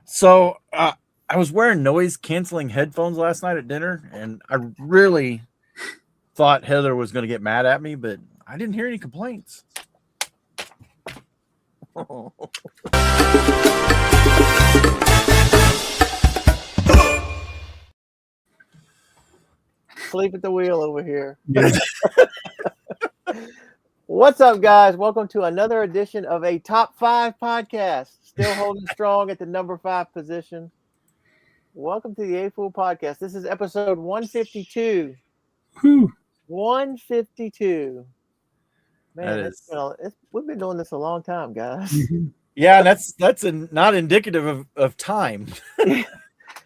So I was wearing noise canceling headphones last night at dinner, and I really thought Heather was going to get mad at me, but I didn't hear any complaints. Sleep at the wheel over here. What's up, guys? Welcome to another edition of a Top 5 podcast. Still holding strong at the number 5 position. Welcome to the AFoOL podcast. This is episode 152. 152. Man, we've been doing this a long time, guys. Mm-hmm. Yeah, that's not indicative of time.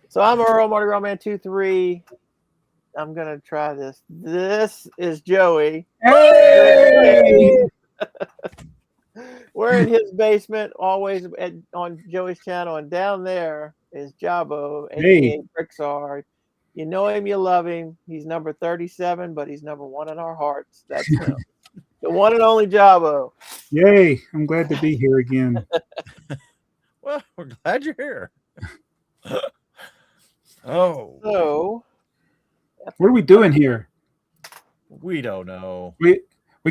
So I'm Earl, Marty Roman 23. I'm gonna try this. This is Joey. Hey! We're in his basement, always on Joey's channel, and down there is Jabo, aka BrickTsar. You know him, you love him. He's number 37, but he's number 1 in our hearts. That's him. The one and only Jabo. Yay! I'm glad to be here again. Well, we're glad you're here. So, what are we doing here? We don't know. We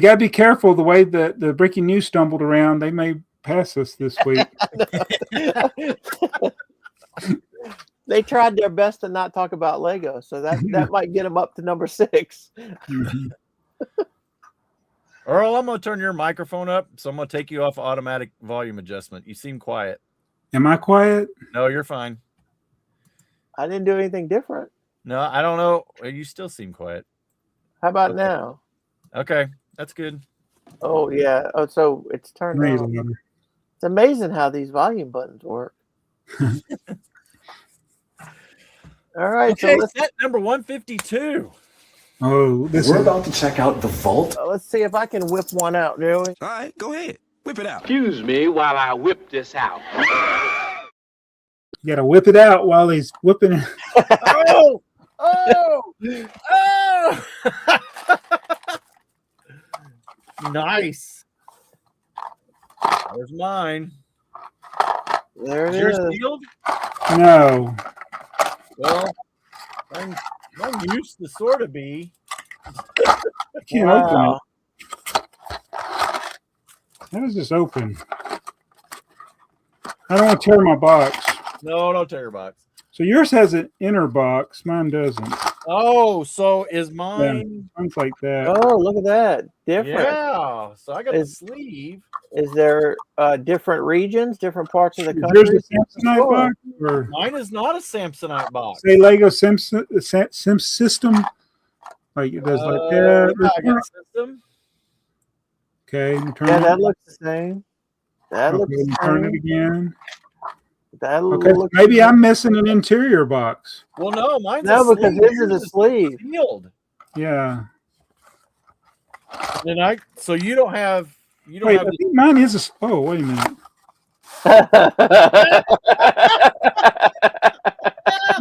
got to be careful the way the breaking news stumbled around. They may pass us this week. They tried their best to not talk about Lego, so that might get them up to number 6. Mm-hmm. Earl, I'm going to turn your microphone up, so I'm going to take you off automatic volume adjustment. You seem quiet. Am I quiet? No, you're fine. I didn't do anything different. No, I don't know. You still seem quiet. How about now? Okay, that's good. Oh, yeah. Oh, so it's turned on. It's amazing how these volume buttons work. All right. Okay, so set number 152. Oh, we're about to check out the vault. Let's see if I can whip one out, Joey. All right, go ahead. Whip it out. Excuse me while I whip this out. You got to whip it out while he's whipping it. Oh! Nice. There's mine. There it is. Yours sealed? No. Well, mine used to sort of be. I can't open it. How does this open? I don't want to tear my box. No, don't tear your box. So yours has an inner box. Mine doesn't. Oh, so is mine? Yeah, mine's like that. Oh, look at that. Different. Yeah. So I got the sleeve. Is there different regions, different parts of the country? Yours a Samsonite box? Or mine is not a Samsonite box. Say Lego Sim System. Like it does like that. Yeah, I got system. Okay. Yeah, that looks the same. That looks the same. Turn it again. That okay, so maybe I'm missing an interior box. Well, no, mine's because this is a sleeve. Sealed. Yeah. And so you don't have. You don't wait, have. I think mine is a. Oh, wait a minute.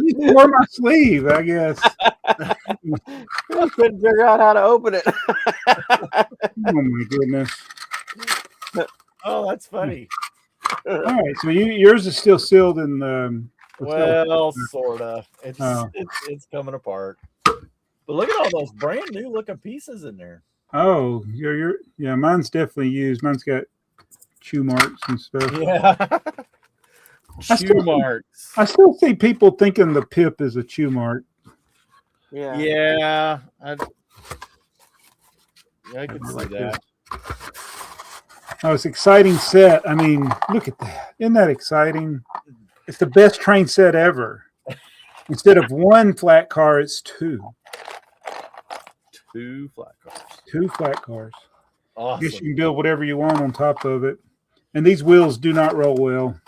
You wore my sleeve, I guess. I couldn't figure out how to open it. Oh my goodness. Oh, that's funny. All right, so yours is still sealed in the. Well, sort of. It's coming apart. But look at all those brand new looking pieces in there. Oh, yeah, mine's definitely used. Mine's got chew marks and stuff. Yeah. Chew marks. I still see people thinking the pip is a chew mark. Yeah. Yeah. I can see that. Oh, it's an exciting set. I mean, look at that. Isn't that exciting? It's the best train set ever. Instead of one flat car, it's 2. 2 flat cars. 2 flat cars. Awesome. I guess you can build whatever you want on top of it. And these wheels do not roll well.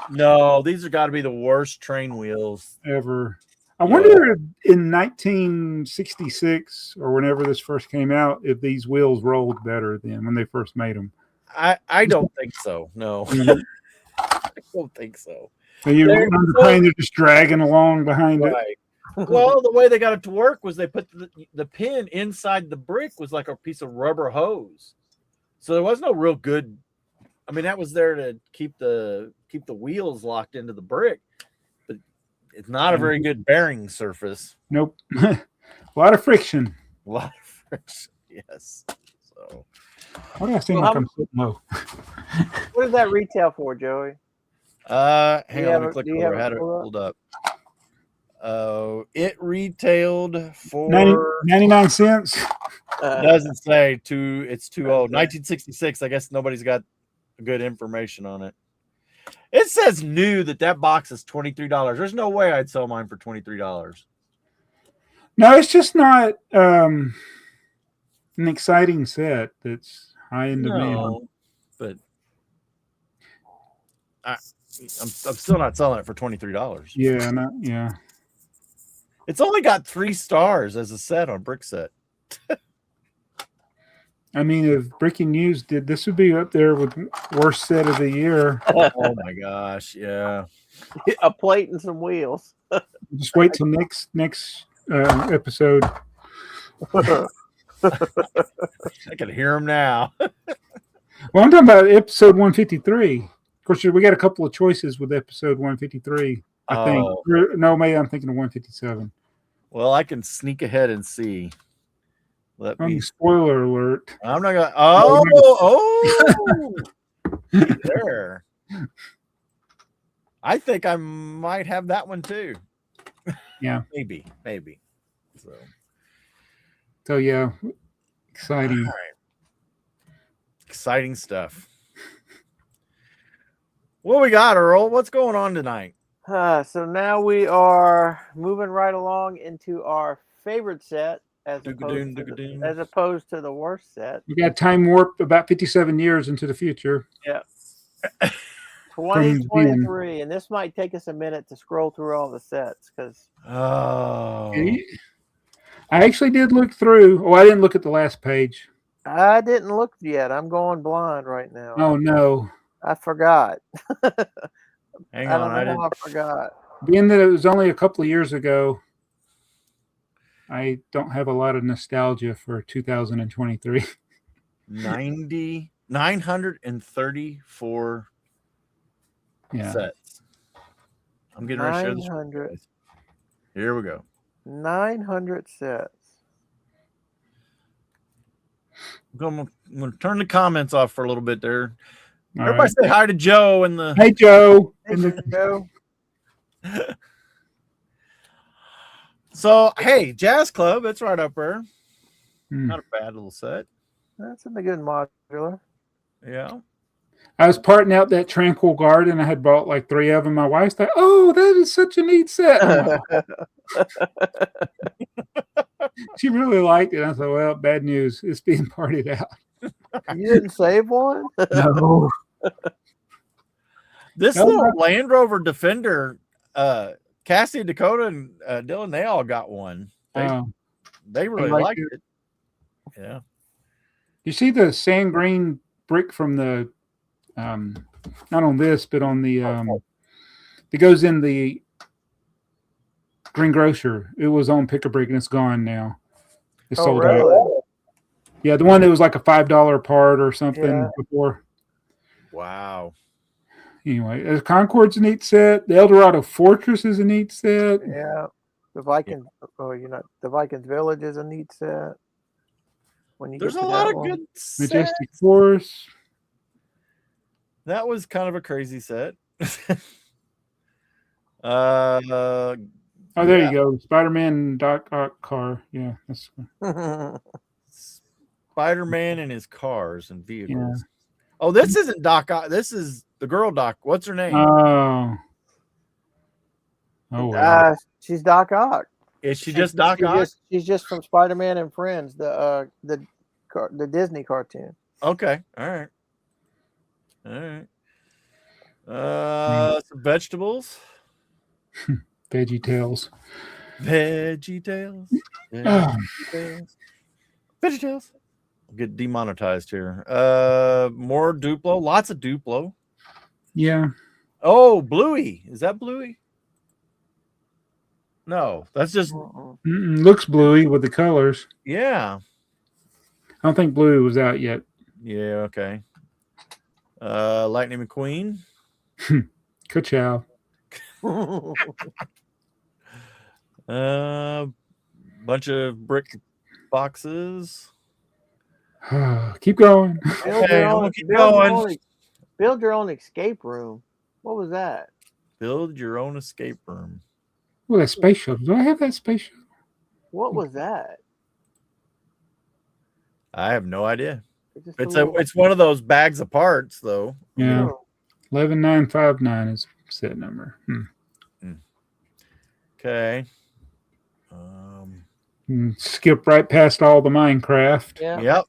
No, these have got to be the worst train wheels ever. I wonder if in 1966 or whenever this first came out, if these wheels rolled better than when they first made them. I don't think so. No. I don't think so. And you're on the plane, they're just dragging along behind it. Well, the way they got it to work was they put the pin inside the brick was like a piece of rubber hose. So there was no real good I mean, that was there to keep the wheels locked into the brick, but it's not a very good bearing surface. Nope. A lot of friction. A lot of friction. Yes. So Why do I seem Well, like how- I'm sitting low? What does that retail for, Joey? hang you on, have let me it- click do you over. have I had it it pulled pulled up. It retailed for 99 cents. it doesn't say two. It's too old. Okay. 1966. I guess nobody's got good information on it. It says new that box is $23. There's no way I'd sell mine for $23. No, it's just not an exciting set that's high in demand. No, but I'm still not selling it for $23. Yeah, yeah. It's only got 3 stars as a set on BrickTsar. I mean, if Breaking News did, this would be up there with worst set of the year. Oh my gosh, yeah. A plate and some wheels. Just wait till next episode. I can hear them now. Well, I'm talking about episode 153. Of course, we got a couple of choices with episode 153. I think. Oh. No, maybe I'm thinking of 157. Well, I can sneak ahead and see. Let me. Spoiler alert. I'm not gonna. Oh, there. I think I might have that one too. Yeah. Maybe. So yeah, exciting. All right. Exciting stuff. What we got, Earl? What's going on tonight? So now we are moving right along into our favorite set as opposed to the worst set. We got time warp about 57 years into the future. Yeah. 2023, and this might take us a minute to scroll through all the sets because I actually did look through. Oh, I didn't look at the last page. I didn't look yet. I'm going blind right now. Oh no. I forgot. Hang I on, don't know how I forgot. Being that it was only a couple of years ago, I don't have a lot of nostalgia for 2023. 934 sets. I'm getting ready to share this. 900. Here we go. 900 sets. I'm going to turn the comments off for a little bit there. All Everybody right. say hi to Joe and the. Hey Joe. Joe. So hey, Jazz Club, it's right up there. Hmm. Not a bad little set. That's a good modular. Yeah. I was parting out that Tranquil Garden. I had bought like 3 of them. My wife's like, "Oh, that is such a neat set." I'm like, she really liked it. I said, "Well, bad news. It's being parted out." You didn't save one? No. This No, little no. Land Rover Defender, Cassie, Dakota, and Dylan, they all got one. They really liked liked it. it. Yeah. You see the sand green brick from the not on this, but on the it goes in the greengrocer. It was on Pick a Brick and it's gone now. It's sold out. Really? Yeah, the one that was like a $5 part or something Yeah. before. Wow. Anyway, the Concord's a neat set. The Eldorado Fortress is a neat set. Yeah. The Viking, the Vikings Village is a neat set. When you There's get a to lot that of one. good sets. Majestic Force. That was kind of a crazy set. Oh, Oh, there you go. Spider-Man Doc Ock car. Yeah, that's Spider-Man and his cars and vehicles. Yeah. Oh, this isn't Doc Ock. This is the girl Doc. What's her name? oh. Oh well. She's Doc Ock. Is she just Doc Ock? She's just from Spider-Man and Friends, the Disney cartoon. Okay. All right. Some vegetables. Veggie Tales. Veggie Tales. Oh. Veggie Tales. I'll get demonetized here. More Duplo. Lots of Duplo. Yeah. Oh, Bluey. Is that Bluey? No, that's just Looks bluey with the colors. yeah. I don't think Bluey was out yet. Yeah, okay. Lightning McQueen. Ka-chow. Bunch of brick boxes. Keep going. Okay, I'm gonna keep going. Build your own escape room. What was that? Build your own escape room. Well, that space shuttle. Do I have that space shuttle? What was that? I have no idea. It's It's one of those bags of parts, though. Yeah. 11959 is set number. Okay. Skip right past all the Minecraft. Yeah. Yep.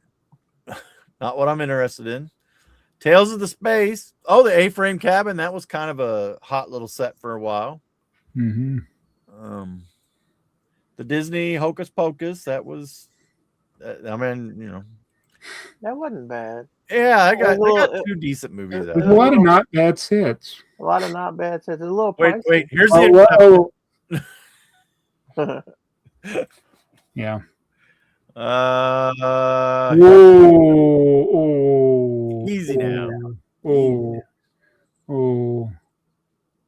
Not what I'm interested in. Tales of the Space. Oh, the A-frame cabin. That was kind of a hot little set for a while. Mm-hmm. The Disney Hocus Pocus. That was, I mean, you know. That wasn't bad. Yeah, they got two decent movies out. There's a lot of not bad sets. A lot of not bad sets. It's a little Wait, pricey. here's Yeah. Easy now.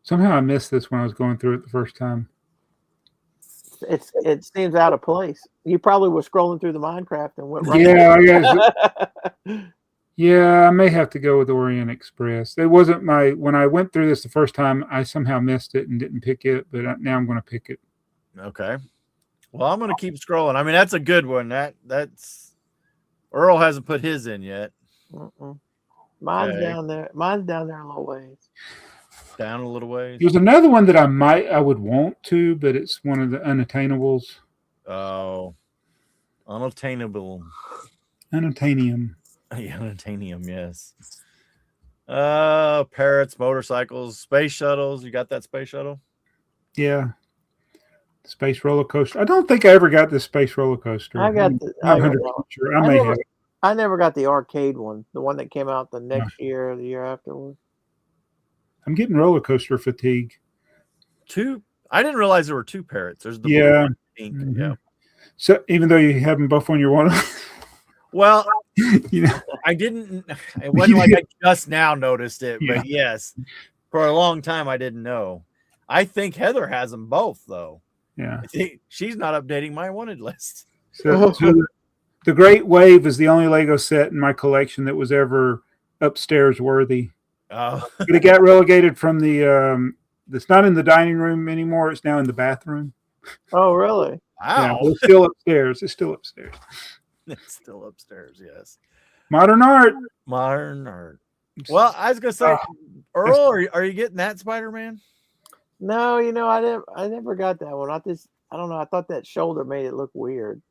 Somehow I missed this when I was going through it the first time. It seems out of place. You probably were scrolling through the Minecraft and went right. Yeah, yeah, I may have to go with Orient Express. It wasn't when I went through this the first time, I somehow missed it and didn't pick it, but now I'm going to pick it. Okay. Well, I'm going to keep scrolling. I mean, that's a good one. That's Earl hasn't put his in yet. Mine's down there. Mine's down there a little ways. Down a little ways. There's another one that I would want to, but it's one of the unattainables. Oh, unattainable. Unattainium. Yeah, unattainium, yes. Parrots, motorcycles, space shuttles. You got that space shuttle? Yeah. Space roller coaster. I don't think I ever got this space roller coaster. I got sure. I may have. I never got the arcade one, the one that came out the next year or the year afterwards. I'm getting roller coaster fatigue. Two. I didn't realize there were two parrots. There's the blue and pink. Mm-hmm. Yeah. So even though you have them both on your one, well, I didn't. It wasn't like I just now noticed it, but yes, for a long time I didn't know. I think Heather has them both, though. Yeah, she's not updating my wanted list. So the Great Wave is the only Lego set in my collection that was ever upstairs worthy. Oh, but it got relegated from the. It's not in the dining room anymore. It's now in the bathroom. Oh, really? Wow. Yeah, it's still upstairs. It's still upstairs. It's still upstairs. Yes. Modern art. Well, I was gonna say, Earl, are you getting that Spider-Man? No, I never got that one. I don't know. I thought that shoulder made it look weird.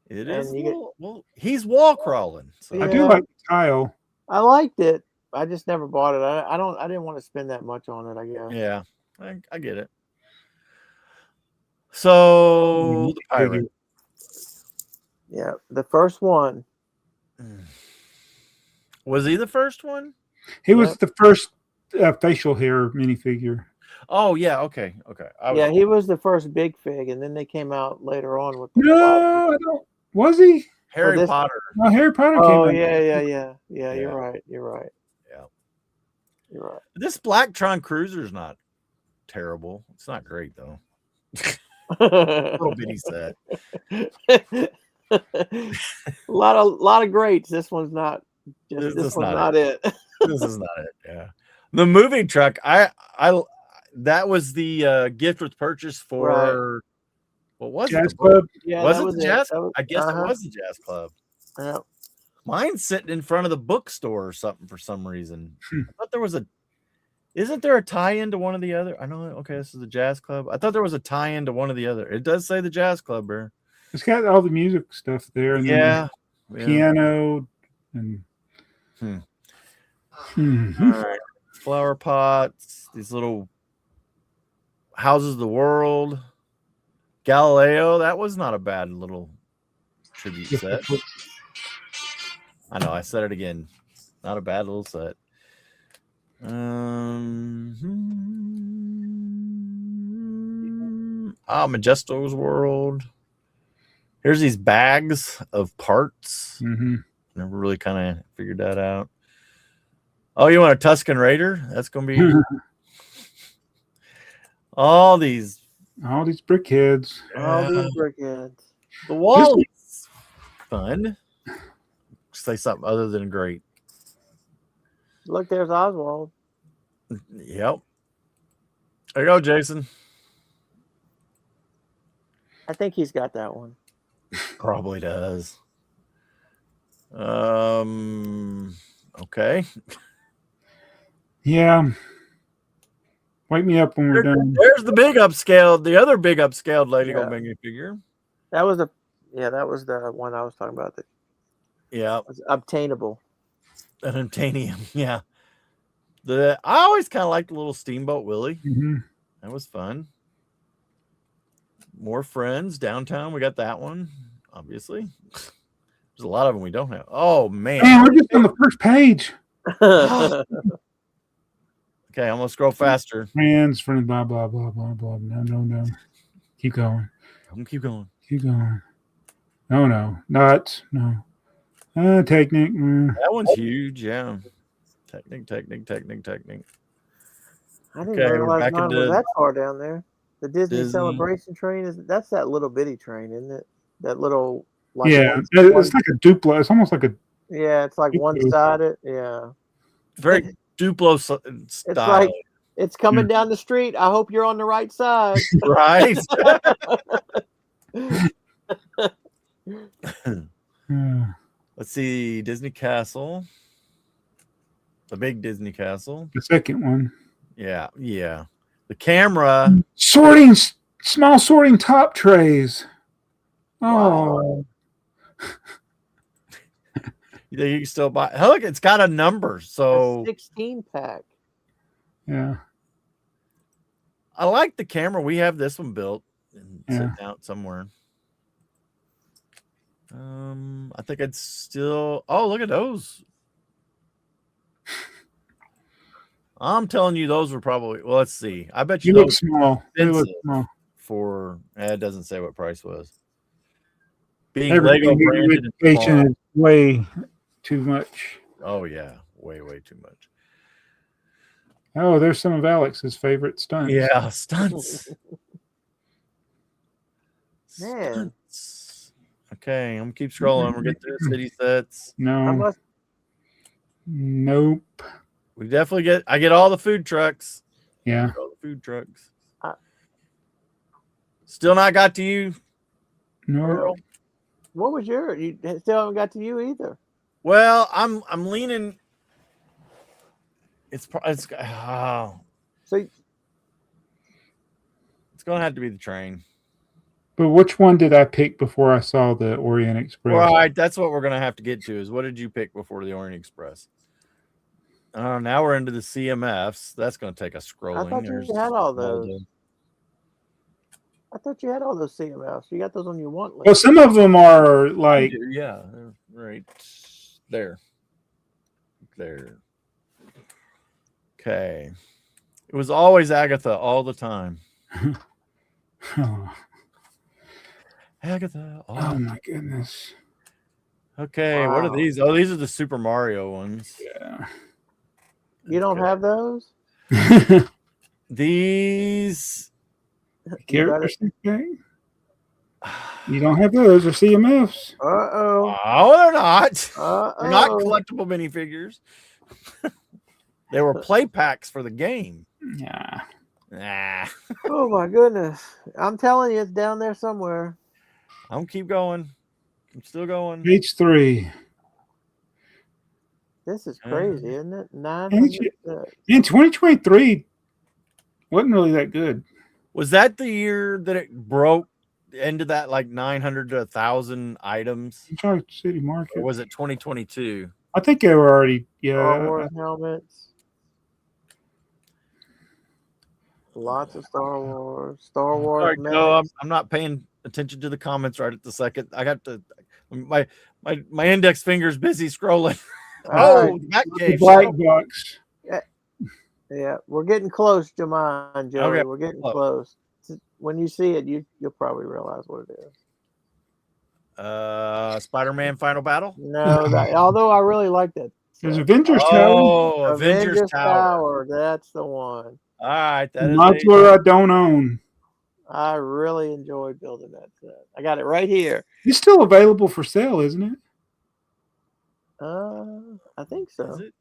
It is. Well, he's wall crawling. So. Yeah. I do like the tile. I liked it. I just never bought it. I didn't want to spend that much on it, I guess. Yeah, I get it. So the pirate. Yeah, the first one. Was he the first one? He was the first facial hair minifigure. Oh yeah, okay. He was the first big fig, and then they came out later on with. No, I don't. Was he Harry Potter? No, Harry Potter. Oh came yeah. You're right. Yeah, you're right. This Blacktron Cruiser is not terrible. It's not great though. Little bitty set. a lot of greats. This one's not. This one's not it. This is not it. Yeah, the moving truck. I that was the gift with purchase for. Right. What was Jazz it? Club? Yeah, was it the Jazz? I guess it was the Jazz Club. Yeah. Mine's sitting in front of the bookstore or something for some reason. I thought there was isn't there a tie-in to one of the other? I know. Okay, this is the Jazz Club. I thought there was a tie-in to one of the other. It does say the Jazz Club there. It's got all the music stuff there. And yeah. Piano and. All right. Flower pots. These little houses of the world. Galileo, that was not a bad little tribute set. I know, I said it again. Not a bad little set. Majesto's World. Here's these bags of parts. Mm-hmm. Never really kind of figured that out. Oh, you want a Tuscan Raider? That's gonna be all these. All these brickheads. All these brickheads. The wall is fun. Say something other than great. Look, there's Oswald. Yep. There you go, Jason. I think he's got that one. Probably does. Okay. Yeah. Wake me up when we're done. There's the big upscaled, the other big upscaled Lego minifigure. That was that was the one I was talking about. That was obtainable. An Untainium, yeah. I always kind of liked the little Steamboat Willie. That was fun. More friends downtown. We got that one, obviously. There's a lot of them we don't have. Oh man, we're just on the first page. Okay, I'm gonna scroll faster. Friends, blah blah blah blah blah. No. Keep going. I'm gonna keep going. Keep going. No. Technic. That one's huge. Yeah. Technic. I didn't realize mine was that far down there. The Disney Celebration train that's that little bitty train, isn't it? That little. Like it's like a Duplo. It's almost like a. Yeah, it's like one-sided. Yeah. Very Duplo style. It's like it's coming down the street. I hope you're on the right side. Right. Let's see, Disney Castle. The big Disney Castle. The second one. Yeah. The camera. Small sorting top trays. Oh. Wow. You can still buy. Look, it's got a number. So 16-pack. Yeah. I like the camera. We have this one built and sitting out somewhere. I think it's still. Oh, look at those. I'm telling you, those were probably. Well, let's see. I bet you look those small. They look small. For it doesn't say what price was. Being Lego branded is way too much. Oh yeah, way too much. Oh, there's some of Alex's favorite stunts. Yeah, stunts. Man. Stunts. Okay, I'm gonna keep scrolling. We're getting through city sets. No. Nope. We definitely I get all the food trucks. Yeah. All the food trucks. Still not got to you. No. Earl. What was yours? You still haven't got to you either. Well, I'm leaning. So it's gonna have to be the train. But which one did I pick before I saw the Orient Express? Right, that's what we're gonna have to get to. Is what did you pick before the Orient Express? Now we're into the CMFs. That's gonna take a scrolling. I thought you had all those. I thought you had all those CMFs. You got those on your want list. Well, some of them are like. Yeah, right there. Okay. It was always Agatha all the time. Agatha. Oh my goodness. Okay, What are these? Oh, these are the Super Mario ones. Yeah. You don't have those? These characters. You don't have those or CMFs. Oh, they're not. They're not collectible minifigures. They were play packs for the game. Yeah. Oh my goodness. I'm telling you, it's down there somewhere. I'm keep going. I'm still going. Page 3. This is crazy, isn't it? 900. In 2023 wasn't really that good. Was that the year that it broke into that like 900 to 1,000 items? City Market. Or was it 2022? I think they were already. Star Wars helmets. Lots of Star Wars. Sorry, no, I'm not paying attention to the comments right at the second. I got to my index finger's busy scrolling. The black box. Yeah, we're getting close, Jamon, Joey. Okay. We're getting close. When you see it, you'll probably realize what it is. Spider-Man Final Battle? No, although I really like that There's set. Avengers Tower. Oh, Avengers Tower. Tower. That's the one. All right, that is Modular I don't own. I really enjoyed building that set. I got it right here. It's still available for sale, isn't it? I think so. Is it?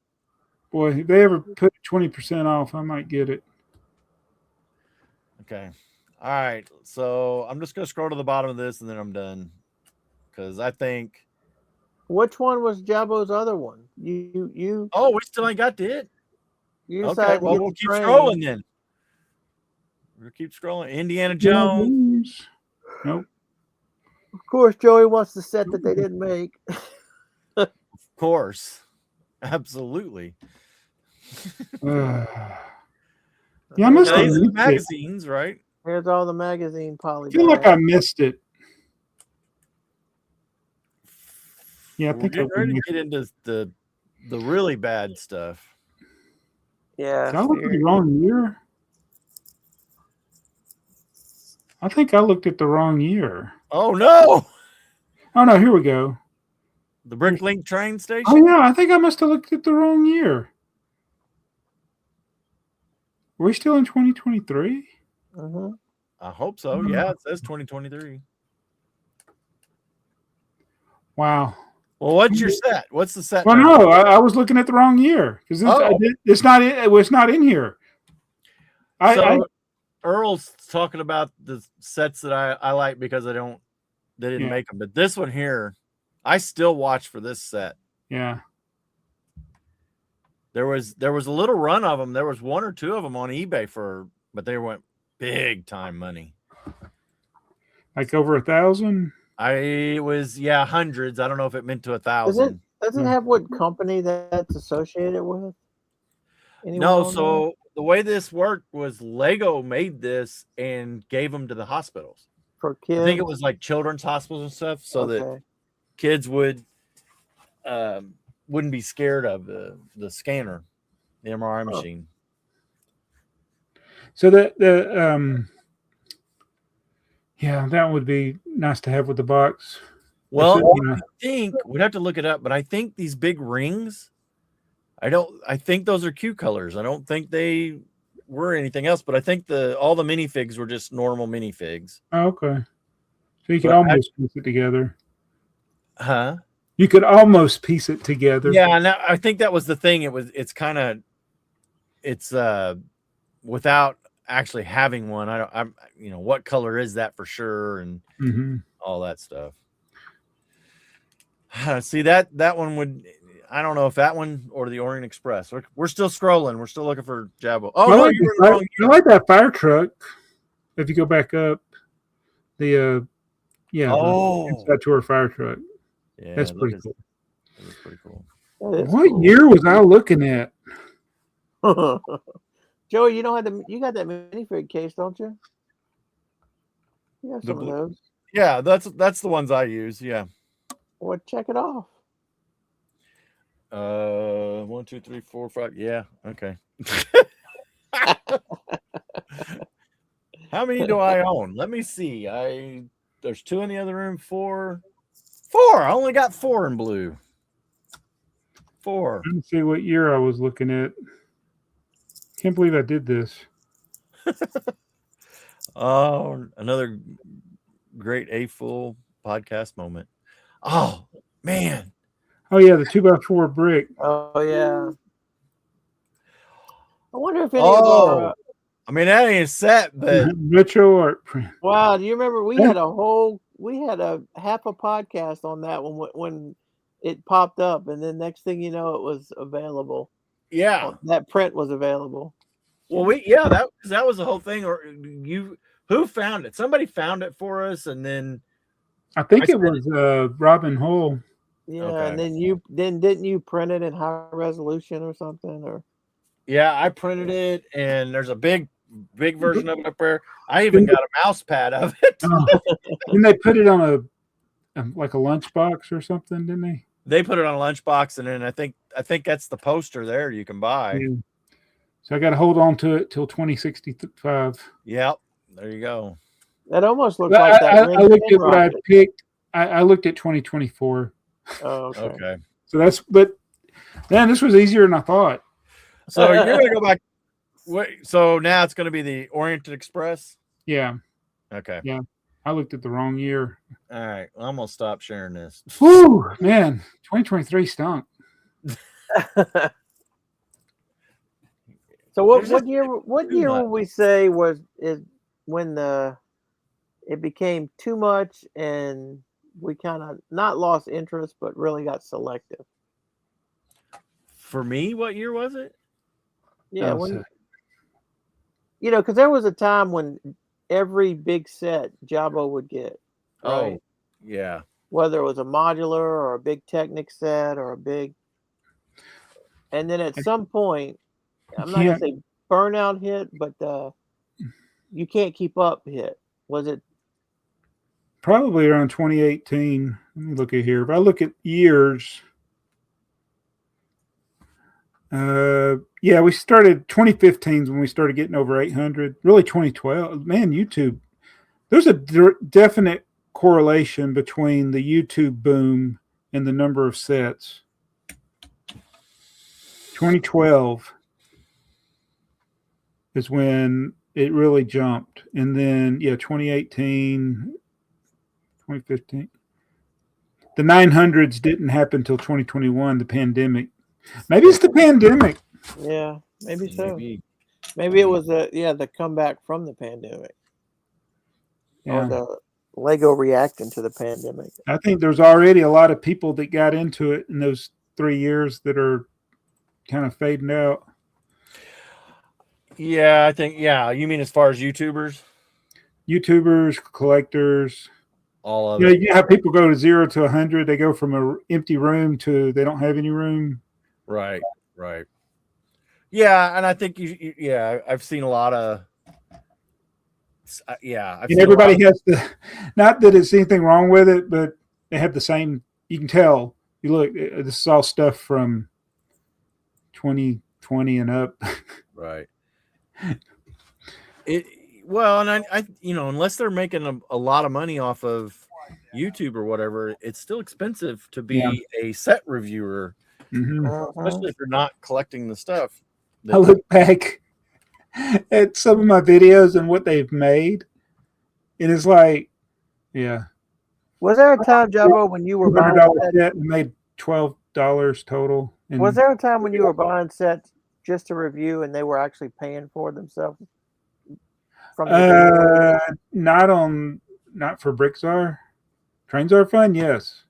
Boy, if they ever put 20% off, I might get it. Okay. All right. So I'm just gonna scroll to the bottom of this and then I'm done. Because I think. Which one was Jabbo's other one? You. Oh, we still ain't got to it. You Okay. decided Well, to get we'll the keep train. scrolling then. We'll keep scrolling. Indiana Jones. Nope. Of course, Joey wants the set that they didn't make. Of course. Absolutely. Yeah, I must Now, have these are missed it. magazines, right? Here's all the magazine I polygons. feel like I missed it. Yeah, I We're think getting ready to get into the really bad stuff. Yeah. Did I look at the wrong year? I think I looked at the wrong year. Oh no! Oh no, here we go. The Bricklink train station. Oh yeah, I think I must have looked at the wrong year. Are we still in 2023? Mm-hmm. I hope so. Yeah, it says 2023. Wow. Well, what's your set? What's the set? Well, number? no, I was looking at the wrong year because it's not. It was not in here. Earl's talking about the sets that I like because they didn't make them. But this one here, I still watch for this set. Yeah. There was a little run of them. There was one or two of them on eBay but they went big time money. Like over 1,000. It was hundreds. I don't know if it meant to 1,000. Does it have what company that's associated with? No, so the way this worked was Lego made this and gave them to the hospitals. For kids? I think it was like children's hospitals and stuff, so that kids wouldn't be scared of the scanner, the MRI machine. So that would be nice to have with the box. Well, I think we'd have to look it up, but I think these big rings, I think those are Q colors. I don't think they were anything else, but I think all the minifigs were just normal minifigs. Oh, okay. So you could almost piece it together. Huh? You could almost piece it together. Yeah, and I think that was the thing. It's without actually having one. I'm what color is that for sure, and all that stuff. See that one would. I don't know if that one or the Orient Express. We're still scrolling. We're still looking for Jabbo. Oh no, you were in the wrong year. I like that fire truck. If you go back up, the inside tour fire truck. Yeah, that's pretty cool. That was pretty cool. What year was I looking at? Joey, you got that minifig case, don't you? You have some of those. Yeah, that's the ones I use. Yeah. Well, check it off. 1, 2, 3, 4, 5. Yeah. Okay. How many do I own? Let me see. There's 2 in the other room. 4. I only got 4 in blue. 4. Let me see what year I was looking at. Can't believe I did this. Oh, another great AFoOL podcast moment. Oh man. Oh yeah, the 2x4 brick. Oh yeah. I wonder if any of our. I mean that ain't a set, but retro art print. Wow, do you remember we had a half a podcast on that one when it popped up, and then next thing you know, it was available. Yeah, that print was available. Well, that was the whole thing. Or who found it? Somebody found it for us, and then I think it was Robin Hull. Yeah, okay. And then didn't you print it in high resolution or something? Or yeah, I printed it, and there's a big version of it up there. I even got a mouse pad of it. Didn't they put it on a lunchbox or something? Didn't they? They put it on a lunchbox, and then I think that's the poster there you can buy. Yeah. So I got to hold on to it till 2065. Yep, there you go. That almost looks like that. I looked at what I picked. I looked at 2024. Oh, okay. So Man, this was easier than I thought. So you're gonna go back. Wait, so now it's gonna be the Oriented Express. Yeah. Okay. Yeah. I looked at the wrong year. All right. Well, I'm gonna stop sharing this. Woo, man. 2023 stunk. So what year would we say is when it became too much and we kind of not lost interest but really got selective? For me, what year was it? Yeah, because there was a time when every big set Jabo would get, right? Oh, yeah. Whether it was a modular or a big Technic set or a big, and then at some point, I'm not gonna say burnout hit, but you can't keep up hit. Was it probably around 2018? Let me look at here. If I look at years, yeah, we started 2015 is when we started getting over 800. Really, 2012. Man, YouTube. There's a definite correlation between the YouTube boom and the number of sets. 2012 is when it really jumped. And then, 2018, 2015. The 900s didn't happen until 2021, the pandemic. Maybe it's the pandemic. Yeah, maybe so. Maybe it was the comeback from the pandemic. Yeah. Or the Lego reacting to the pandemic. I think there's already a lot of people that got into it in those 3 years that are kind of fading out. Yeah, I think, you mean as far as YouTubers, collectors, all of it. You know how people go to 0 to 100. They go from an empty room to they don't have any room. Right. Yeah, and I think I've seen a lot of. And everybody has the. Not that it's anything wrong with it, but they have the same. You can tell. You look. This is all stuff from 2020 and up. Right. And I unless they're making a lot of money off of YouTube or whatever, it's still expensive to be a set reviewer, especially if you're not collecting the stuff. I look back at some of my videos and what they've made, and it's like, Was there a time, Jabo, when you were buying set and made $12 total? And was there a time when you were buying sets just to review and they were actually paying for themselves? From not for BrickTsar. Trains are fun, yes.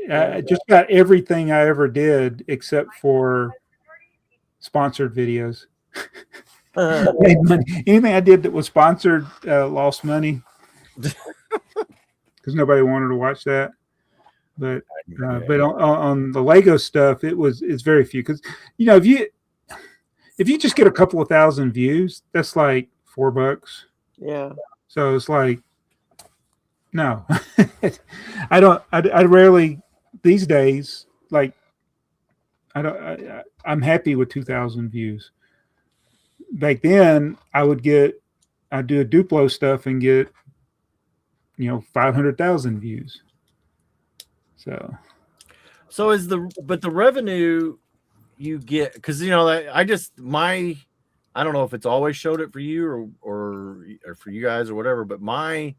Just about everything I ever did except for sponsored videos. Made money. Anything I did that was sponsored lost money because nobody wanted to watch that. But on the Lego stuff, it's very few because if you just get a couple of thousand views, that's like $4. Yeah. So it's like, no, I don't. I rarely these days like. I'm happy with 2,000 views. Back then, I'd do a Duplo stuff and get 500,000 views. So is the revenue you get, because I don't know if it's always showed it for you or for you guys or whatever, but my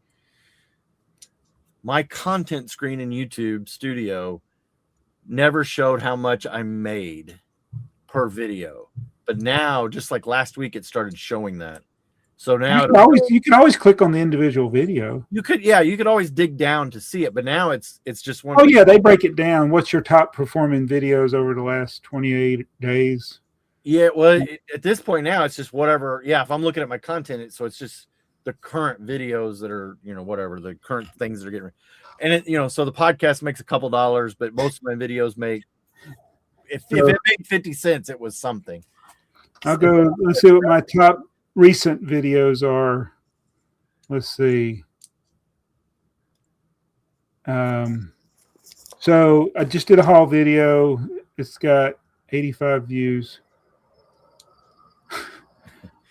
content screen in YouTube Studio never showed how much I made per video, but now, just like last week, it started showing that. So now you can always click on the individual video. You could always dig down to see it, but now it's just one. Oh yeah, they break it down. What's your top performing videos over the last 28 days? Yeah, well, at this point now, it's just whatever. Yeah, if I'm looking at my content, it's just the current videos that are whatever the current things that are getting. And it so the podcast makes a couple dollars, but most of my videos make if it made 50 cents, it was something. Let's see what my top recent videos are. Let's see. So I just did a haul video. It's got 85 views.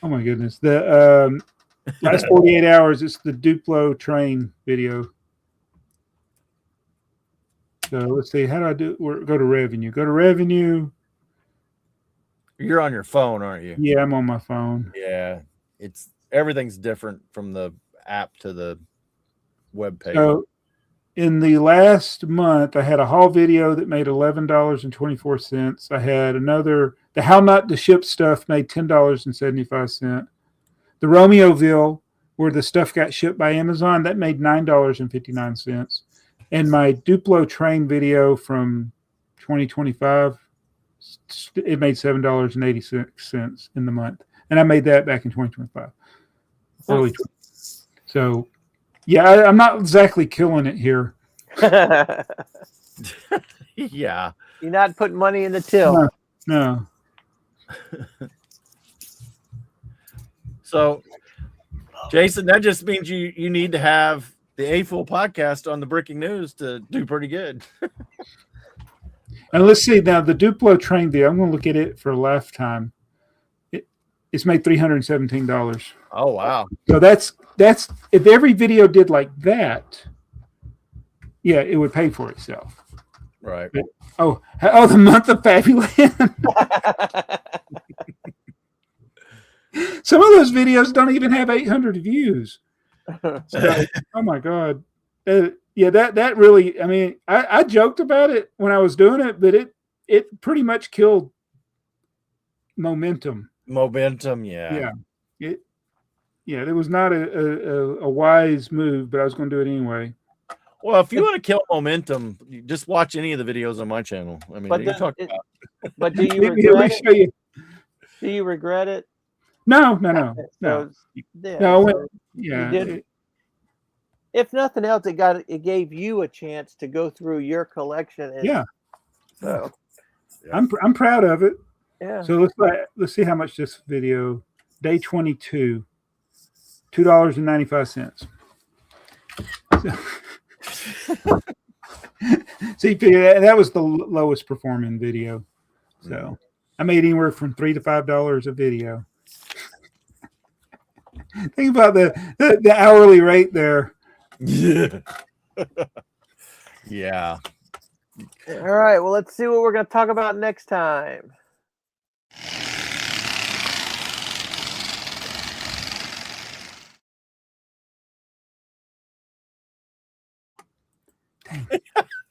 Oh my goodness. The last 48 hours, it's the Duplo train video. So let's see. How do I do? Go to revenue. Go to revenue. You're on your phone, aren't you? Yeah, I'm on my phone. Yeah, everything's different from the app to the web page. So in the last month, I had a haul video that made $11.24. I had another, the How Not to Ship stuff made $10.75. The Romeoville, where the stuff got shipped by Amazon, that made $9.59. And my Duplo train video from 2025, it made $7.86 in the month. And I made that back in 2025. Early 20. So, yeah, I'm not exactly killing it here. Yeah. You're not putting money in the till. No. So, Jason, that just means you need to have the AFoOL podcast on the Breaking News to do pretty good. And let's see now the Duplo train video. I'm going to look at it for a lifetime. It's made $317. Oh wow! So that's if every video did like that, yeah, it would pay for itself. Right. But, the month of Fabuland. Some of those videos don't even have 800 views. So, oh my god. Yeah, that really. I mean, I joked about it when I was doing it, but it pretty much killed momentum. Yeah. It was not a wise move, but I was going to do it anyway. Well, if you want to kill momentum, you just watch any of the videos on my channel. I mean, you talk about. But do you regret it? Do you regret it? No. If nothing else, it gave you a chance to go through your collection. So I'm proud of it. Yeah. So let's see how much this video. Day 22, $2.95. See, that was the lowest performing video. So I made anywhere from $3 to $5 a video. Think about the hourly rate there. Yeah. Yeah. All right. Well, let's see what we're going to talk about next time.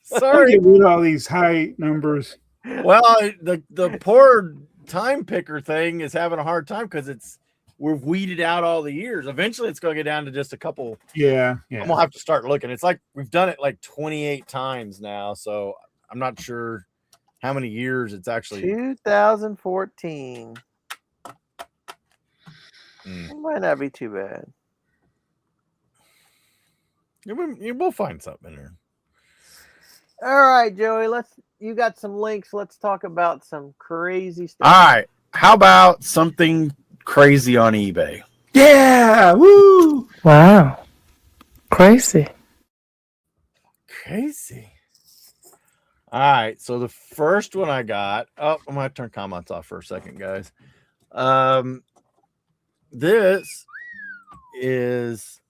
Sorry. Get rid of all these high numbers. Well, the poor time picker thing is having a hard time because we've weeded out all the years. Eventually, it's going to get down to just a couple. Yeah. I'm gonna have to start looking. It's like we've done it like 28 times now, so I'm not sure how many years it's actually. 2014. It might not be too bad. We'll find something in there. All right, Joey. You got some links. Let's talk about some crazy stuff. All right. How about something crazy on eBay? Yeah. Woo. Wow. Crazy. All right. So the first one I got. Oh, I'm gonna turn comments off for a second, guys. This is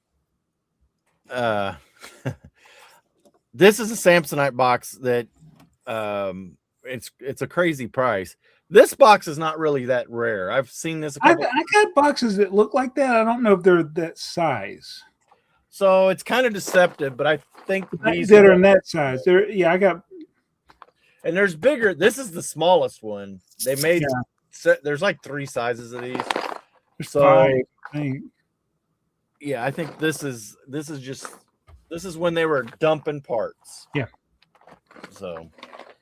this is a Samsonite box that it's a crazy price. This box is not really that rare. I've seen this. I got boxes that look like that. I don't know if they're that size. So it's kind of deceptive, but I think these that are in that size. I got. And there's bigger. This is the smallest one. They made. There's like 3 sizes of these. So yeah, I think this is when they were dumping parts. Yeah. So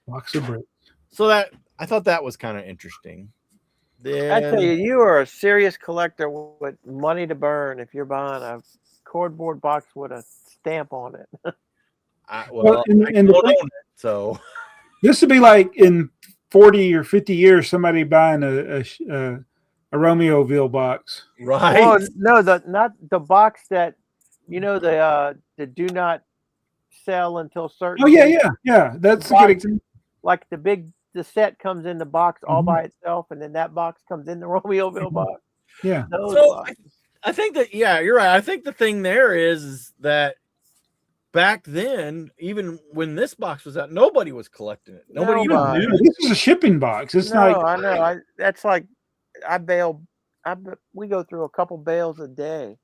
box of bricks. So I thought that was kind of interesting. I tell you, you are a serious collector with money to burn if you're buying a cardboard box with a stamp on it. So this would be like in 40 or 50 years, somebody buying a Romeoville box, right? Oh, no, not the box that the do not sell until certain. Oh yeah. That's a good example. Like the set comes in the box all by itself, and then that box comes in the Romeoville box. Yeah. So I think that you're right. I think the thing there is that back then, even when this box was out, nobody was collecting it. Nobody even Nobody. knew. This is a shipping box. It's No, not. I know. That's like we go through a couple bales a day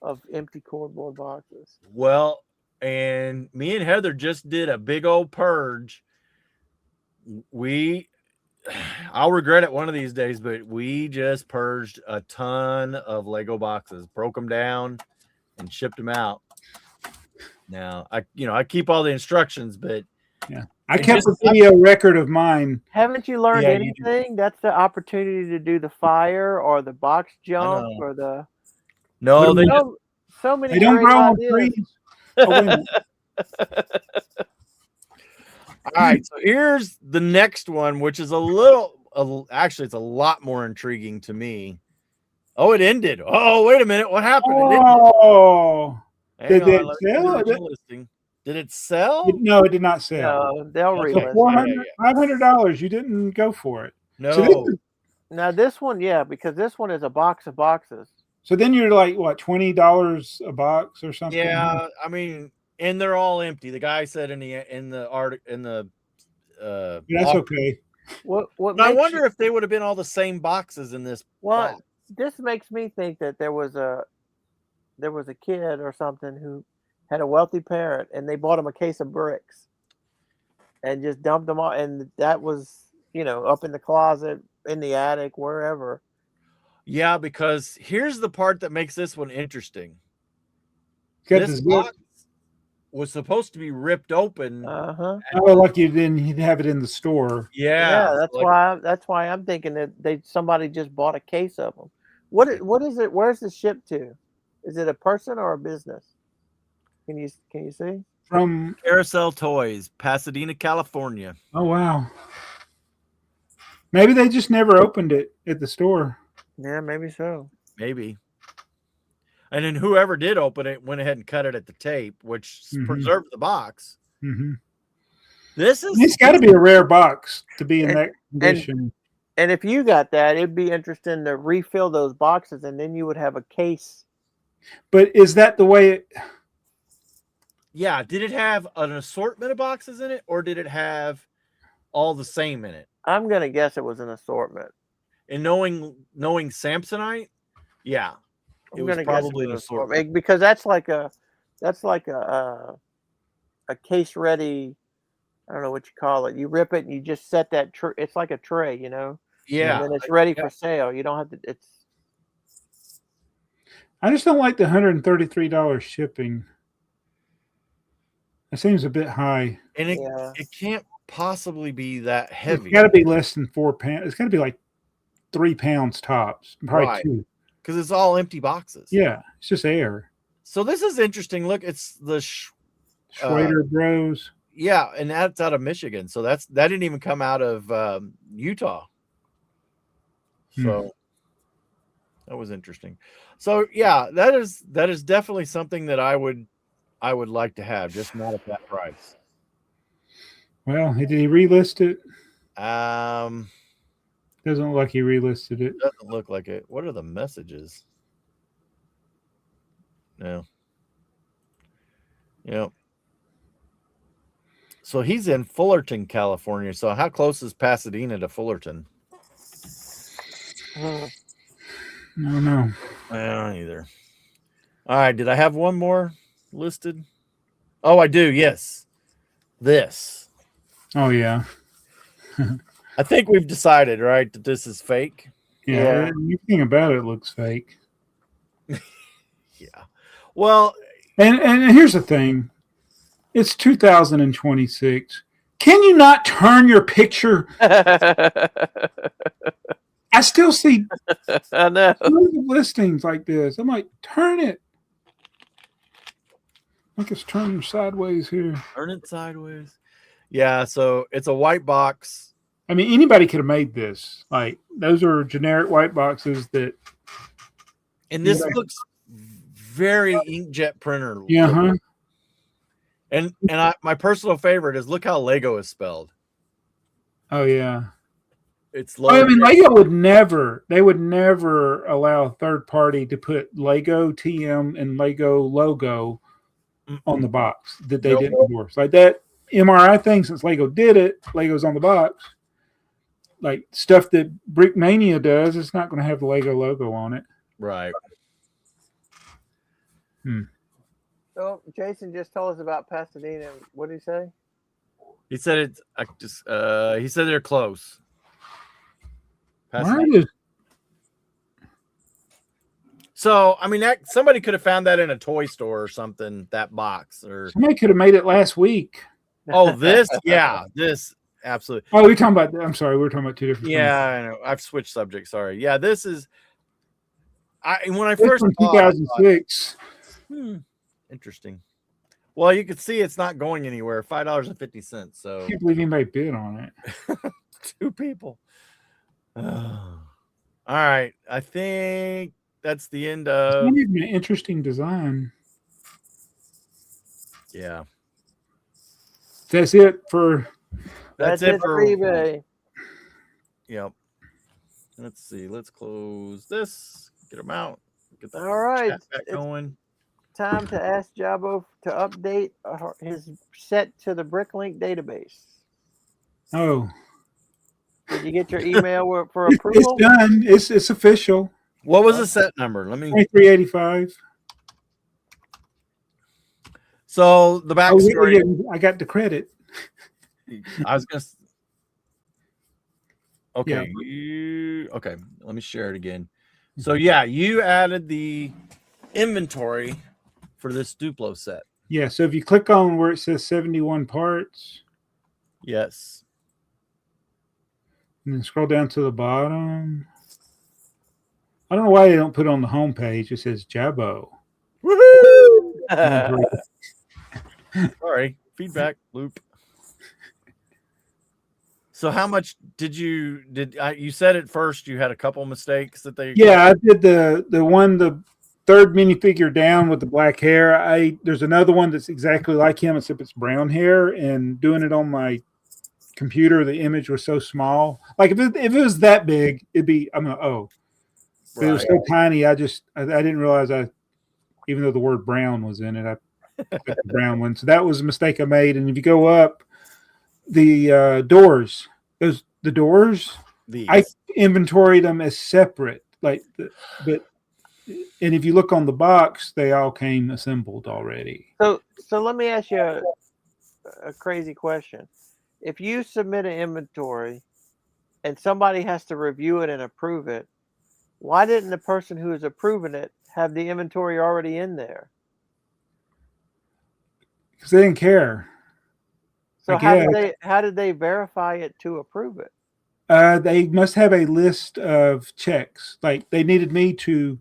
of empty cardboard boxes. Well, and me and Heather just did a big old purge. I'll regret it one of these days, but we just purged a ton of Lego boxes, broke them down, and shipped them out. Now, I keep all the instructions, but Yeah, I kept a video record of mine. Haven't you learned Yeah, anything? That's the opportunity to do the fire or the box jump or the. No, they so many. They don't great grow on ideas. trees. Oh, wait a minute. All right, so here's the next one, which is actually, it's a lot more intriguing to me. Oh, it ended. Oh, wait a minute. What happened? Oh, Hang did it on, let me see the sell? original listing. Did it sell? No, it did not sell. No, they'll Okay. relist. So $500. You didn't go for it. No. So, Now this one, yeah, because this one is a box of boxes. so then you're like what, $20 a box or something? Yeah, I mean, and they're all empty. The guy said in the art in the That's okay. What I makes wonder if they would have been all the same boxes in this. Well, box. this makes me think that there was a kid or something who had a wealthy parent, and they bought him a case of bricks, and just dumped them all, and that was up in the closet, in the attic, wherever. Yeah, because here's the part that makes this one interesting. Got This box was supposed to be ripped open. Uh-huh. Oh, like you didn't have it in the store. Yeah, That's why I'm thinking that somebody just bought a case of them. What is it? Where's the ship to? Is it a person or a business? Can you see? From Carousel Toys, Pasadena, California. Oh wow. Maybe they just never opened it at the store. Yeah, maybe so. Maybe. And then whoever did open it went ahead and cut it at the tape, which preserved the box. Mm-hmm. It's got to be a rare box to be in that condition. And if you got that, it'd be interesting to refill those boxes, and then you would have a case. But is that the way it? Yeah. Did it have an assortment of boxes in it, or did it have all the same in it? I'm gonna guess it was an assortment. And knowing Samsonite, yeah, it was probably an assortment, because that's like a case ready. I don't know what you call it. You rip it and you just set that. It's like a tray, Yeah, and then it's ready for sale. You don't have to. I just don't like the $133 shipping. It seems a bit high. And it can't possibly be that heavy. It's got to be less than 4 pounds. It's got to be like 3 pounds tops, probably 2. Because it's all empty boxes. Yeah, it's just air. So this is interesting. Look, it's the Schrader Bros. Yeah, and that's out of Michigan. So that didn't even come out of Utah. So that was interesting. So yeah, that is definitely something that I would like to have, just not at that price. Well, did he relist it? Doesn't look like he relisted it. Doesn't look like it. What are the messages? No. Yep. So he's in Fullerton, California. So how close is Pasadena to Fullerton? No. I don't either. All right. Did I have one more listed? Oh, I do. Yes. This. Oh, yeah. I think we've decided, right, that this is fake. Yeah. Everything about it looks fake. Yeah. Well, and here's the thing. It's 2026. Can you not turn your picture? I still see I know listings like this. I'm like, turn it. Like it's turning sideways here. Turn it sideways. Yeah, so it's a white box. I mean, anybody could have made this. Like, those are generic white boxes that. And this looks very inkjet printer. Yeah. Huh? And my personal favorite is, look how Lego is spelled. Oh yeah. It's I mean, Lego would never allow a third party to put Lego TM and Lego logo on the box that they Nope. didn't endorse. Like that MRI thing, since Lego did it, Lego's on the box. Like stuff that Brickmania does, it's not going to have the Lego logo on it. Right. So Jason just told us about Pasadena. What did he say? He said it's. He said they're close. Why is So I mean, that somebody could have found that in a toy store or something. That box or somebody could have made it last week? this, yeah, this absolutely. Oh, we're talking about. I'm sorry, we're talking about two different. Yeah, I know. I've switched subjects. Sorry. Yeah, this is. When I Things. first From saw it, I thought, 2006. interesting. Well, you can see it's not going anywhere. $5.50. So I can't believe anybody bid on it. 2 people. All right. I think that's the end It's of. not even an interesting design. Yeah. That's it for. That's it for eBay. Yep. Let's see. Let's close this. Get them out. Get the All right. chat back going. Time to ask Jabo to update his set to the Bricklink database. Oh, Did you get your email for it's approval? done. It's official. What was the set number? Let me. 2385. So the backstory. I got the credit. I was gonna. Okay. Yeah. Okay. Let me share it again. So yeah, you added the inventory for this Duplo set. Yeah. So if you click on where it says 71 parts, Yes. and then scroll down to the bottom. I don't know why they don't put it on the home page. It says Jabo. Woohoo! Sorry, feedback loop. So how much did you said at first you had a couple mistakes that they Yeah, I did the third minifigure down with the black hair. There's another one that's exactly like him except it's brown hair, and doing it on my computer the image was so small. Like if it was that big, it'd be But it was so tiny, I didn't realize even though the word brown was in it, I picked the brown one. So that was a mistake I made. And if you go up, the doors, the doors, I inventoried them as separate. But if you look on the box, they all came assembled already. So let me ask you a crazy question. If you submit an inventory and somebody has to review it and approve it, why didn't the person who is approving it have the inventory already in there? Because they didn't care. So how did they verify it to approve it? They must have a list of checks. Like they needed me to,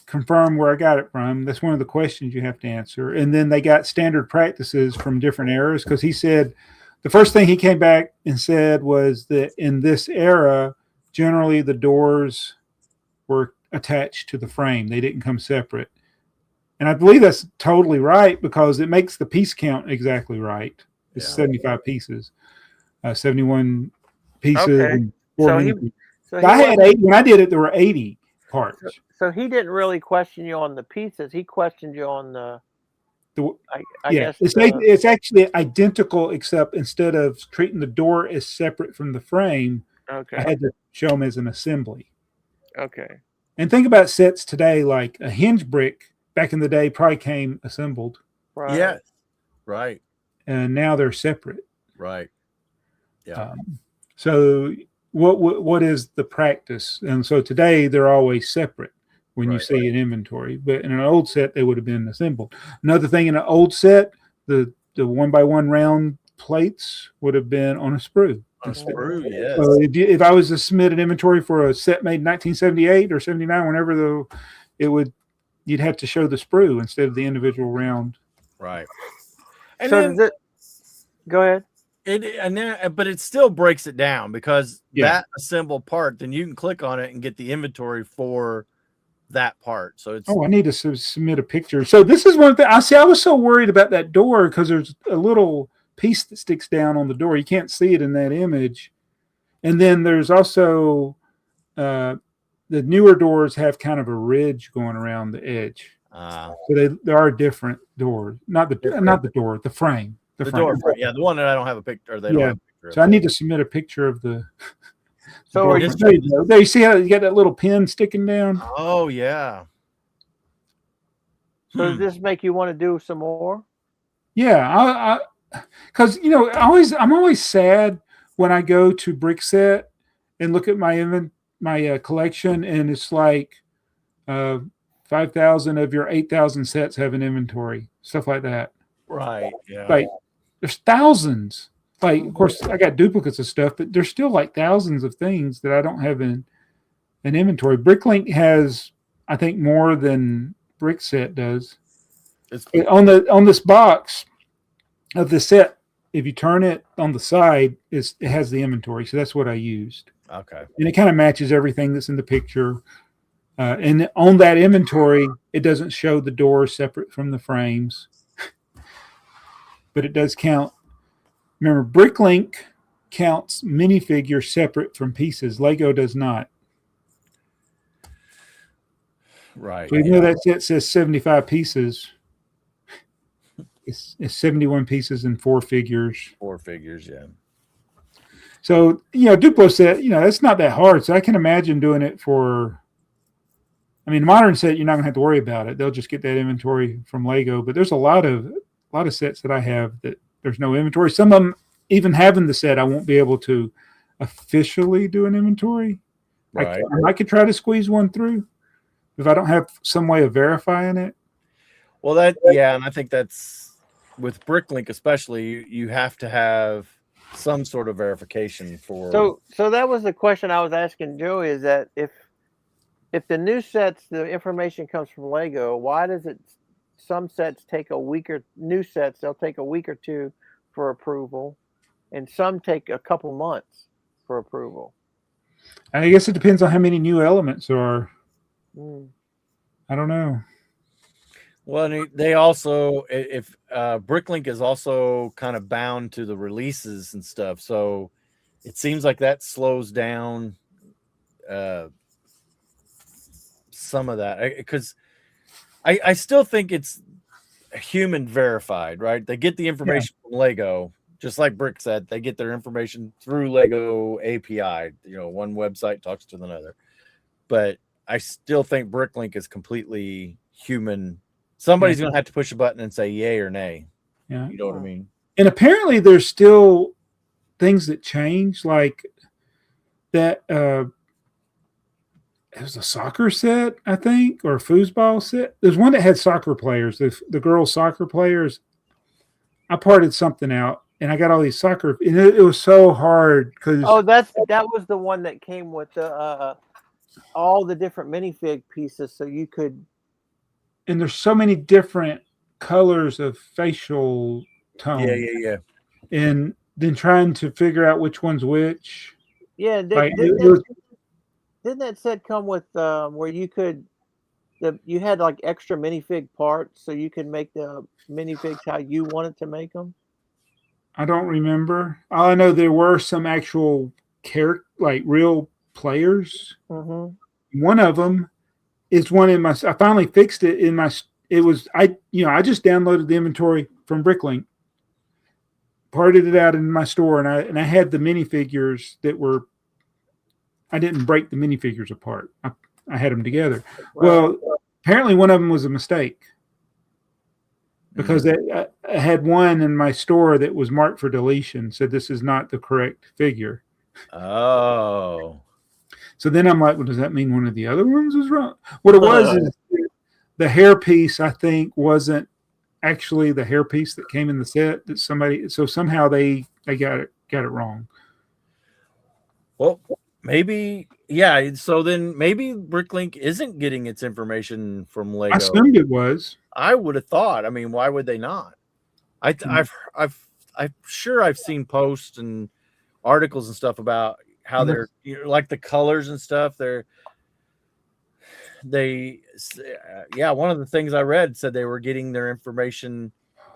confirm where I got it from. That's one of the questions you have to answer. And then they got standard practices from different eras, because he said the first thing he came back and said was that in this era, generally the doors were attached to the frame. They didn't come separate. And I believe that's totally right, because it makes the piece count exactly right. It's 75 pieces, 71 pieces. Okay. And I had 8 when I did it. There were 80 parts. So he didn't really question you on the pieces. He questioned you on I guess it's actually identical, except instead of treating the door as separate from the frame, okay. I had to show them as an assembly. Okay. And think about sets today, like a hinge brick back in the day probably came assembled. Right. Yeah. Right. And now they're separate. Right. Yeah. So what is the practice? And so today they're always separate when you see an inventory, but in an old set they would have been assembled. Another thing, in an old set, the 1x1 round plates would have been on a sprue. On a sprue, yes. So if I was to submit an inventory for a set made in 1978 or 79, whenever you'd have to show the sprue instead of the individual round. Right. And so then, go ahead. But it still breaks it down, because that assembled part, then you can click on it and get the inventory for that part. So it's I need to submit a picture. So this is one thing I was so worried about that door, because there's a little piece that sticks down on the door. You can't see it in that image. And then there's also the newer doors have kind of a ridge going around the edge. So there are different doors, not the door, the frame. The door frame. Yeah, the one that I don't have a picture. Or they don't have a picture of. So I need to submit a picture of the. So are you, there you see how you got that little pin sticking down? Oh yeah. so does this make you want to do some more? Yeah, because I'm always sad when I go to BrickTsar and look at my collection, and it's like 5,000 of your 8,000 sets have an inventory, stuff like that. Right. Yeah. Like there's thousands. Like of course I got duplicates of stuff, but there's still like thousands of things that I don't have in an inventory. Bricklink has, I think, more than BrickTsar does. On this box of the set, if you turn it on the side, it has the inventory. So that's what I used. Okay. And it kind of matches everything that's in the picture. And on that inventory, it doesn't show the doors separate from the frames, but it does count. Remember, Bricklink counts minifigures separate from pieces. Lego does not. Right. So even though that set says 75 pieces, it's 71 pieces and 4 figures. 4 figures, yeah. So, Duplo set, it's not that hard. So I can imagine doing it for, modern set, you're not going to have to worry about it. They'll just get that inventory from Lego. But there's a lot of sets that I have that there's no inventory. Some of them, even having the set, I won't be able to officially do an inventory. Right. I could try to squeeze one through if I don't have some way of verifying it. Well, and I think that's with Bricklink especially, you have to have some sort of verification for. So that was the question I was asking Joey, is that if the new sets, the information comes from Lego, why does it? Some sets take new sets, they'll take a week or two for approval, and some take a couple months for approval. I guess it depends on how many new elements are. I don't know. Well, they also, if Bricklink is also kind of bound to the releases and stuff, so it seems like that slows down some of that, because I still think it's human verified, right? They get the information from Lego, just like Brick said, they get their information through Lego API. One website talks to another, but I still think Bricklink is completely human. Somebody's going to have to push a button and say yay or nay. Yeah. You know what I mean? And apparently there's still things that change, like that it was a soccer set, I think, or a foosball set. There's one that had soccer players, the girls' soccer players. I parted something out, and I got all these soccer, and it was so hard because that was the one that came with all the different minifig pieces, so you could. And there's so many different colors of facial tone. Yeah. And then trying to figure out which one's which. Yeah, didn't that set come with where you could you had like extra minifig parts, so you could make the minifigs how you wanted to make them? I don't remember. All I know, there were some actual like real players. Mm-hmm. One of them is one in my. I finally fixed it in my. It was I just downloaded the inventory from Bricklink, parted it out in my store, and I had the minifigures that were. I didn't break the minifigures apart. I had them together. Right. Well, apparently one of them was a mistake because I had one in my store that was marked for deletion. Said this is not the correct figure. Oh. So then I'm like, well, does that mean one of the other ones was wrong? What it was is the hair piece, I think, wasn't actually the hair piece that came in the set. That so somehow they got it wrong. Well, maybe, yeah. So then maybe Bricklink isn't getting its information from Lego. I assumed it was. I would have thought. I mean, why would they not? I'm sure I've seen posts and articles and stuff about how they're like the colors and stuff. One of the things I read said they were getting their information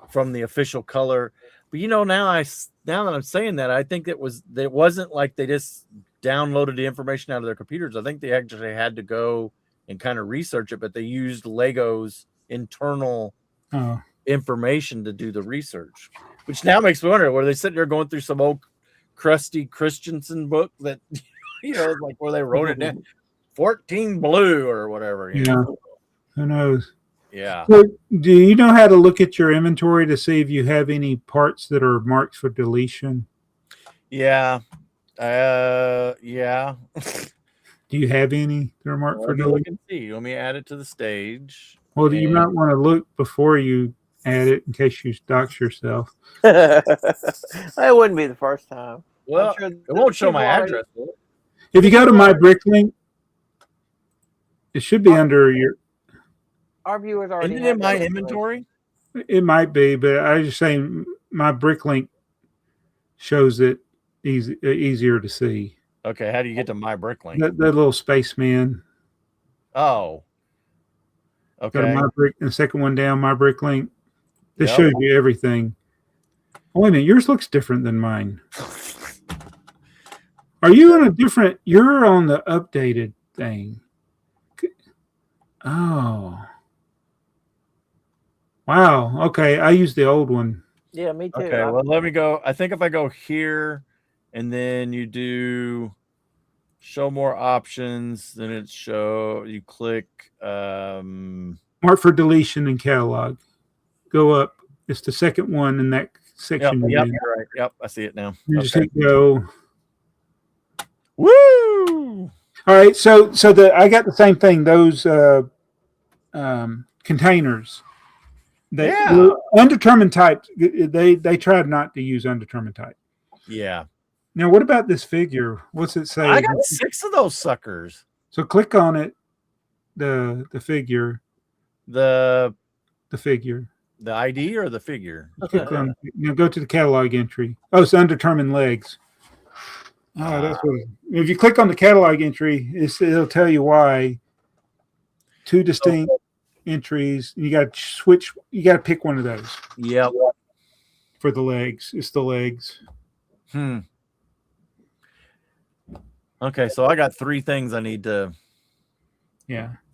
from the official color. But now that I'm saying that, I think it wasn't like they just downloaded the information out of their computers. I think they actually had to go and kind of research it, but they used Lego's internal Oh, information to do the research, which now makes me wonder, were they sitting there going through some old crusty Christensen book that, like where they wrote it down, 14 blue or whatever. yeah. Who knows? Yeah. So, do you know how to look at your inventory to see if you have any parts that are marked for deletion? Yeah. Yeah. Do you have any that are marked for Let me look deletion? and see. Let me add it to the stage. Well, you might want to look before you add it in case you dox yourself. It wouldn't be the first time. Well, sure it won't show my people already- address. will it? If you go to my Bricklink, it should be under your. Our viewers already. Isn't it have in my that information. inventory? It might be, but I was just saying my Bricklink shows it easier to see. Okay, how do you get to my Bricklink? That little spaceman. Oh. Go to Okay. my brick, the second one down, my Bricklink. This Yep. shows you everything. Oh, wait a minute, yours looks different than mine. Are you on a different? You're on the updated thing. Oh. Wow. Okay, I used the old one. Yeah, me too. Okay, well, let me go. I think if I go here and then you do show more options, then you click Mark for deletion and catalog. Go up. It's the second one in that section. Yep, you're right. Yep, I see it now. You just Okay. hit go. Woo! All right, so I got the same thing. Those containers. Yeah. Undetermined type. They tried not to use undetermined type. Yeah. Now, what about this figure? What's it say? I got 6 of those suckers. So click on it. The figure. The figure. The ID or the figure? Click on. Go to the catalog entry. Oh, it's undetermined legs. Oh, that's what. If you click on the catalog entry, it'll tell you why. 2 distinct entries. You got to switch. You got to pick one of those. Yep. For the legs, it's the legs. Okay, so I got 3 things I need to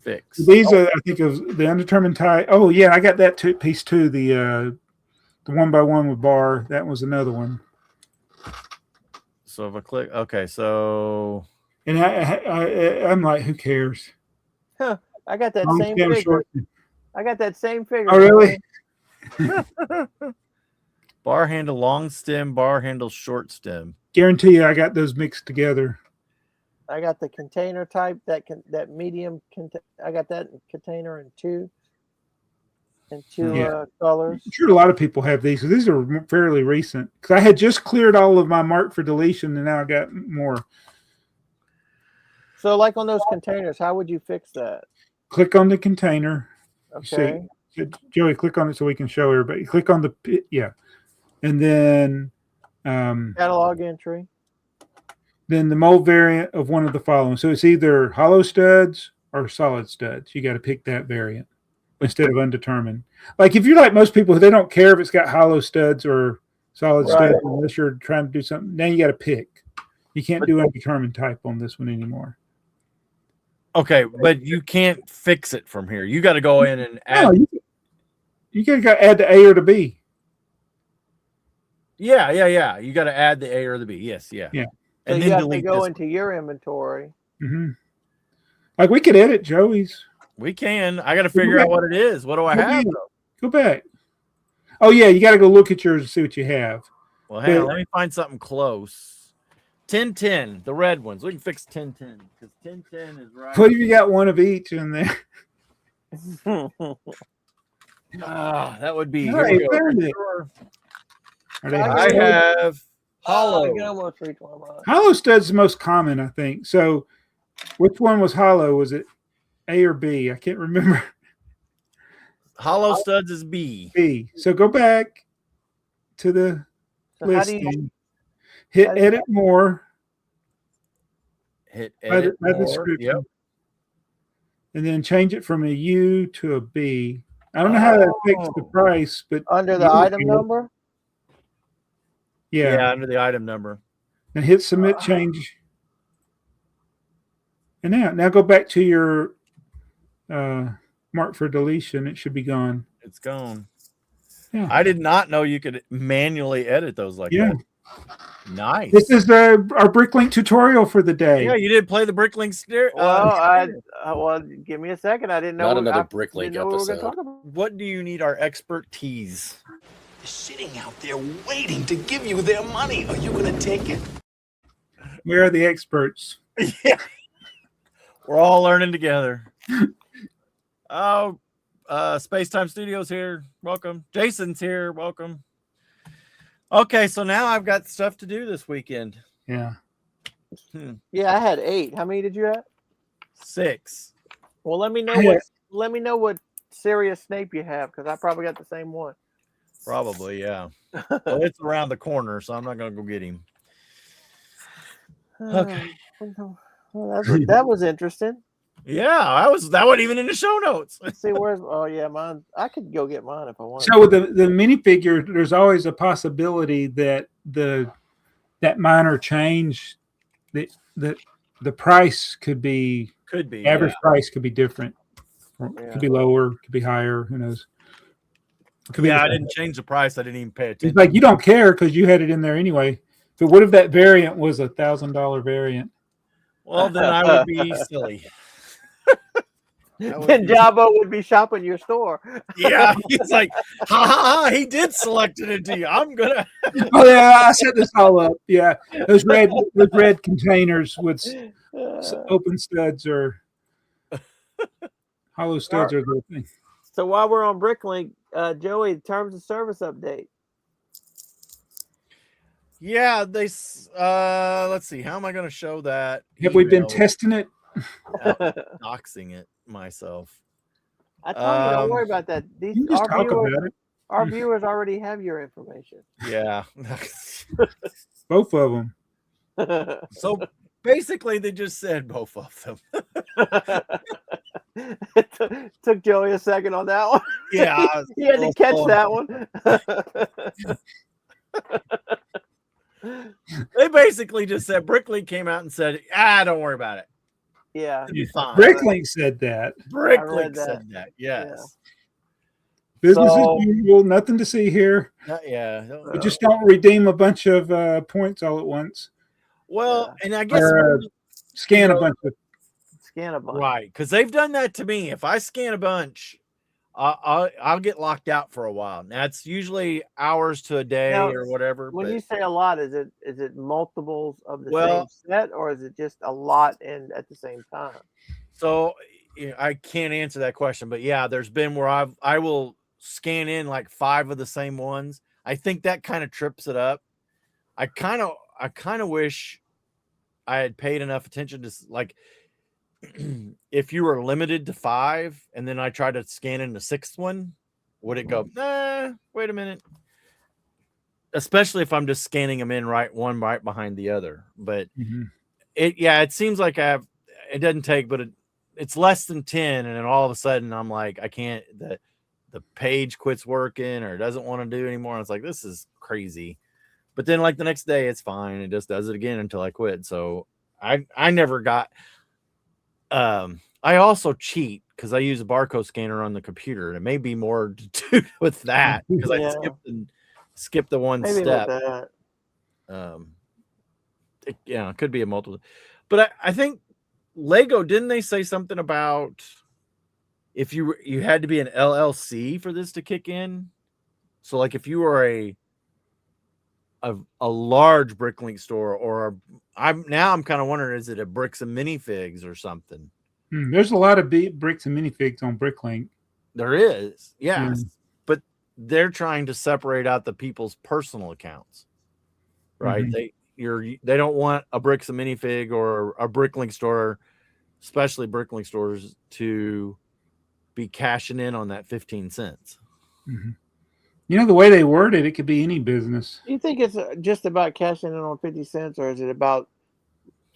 fix. These are, I think, of the undetermined type. Oh yeah, I got that piece too. The 1x1 with bar. That was another one. So if I click, okay, so and I'm like, who cares? Huh, I got that same figure. I got that same figure. Oh really? Bar handle long stem, bar handle short stem. Guarantee you, I got those mixed together. I got the container type that medium. I got that container in two colors. I'm sure a lot of people have these. These are fairly recent because I had just cleared all of my mark for deletion, and now I got more. So, like on those containers, how would you fix that? Click on the container. Okay. See, Joey, click on it so we can show everybody. Click on the and then catalog entry. Then the mold variant of one of the following. So it's either hollow studs or solid studs. You got to pick that variant instead of undetermined. Like if you're like most people, they don't care if it's got hollow studs or solid studs unless you're trying to do something. Now you got to pick. You can't do undetermined type on this one anymore. Okay, but you can't fix it from here. You got to go in and add. No, you got to add the A or the B. Yeah. You got to add the A or the B. Yes, yeah. So And you then have to delete go this. into your inventory. Mm-hmm. Like we could edit Joey's. We can. I got to figure out what it is. What do I have? Go back. Oh yeah, you got to go look at yours and see what you have. Well, hang on. Let me find something close. 1010, the red ones. We can fix 1010 because 1010 is right. What if you got one of each in there? That would be. No, Here we go. I have hollow. Hollow stud's the most common, I think. So, which one was hollow? Was it A or B? I can't remember. Hollow studs is B. B. So go back to the listing. Hit edit more. Hit edit by more. description. Yep. And then change it from a U to a B. I don't know how that affects the price, but under the item number. Yeah, under the item number. And hit submit change. And now go back to your marked for deletion. It should be gone. It's gone. Yeah. I did not know you could manually edit those like that. Nice. This is our Bricklink tutorial for the day. Yeah, you did play the Bricklink Well, give me a second. I didn't know. Not another Bricklink what we were going to episode. talk about. What do you need our expertise? Sitting out there waiting to give you their money. Are you going to take it? We are the experts. Yeah. We're all learning together. Oh, Space Time Studios here. Welcome. Jason's here. Welcome. Okay, so now I've got stuff to do this weekend. Yeah. Yeah, I had 8. How many did you have? 6. Well, let me know what Sirius Snape you have, because I probably got the same one. Probably, yeah. Well, it's around the corner, so I'm not going to go get him. Okay. Well, that was interesting. Yeah, that wasn't even in the show notes. Let's see, where's mine. I could go get mine if I wanted. So with the minifigure, there's always a possibility that that minor change, the price could be average price could be different. Could be lower, could be higher. Who knows? I didn't change the price. I didn't even pay attention. It's like you don't care because you had it in there anyway. But what if that variant was $1,000 variant? Well, then I would be silly. Then Jabbo would be shopping your store. Yeah, he's like, ha, he did select it into you. I'm gonna. Oh yeah, I set this all up. Yeah, those red containers with open studs or hollow studs are the thing. So while we're on Bricklink, Joey, terms of service update. Yeah, let's see. How am I going to show that? Have we been testing it? Doxing it myself. I told you, don't worry about that. Our viewers already have your information. Yeah. Both of them. So basically, they just said both of them. Took Joey a second on that one. Yeah. He had to catch that one. They basically just said Bricklink came out and said, don't worry about it. Yeah. It'll be fine. Bricklink said that. Bricklink said that. Yes. Yeah. Business as usual. Nothing to see here. We just don't redeem a bunch of points all at once. Well, and I guess scan a bunch. Right, because they've done that to me. If I scan a bunch, I'll get locked out for a while. Now it's usually hours to a day or whatever. When you say a lot, is it multiples of the same set, or is it just a lot and at the same time? So I can't answer that question, but yeah, there's been where I will scan in like 5 of the same ones. I think that kind of trips it up. I kind of wish I had paid enough attention to like. If you were limited to 5 and then I tried to scan in the 6th one, would it go, wait a minute? Especially if I'm just scanning them in one right behind the other. But it seems like it doesn't take, but it's less than 10. And then all of a sudden I'm like, I can't, the page quits working or doesn't want to do anymore. And it's like, this is crazy. But then like the next day it's fine. It just does it again until I quit. So I never got, I also cheat because I use a barcode scanner on the computer, and it may be more to do with that because I skipped the one step. It could be a multiple, but I think Lego, didn't they say something about if you had to be an LLC for this to kick in? So like if you were a large Bricklink store, or I'm kind of wondering, is it a Bricks and Minifigs or something? There's a lot of Bricks and Minifigs on Bricklink. There is, yes, but they're trying to separate out the people's personal accounts, right? They don't want a Bricks and Minifig or a Bricklink store, especially Bricklink stores, to be cashing in on that 15 cents. You know, the way they word it, it could be any business. Do you think it's just about cashing in on 50 cents, or is it about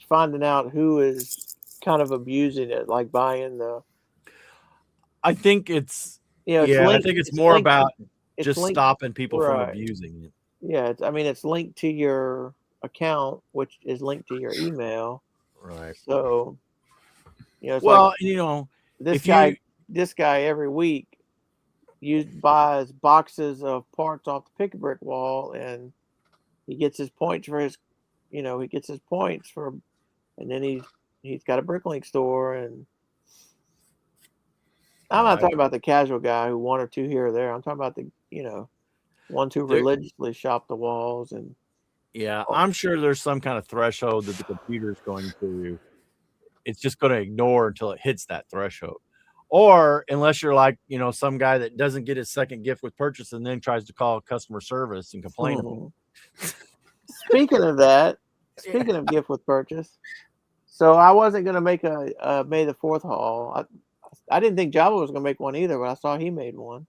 finding out who is kind of abusing it, like buying the? I think it's I think it's more about just stopping people from abusing it. Yeah, it's linked to your account, which is linked to your email. Right. So, this guy. this guy every week buys boxes of parts off the pick a brick wall, and he gets his points for his, he gets his points for, and then he's got a Bricklink store, and I'm not talking about the casual guy who one or two here or there. I'm talking about the ones who religiously shop the walls and. Yeah, I'm sure there's some kind of threshold that the computer's going to. It's just going to ignore until it hits that threshold. Or unless you're like, some guy that doesn't get his second gift with purchase and then tries to call customer service and complain. Speaking of that, speaking of gift with purchase, so I wasn't going to make a May the 4th haul. I didn't think Java was going to make one either, but I saw he made one.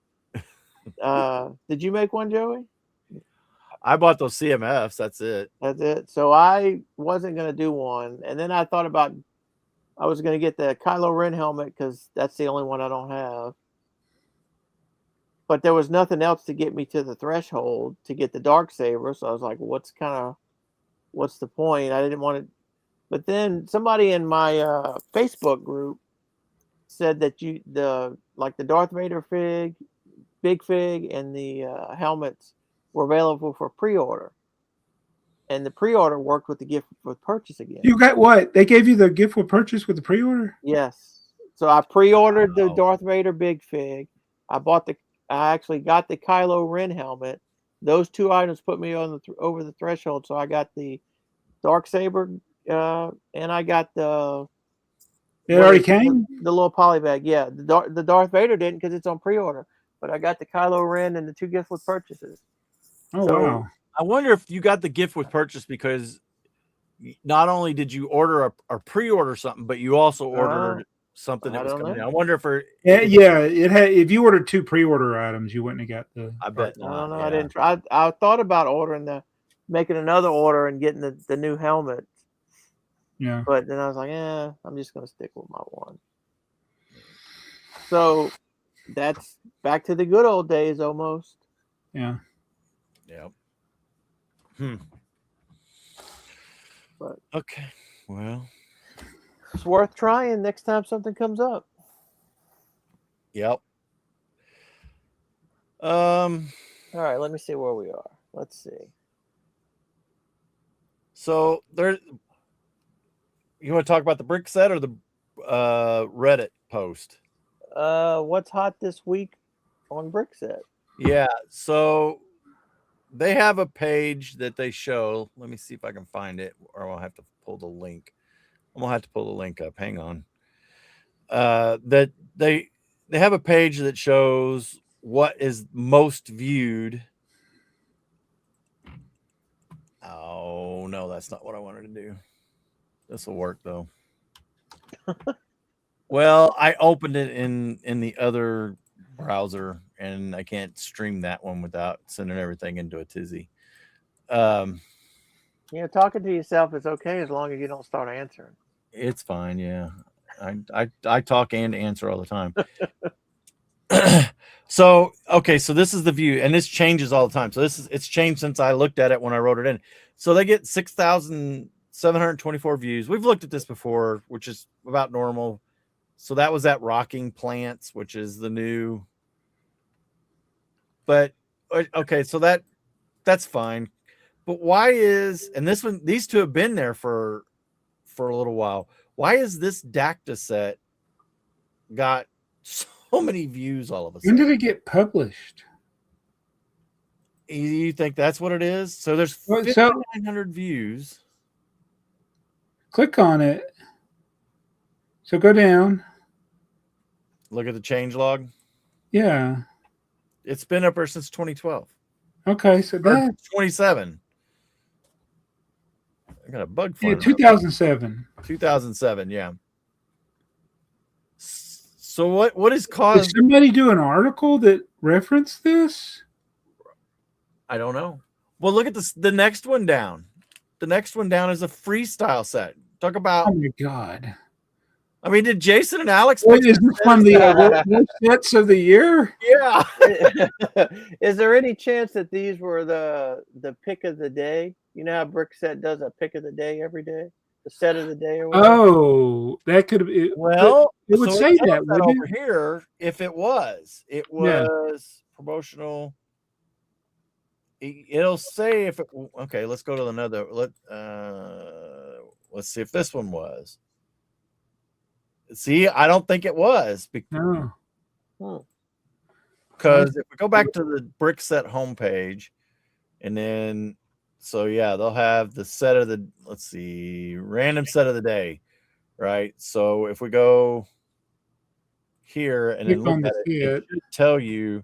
Did you make one, Joey? I bought those CMFs. That's it. That's it. So I wasn't going to do one. And then I thought about I was going to get the Kylo Ren helmet because that's the only one I don't have. But there was nothing else to get me to the threshold to get the Darksaber. So I was like, what's the point? I didn't want to. But then somebody in my Facebook group said that the Darth Vader fig, Big Fig, and the helmets were available for pre-order. And the pre-order worked with the gift with purchase again. You got what? They gave you the gift with purchase with the pre-order? Yes. So I pre-ordered the Darth Vader Big Fig. I actually got the Kylo Ren helmet. Those two items put me on over the threshold. So I got the Darksaber and I got the. It already came? The little poly bag. Yeah. The Darth Vader didn't because it's on pre-order. But I got the Kylo Ren and the two gift with purchases. Oh, wow. I wonder if you got the gift with purchase because not only did you order or pre-order something, but you also ordered something that was coming in. I wonder if it had. If you ordered two pre-order items, you wouldn't have got the. I bet. I don't know. Yeah. I didn't try. I thought about making another order and getting the new helmet. Yeah. But then I was like, I'm just gonna stick with my one. So that's back to the good old days almost. Yeah. Yeah. But okay. Well, it's worth trying next time something comes up. Yep. All right, let me see where we are. Let's see. So you want to talk about the brick set or the Reddit post? What's hot this week on brick set? Yeah, so they have a page that they show. Let me see if I can find it, or I'll have to pull the link. I'm gonna have to pull the link up. Hang on. That they have a page that shows what is most viewed. Oh no, that's not what I wanted to do. This will work though. Well, I opened it in the other browser, and I can't stream that one without sending everything into a tizzy. Talking to yourself is okay as long as you don't start answering. It's fine, yeah. I talk and answer all the time. So this is the view, and this changes all the time. So it's changed since I looked at it when I wrote it in. So they get 6,724 views. We've looked at this before, which is about normal. So that was at Rocking Plants, which is the new. But okay, so that's fine. But why is, and these two have been there for a little while. Why is this Dacta set got so many views all of a sudden? When did it get published? You think that's what it is? So there's 5,900 views. Click on it. So go down. Look at the change log. Yeah. It's been up there since 2012. Okay, so that's 27. I got a bug for 2007. 2007, yeah. So what is caused? Did somebody do an article that referenced this? I don't know. Well, look at the next one down. The next one down is a freestyle set. Talk about. Oh my god! I mean, did Jason and Alex? Wait, is this from the sets of the year? Yeah. Is there any chance that these were the pick of the day? You know how Brick Set does a pick of the day every day? The set of the day or whatever. Oh, that could have. Well, it would so say tells that, wouldn't over it? here. If it was promotional. It'll say if it. Okay, let's go to another. Let's see if this one was. See, I don't think it was No. because if we go back to the BrickTsar homepage, and then they'll have the set of the. Let's see, random set of the day, right? So if we go here and then look at it should tell you.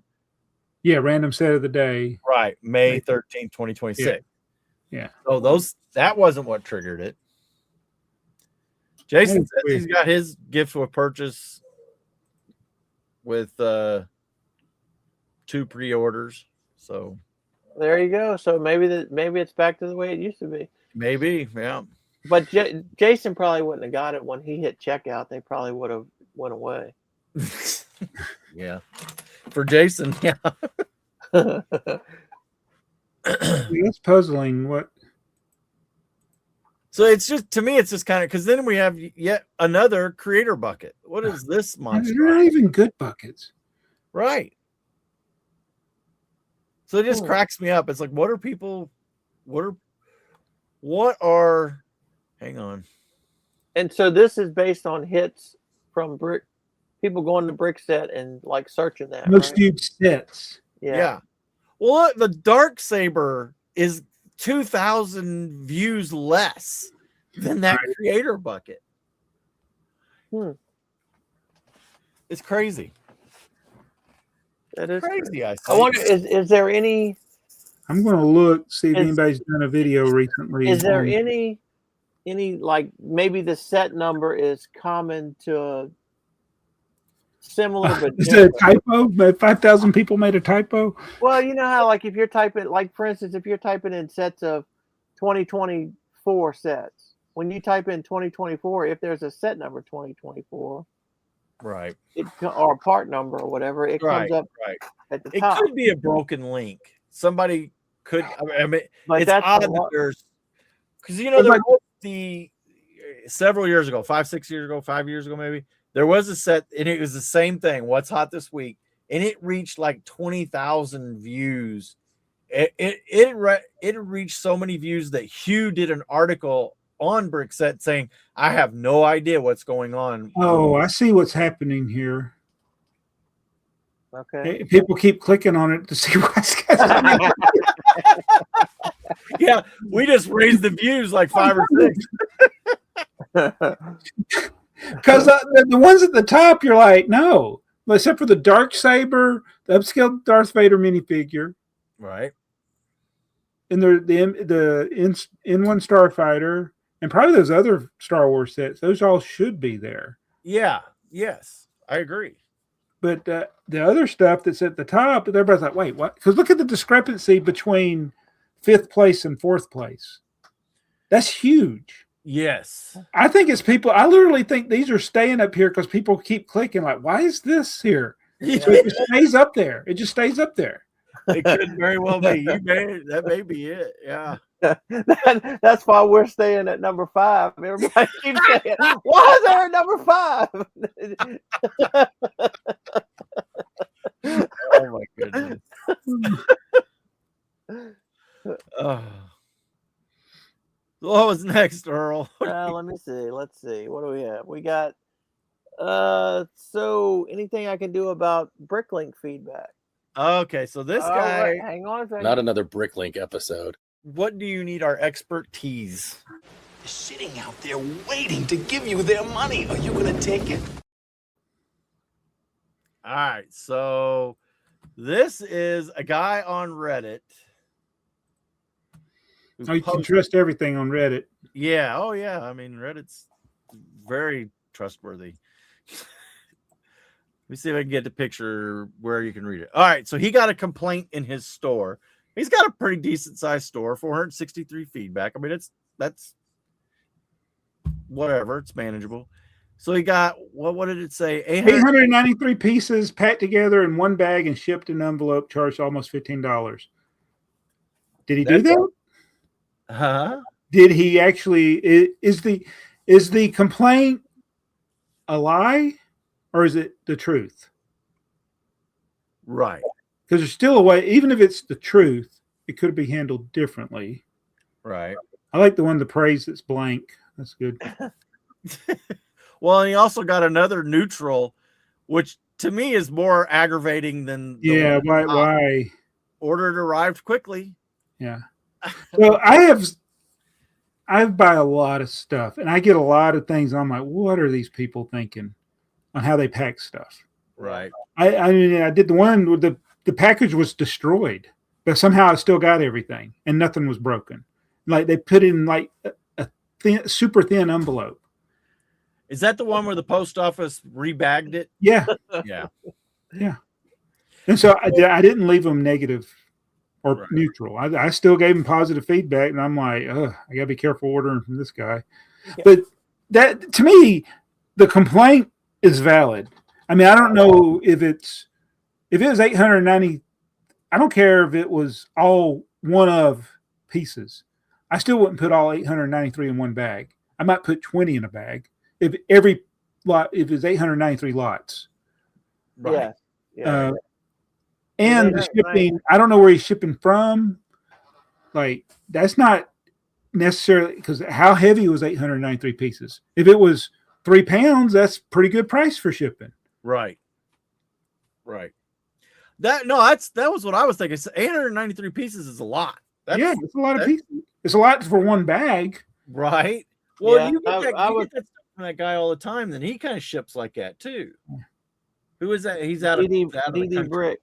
Yeah, random set of the day. Right, May 13, 2026. Yeah. So that wasn't what triggered it. Jason says he's got his gift with purchase with 2 pre-orders. So there you go. So maybe it's back to the way it used to be. Maybe, yeah. But Jason probably wouldn't have got it when he hit checkout. They probably would have went away. Yeah. For Jason, yeah. That's puzzling. What? So it's just, to me, it's just kind of, because then we have yet another creator bucket. What is this monster? They're not even good buckets. Right. So it just cracks me up. It's like, what are, hang on. And so this is based on hits from people going to BrickTsar and like searching that. Most huge sets. Yeah. Well, the Dark Saber is 2,000 views less than that creator bucket. It's crazy. That is crazy. I wonder, is there any? I'm going to look, see if anybody's done a video recently. Is there any like maybe the set number is common to similar but is that a typo? 5,000 people made a typo? Well, you know how like if you're typing, like for instance, if you're typing in sets of 2024 sets, when you type in 2024, if there's a set number 2024, right, or a part number or whatever, it comes up at the top. It could be a broken link. Somebody could. I mean, but it's odd that there's because there was several years ago, 5 years ago, maybe. There was a set, and it was the same thing. What's hot this week? And it reached like 20,000 views. It reached so many views that Hugh did an article on BrickTsar saying, "I have no idea what's going on." Oh, I see what's happening here. Okay. People keep clicking on it to see what's going on. Yeah, we just raised the views like 5 or 6. Because the ones at the top, you're like, no, except for the Dark Saber, the upscale Darth Vader minifigure, right? And the N1 Starfighter, and probably those other Star Wars sets. Those all should be there. Yeah. Yes, I agree. But the other stuff that's at the top, everybody's like, wait, what? Because look at the discrepancy between 5th place and 4th place. That's huge. Yes. I think it's people. I literally think these are staying up here because people keep clicking like, why is this here? Yeah. So it just stays up there. It just stays up there. It could very well be. That may be it. Yeah. That's why we're staying at number 5. Everybody keeps saying, why is there a number 5? Oh my goodness. What was next, Earl? Let me see. Let's see. What do we have? We got so anything I can do about Bricklink feedback? Okay, so this guy, hang on a second. Not another Bricklink episode. What do you need our expertise? Sitting out there waiting to give you their money. Are you going to take it? All right, so this is a guy on Reddit. Oh, you can trust everything on Reddit. Yeah. Oh, yeah. I mean, Reddit's very trustworthy. Let me see if I can get the picture where you can read it. All right. So he got a complaint in his store. He's got a pretty decent sized store, 463 feedback. I mean, that's whatever. It's manageable. So he got, what did it say? 893 pieces packed together in one bag and shipped in an envelope, charged almost $15. Did he do that? Huh? Did he actually? Is the complaint a lie, or is it the truth? Right. Because there's still a way, even if it's the truth, it could be handled differently. Right. I like the one, the praise that's blank. That's good. Well, and he also got another neutral, which to me is more aggravating than the Yeah, one why? ordered arrived quickly. Yeah. Well, I buy a lot of stuff, and I get a lot of things. I'm like, what are these people thinking on how they pack stuff? Right. I mean, I did the one with the package was destroyed, but somehow I still got everything, and nothing was broken. Like they put in like a thin, super thin envelope. Is that the one where the post office rebagged it? Yeah, Yeah. yeah. And so I didn't leave them negative or Right. neutral. I still gave them positive feedback, and I'm like, I gotta be careful ordering from this guy. Yeah. But that, to me, the complaint is valid. I mean, I don't know if it was 890. I don't care if it was all one of pieces. I still wouldn't put all 893 in one bag. I might put 20 in a bag if every lot, if it's 893 lots. Right. Yeah. And the shipping, I don't know where he's shipping from. Like, that's not necessarily, because how heavy was 893 pieces? If it was 3 pounds, that's pretty good price for shipping. Right. Right. That was what I was thinking. 893 pieces is a lot. Yeah, it's a lot of pieces. It's a lot for one bag. Right. Well, Yeah, you get that stuff from that guy all the time. Then he kind of ships like that too. Who is that? He's out of the country. Brick.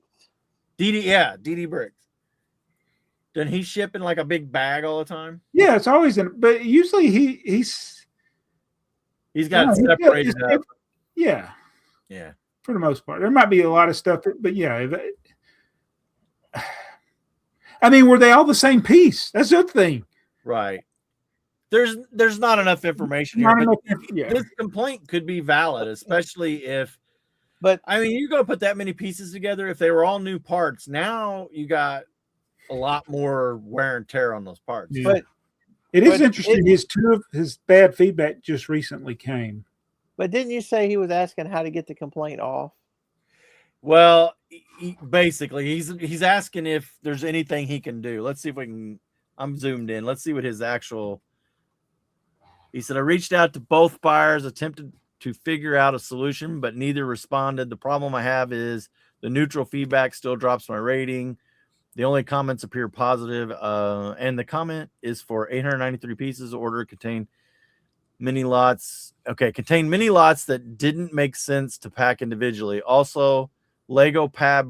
DD Bricks. Doesn't he ship in like a big bag all the time? Yeah, it's always in, but usually he's got it separated up. Yeah. Yeah. For the most part. There might be a lot of stuff, but yeah. I mean, were they all the same piece? That's the other thing. Right. There's not enough information here. This complaint could be valid, especially if. But I mean, you go put that many pieces together. If they were all new parts, now you got a lot more wear and tear on those parts. Yeah. But it is interesting. Two of his bad feedback just recently came. But didn't you say he was asking how to get the complaint off? Well, basically, he's asking if there's anything he can do. Let's see if we can. I'm zoomed in. Let's see what his actual. He said, I reached out to both buyers, attempted to figure out a solution, but neither responded. The problem I have is the neutral feedback still drops my rating. The only comments appear positive, and the comment is for 893 pieces. Order contained mini lots. Okay, contained mini lots that didn't make sense to pack individually. Also, Lego packs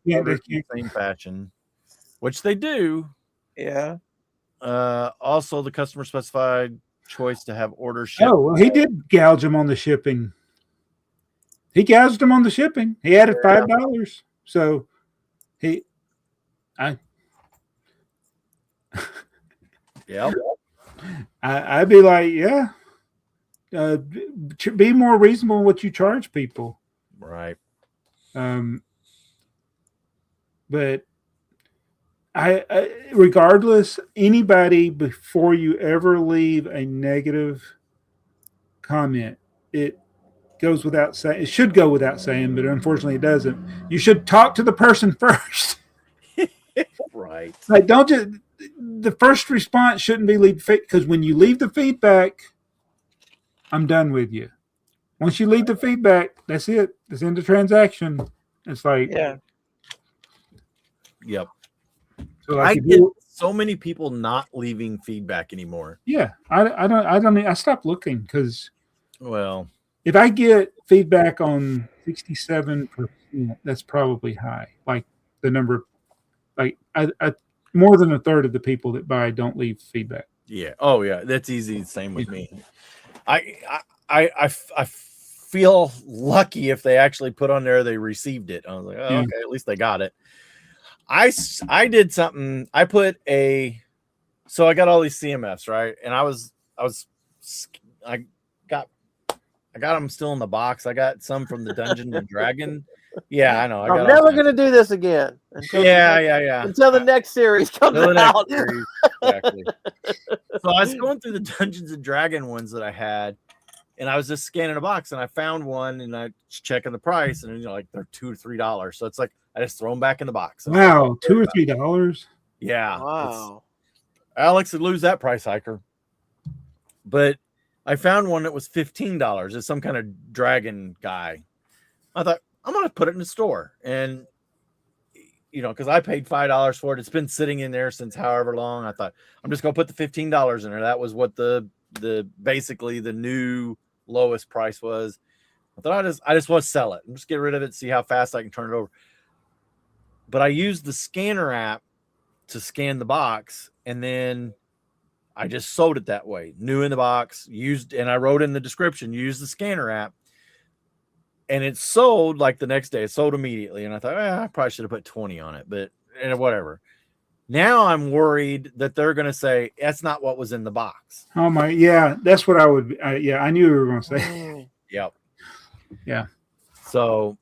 in the same fashion, which they do. Yeah. Also, the customer specified choice to have orders shipped. Oh, well, he did gouge them on the shipping. He gouged them on the shipping. He added $5. So I'd be like, yeah, be more reasonable in what you charge people. Right. But I regardless, anybody, before you ever leave a negative comment, it goes without saying. It should go without saying, but unfortunately it doesn't. You should talk to the person first. Right. Like, don't just, the first response shouldn't be leave, because when you leave the feedback, I'm done with you. Once you leave the feedback, that's it. It's in the transaction. It's like, yeah. Yep. So like, I get so many people not leaving feedback anymore. Yeah, I stopped looking, because, well, if I get feedback on 67%, that's probably high. Like the number, like I more than a third of the people that buy don't leave feedback. Yeah. Oh yeah, that's easy. Same with me. I feel lucky if they actually put on there they received it. I was like, oh, okay, at least they got it. I did something. I got all these CMFs, right? And I got I got them still in the box. I got some from the Dungeon and Dragon. Yeah, I know. I'm never going to do this again. Yeah. Until the next series comes out. Exactly. So I was going through the Dungeons and Dragon ones that I had, and I was just scanning a box, and I found one, and I was checking the price, and like they're $2 or $3. So it's like I just throw them back in the box. Wow, $2 or $3. Yeah. Wow. Alex would lose that price hiker. But I found one that was $15. It's some kind of dragon guy. I thought, I'm going to put it in the store. And, because I paid $5 for it. It's been sitting in there since however long. I thought, I'm just going to put the $15 in there. That was what the basically the new lowest price was. I thought I just want to sell it and just get rid of it, see how fast I can turn it over. But I used the scanner app to scan the box, and then I just sold it that way. New in the box, and I wrote in the description, use the scanner app. And it sold like the next day. It sold immediately. And I thought, I probably should have put 20 on it, but whatever. Now I'm worried that they're going to say, that's not what was in the box. Oh my, yeah, that's what I would, yeah, I knew you were going to say. Yep. Yeah. So,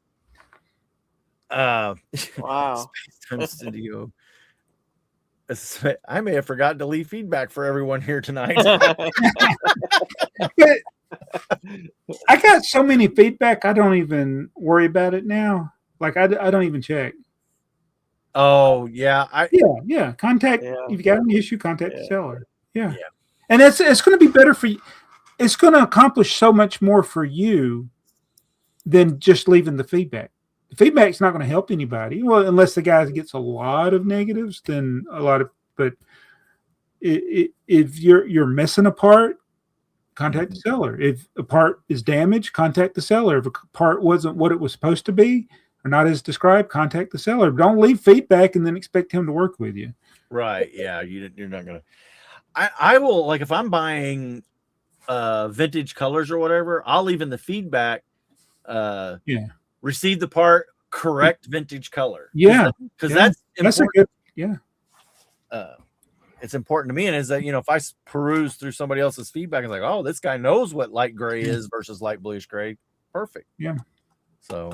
wow. Space Time Studio. I may have forgotten to leave feedback for everyone here tonight. But I got so many feedback, I don't even worry about it now. Like I don't even check. Oh yeah, yeah. Contact if you got any issue, contact the seller. Yeah, and it's going to be better for you. It's going to accomplish so much more for you than just leaving the feedback. The feedback's not going to help anybody. Well, unless the guy gets a lot of negatives, then a lot of. But if you're missing a part, contact the seller. If a part is damaged, contact the seller. If a part wasn't what it was supposed to be or not as described, contact the seller. Don't leave feedback and then expect him to work with you. Right. Yeah. You're not going to. I will, like, if I'm buying vintage colors or whatever, I'll leave in the feedback. Receive the part, correct vintage color. Yeah. Because that's a good, it's important to me, and is that if I peruse through somebody else's feedback, it's like, oh, this guy knows what light gray is versus light bluish gray. Perfect. Yeah. So,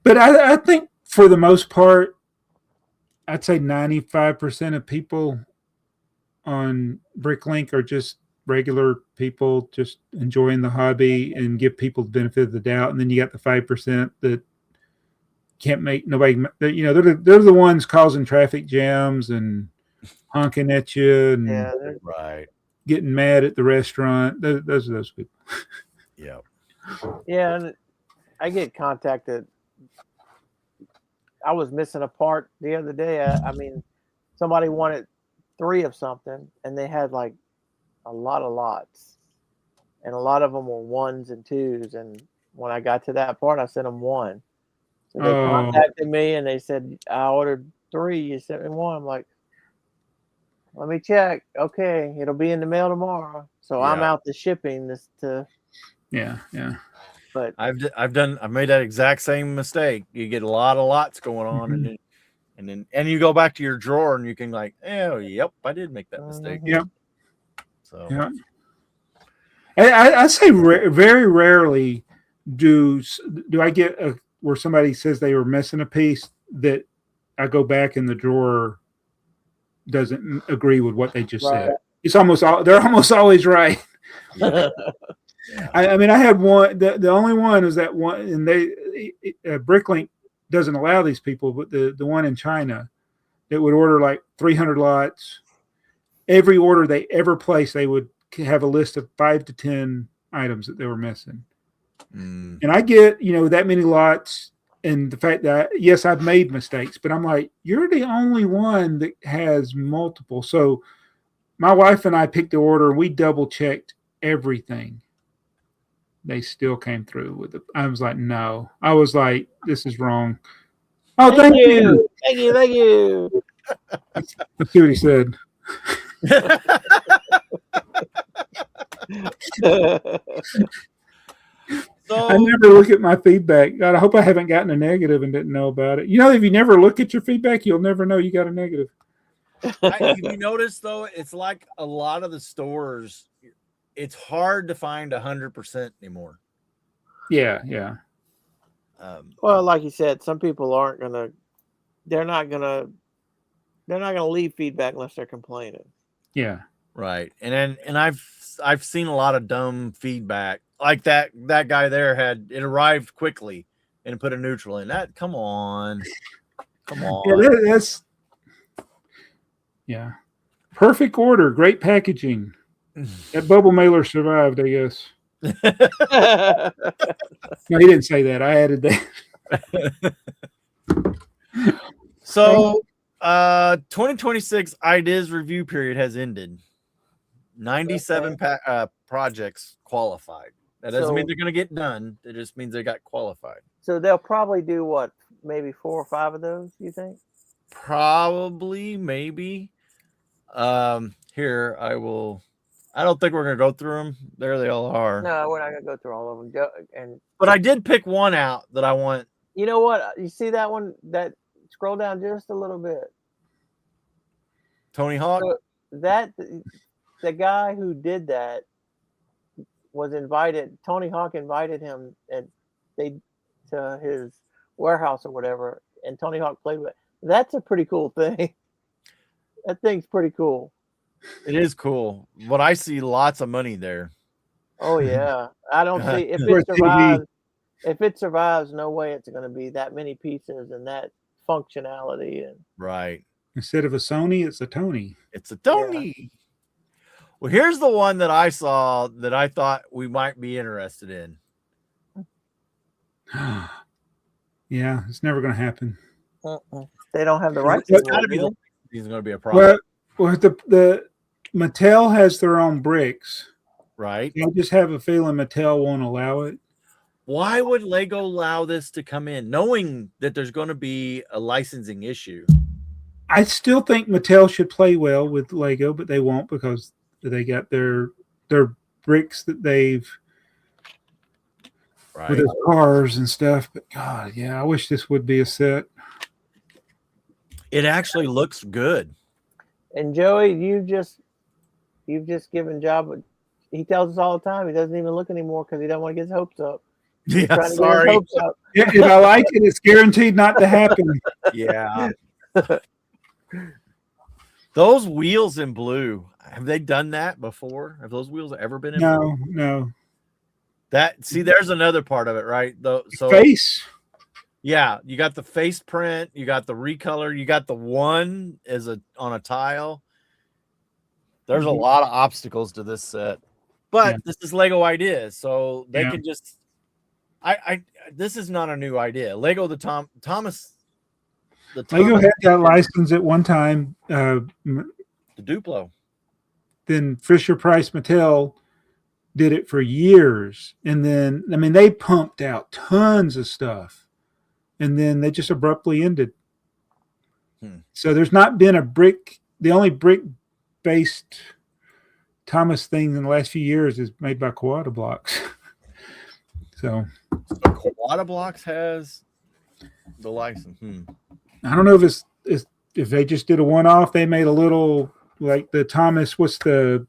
but I think for the most part, I'd say 95% of people on Bricklink are just regular people just enjoying the hobby and give people the benefit of the doubt, and then you got the 5% that can't make nobody. They're the ones causing traffic jams and honking at you and right, getting mad at the restaurant. Those are those people. Yeah. Yeah, and I get contacted. I was missing a part the other day. I mean, somebody wanted 3 of something, and they had like a lot of lots, and a lot of them were 1s and 2s. And when I got to that part, I sent them 1. So they contacted me and they said, I ordered 3. You sent me 1. I'm like, let me check. Okay, it'll be in the mail tomorrow. So I'm out the shipping this to. Yeah. But I've made that exact same mistake. You get a lot of lots going on, and you go back to your drawer and you can like, oh, yep, I did make that mistake. Yeah. So yeah, I say very rarely do I get where somebody says they were missing a piece that I go back and the drawer doesn't agree with what they just said. It's they're almost always right. I mean, I had one. The only one was that one, and Bricklink doesn't allow these people, but the one in China that would order like 300 lots. Every order they ever placed, they would have a list of 5 to 10 items that they were missing. And I get, that many lots, and the fact that, yes, I've made mistakes, but I'm like, you're the only one that has multiple. So my wife and I picked the order, and we double checked everything. They still came through with it. I was like, no. I was like, this is wrong. Oh, thank you. Thank you. Let's see what he said. So, I never look at my feedback. God, I hope I haven't gotten a negative and didn't know about it. If you never look at your feedback, you'll never know you got a negative. you notice though, it's like a lot of the stores, it's hard to find 100% anymore. Yeah, yeah. Well, like you said, some people aren't gonna. They're not gonna leave feedback unless they're complaining. Yeah. Right. And I've seen a lot of dumb feedback. Like that guy there had it arrived quickly and put a neutral in. That come on. Yeah, that's perfect order, great packaging. That bubble mailer survived, I guess. No, he didn't say that. I added that. So 2026 ideas review period has ended. 97 projects qualified. That doesn't mean they're going to get done. It just means they got qualified. So they'll probably do what? Maybe 4 or 5 of those, you think? Probably, maybe. Here, I don't think we're going to go through them. There they all are. No, we're not going to go through all of them. But I did pick one out that I want. You know what? You see that one? That scroll down just a little bit. Tony Hawk? So the guy who did that was invited. Tony Hawk invited him to his warehouse or whatever, and Tony Hawk played with it. That's a pretty cool thing. That thing's pretty cool. It is cool, but I see lots of money there. Oh yeah, I don't see if it survives. If it survives, no way it's going to be that many pieces and that functionality. And right. Instead of a Sony, it's a Tony. It's a Tony. Yeah. Well, here's the one that I saw that I thought we might be interested in. Yeah, it's never going to happen. They don't have the rights. It's got to be going to be a problem. Well, the Mattel has their own bricks, right? I just have a feeling Mattel won't allow it. Why would Lego allow this to come in, knowing that there's going to be a licensing issue? I still think Mattel should play well with Lego, but they won't because they got their bricks that they've with their cars and stuff. But God, yeah, I wish this would be a set. It actually looks good. And Joey, you've just given Jabba. He tells us all the time he doesn't even look anymore because he doesn't want to get his hopes up. Yeah, sorry. If I like it, it's guaranteed not to happen. Yeah. Those wheels in blue, have they done that before? Have those wheels ever been in blue? No. There's another part of it, right? So face. Yeah, you got the face print, you got the recolor, you got the one on a tile. There's a lot of obstacles to this set. But this is Lego ideas, so they can just this is not a new idea. Lego Thomas Lego had that license at one time. The Duplo. Then Fisher Price Mattel did it for years. And then, they pumped out tons of stuff. And then they just abruptly ended. So there's not been the only brick-based Thomas thing in the last few years is made by Quad Blocks. So Quad Blocks has the license. I don't know if they just did a one-off. They made a little like the Thomas. What's the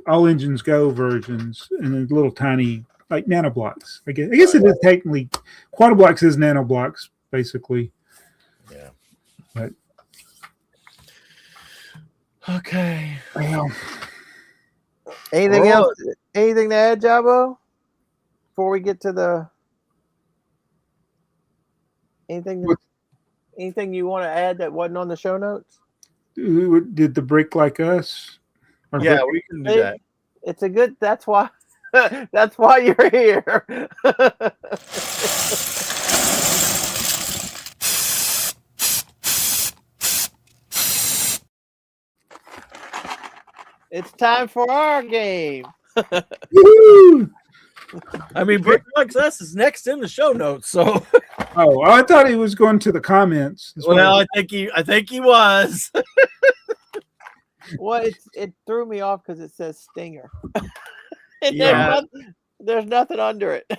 All Engines Go versions and then little tiny like nanoblocks. I guess it is technically Quad Blocks is nanoblocks basically. Yeah. But okay. Well, anything else? Anything to add, Jabo? Before we get to the anything you want to add that wasn't on the show notes? Did the Brick Like Us? Yeah, we can do that. It's a good. That's why. That's why you're here. It's time for our game. Brick Like Us is next in the show notes. So, I thought he was going to the comments. Well, I think he was. Well, it threw me off because it says Stinger. There's nothing under it.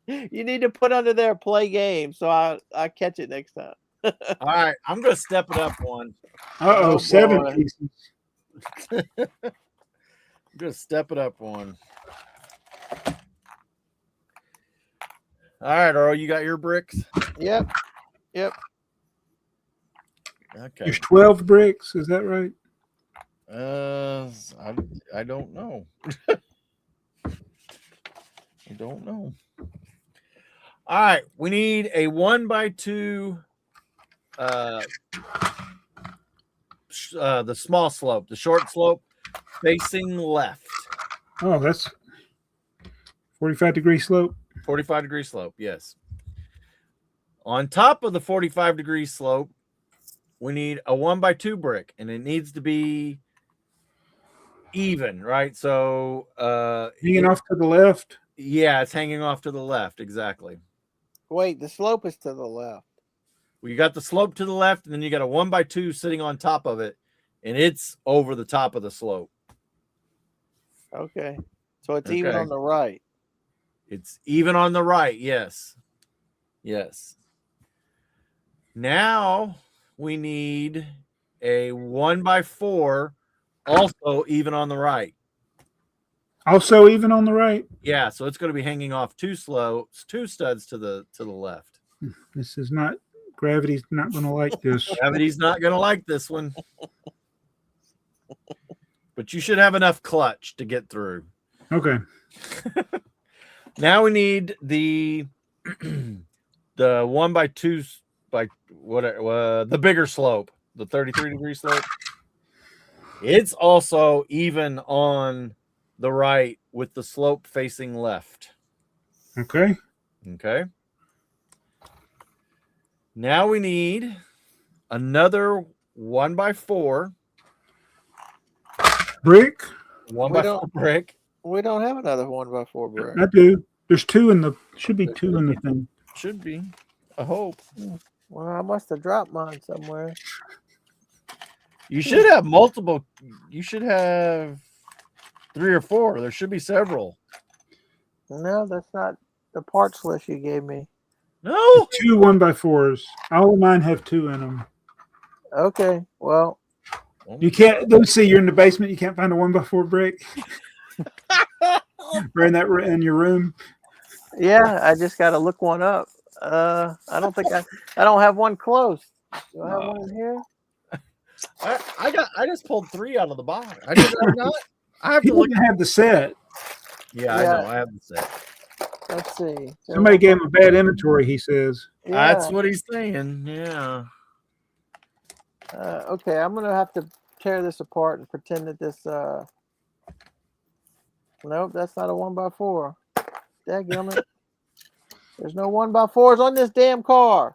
You need to put under there play game, so I catch it next time. All right, I'm gonna step it up one. 7 pieces. Just step it up one. All right, Earl, you got your bricks? Yep. Okay. There's 12 bricks. Is that right? I don't know. I don't know. All right, we need a 1x2. The small slope, the short slope, facing left. Oh, that's 45-degree slope. 45-degree slope, yes. On top of the 45-degree slope, we need a 1x2 brick, and it needs to be even, right? So Hanging off to the left. Yeah, it's hanging off to the left, exactly. Wait, the slope is to the left. Well, you got the slope to the left, and then you got a 1x2 sitting on top of it, and it's over the top of the slope. Okay. So it's even on the right. It's even on the right, yes. Yes. Now we need a 1x4, also even on the right. Also even on the right. Yeah, so it's going to be hanging off two studs to the left. This is not, gravity's not going to like this. Gravity's not going to like this one. But you should have enough clutch to get through. Okay. Now we need the 1x2 by whatever the bigger slope, the 33-degree slope. It's also even on the right with the slope facing left. Okay. Okay. Now we need another 1x4 brick. 1x4 brick. We don't have another 1x4 brick. I do. There's two in the, should be two in the thing. Should be. I hope. Well, I must have dropped mine somewhere. You should have multiple. You should have 3 or 4. There should be several. No, that's not the parts list you gave me. No. 2 1x4s. All of mine have 2 in them. Okay, well. You can't, let's see, you're in the basement, you can't find a 1x4 brick. Or in your room. Yeah, I just got to look one up. I don't think I don't have one close. Do I have one in here? I just pulled 3 out of the box. I did not. I have He to look. doesn't have the set. Yeah, I know. I have the set. Let's see. Somebody gave him a bad inventory, he says. Yeah. That's what he's saying. Yeah. Okay, I'm gonna have to tear this apart and pretend that this. Nope, that's not a 1x4. Dadgummit. There's no 1x4s on this damn car.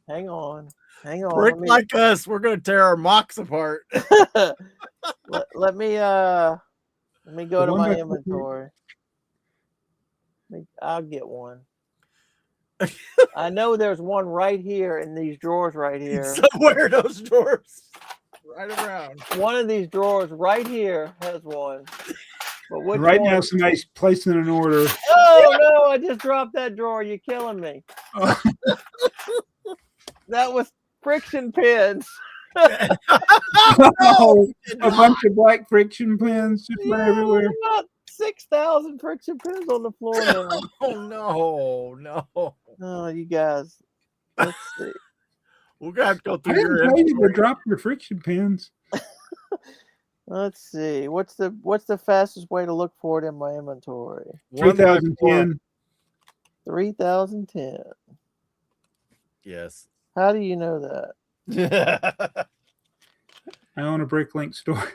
Hang on. Brick like us, we're gonna tear our mocks apart. let me go to my inventory. I'll get one. I know there's one right here in these drawers right here. Somewhere in those drawers. Right around. One of these drawers right here has one. But which right one? Now somebody's placing an order. Oh no, I just dropped that drawer. You're killing me. That was friction pins. Oh, a bunch of black friction pins just everywhere. About 6,000 friction pins on the floor now. Oh no. Oh, you guys. Let's see. We're gonna have to go I through didn't your tell you to inventory. drop your friction pins. Let's see. What's the fastest way to look for it in my inventory? 3010. 3010. Yes. How do you know that? I own a Bricklink store.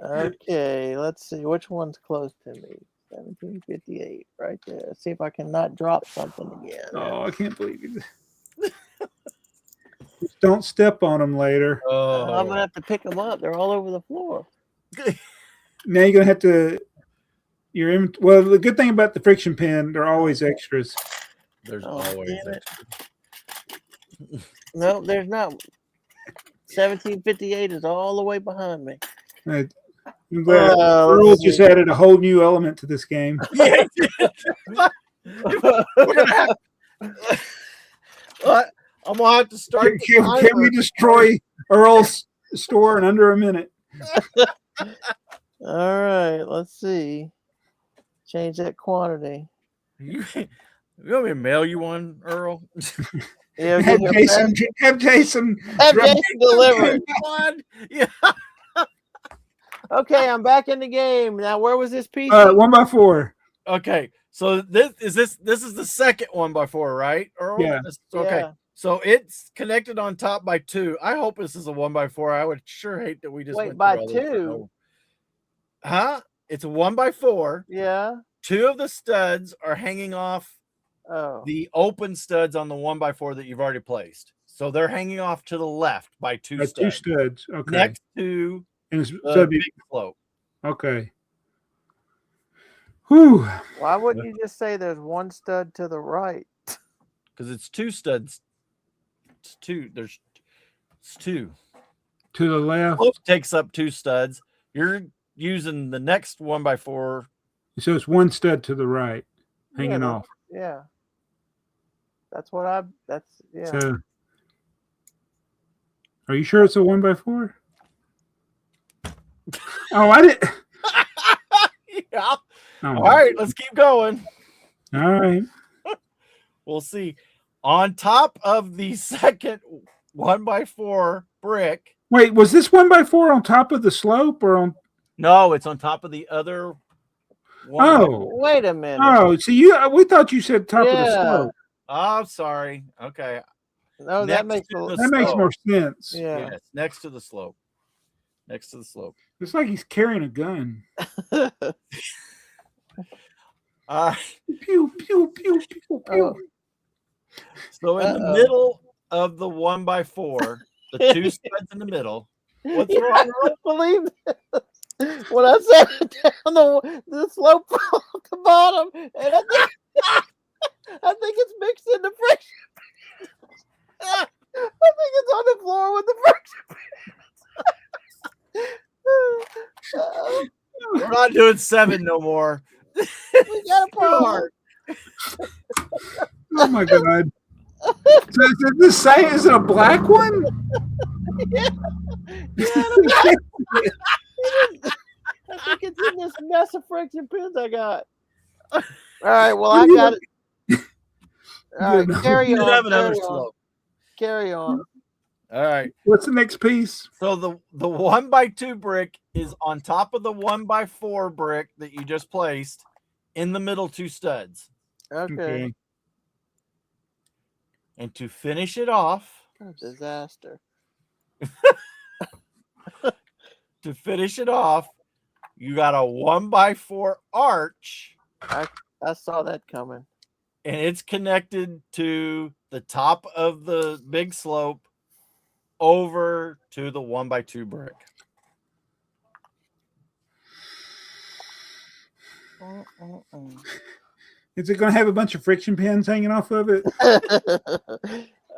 Okay, let's see. Which one's close to me? 1758, right there. Let's see if I can not drop something again. Oh, I can't believe it. Just don't step on them later. I'm gonna have to pick them up. They're all over the floor. Now you're gonna have to. Well, the good thing about the friction pin, they're always extras. There's Oh, always damn it. extra. No, there's not. 1758 is all the way behind me. I'm glad Earl just added a whole new element to this game. I'm gonna have to start. Can we destroy Earl's store in under a minute? All right, let's see. Change that quantity. You want me to mail you one, Earl? Yeah, Have Jason deliver it. One? Yeah. Okay, I'm back in the game. Now, where was this piece? 1x4. Okay. So this is the second 1x4, right, Earl? Yeah. Okay. Yeah. So it's connected on top by 2. I hope this is a 1x4. I would sure hate that we just Wait, went by through all this. 2? Huh? It's a 1x4. Yeah. 2 of the studs are hanging off the open studs on the 1x4 that you've already placed. So they're hanging off to the left by 2 studs. 2 studs. Okay. Next to the big slope. Okay. Whew. Why wouldn't you just say there's 1 stud to the right? Because it's 2 studs. It's 2. It's 2. To the left. Slope takes up 2 studs. You're using the next 1x4. So it's 1 stud to the right, hanging off. Yeah. So, are you sure it's a 1x4? Oh, I didn't. Yeah. Oh, all right, let's keep going. All right. We'll see. On top of the second 1x4 brick. Wait, was this 1x4 on top of the slope or on? No, it's on top of the other one. Oh, wait a minute. Oh, so we thought you said top of the slope. Oh, sorry. Okay. No, that makes more sense. Yeah. Yes, next to the slope. Next to the slope. It's like he's carrying a gun. Pew, pew, pew, pew, pew. So in the middle of the 1x4, the 2 studs in the middle. What's wrong? I don't believe this. When I set it down the slope at the bottom, and I think it's mixed in the friction. I think it's on the floor with the friction. We're not doing 7 no more. We got a problem. Oh my god! So is it the same? Is it a black one? Yeah. I think it's in this mess of friction pins I got. All right, well I got it. All right, carry on. Carry on. All right. What's the next piece? So the 1x2 brick is on top of the 1x4 brick that you just placed. In the middle, 2 studs. Okay. And to finish it off, what a disaster. To finish it off, you got a 1x4 arch. I saw that coming. And it's connected to the top of the big slope over to the 1x2 brick. Is it going to have a bunch of friction pins hanging off of it?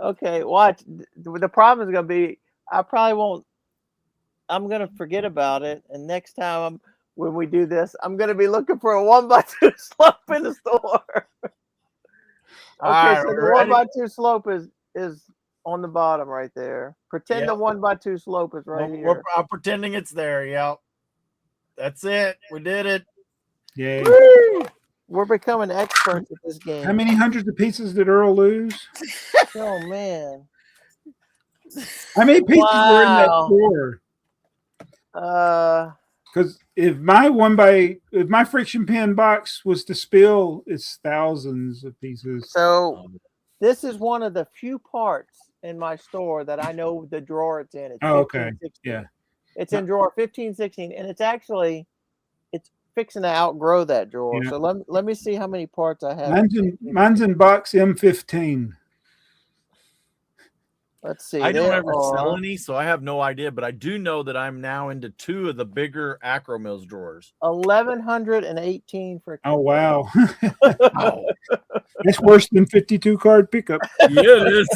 Okay, watch. The problem is going to be I probably won't. I'm going to forget about it, and next time when we do this, I'm going to be looking for a 1x2 slope in the store. Okay, so the 1x2 slope is on the bottom right there. Pretend the 1x2 slope is right here. I'm pretending it's there. Yeah, that's it. We did it. Yay. Woo! We're becoming experts at this game. How many hundreds of pieces did Earl lose? Oh man! How many pieces were in that drawer? Because if my friction pin box was to spill, it's thousands of pieces. So this is one of the few parts in my store that I know the drawer it's in. It's okay. Yeah. It's in drawer 15, 16, and it's fixing to outgrow that drawer. Yeah. So let me see how many parts I have. Mine's in box M15. Let's see. I don't ever sell any, so I have no idea, but I do know that I'm now into 2 of the bigger Acro Mills drawers. 1,118 for. Oh wow. Wow. That's worse than 52 card pickup. Yeah, it is.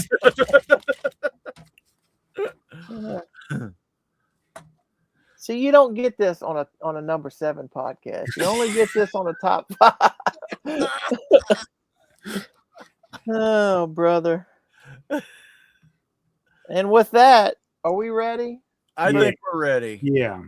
See, you don't get this on a number 7 podcast. You only get this on a top 5. Oh, brother. And with that, are we ready? I think we're ready. Yeah.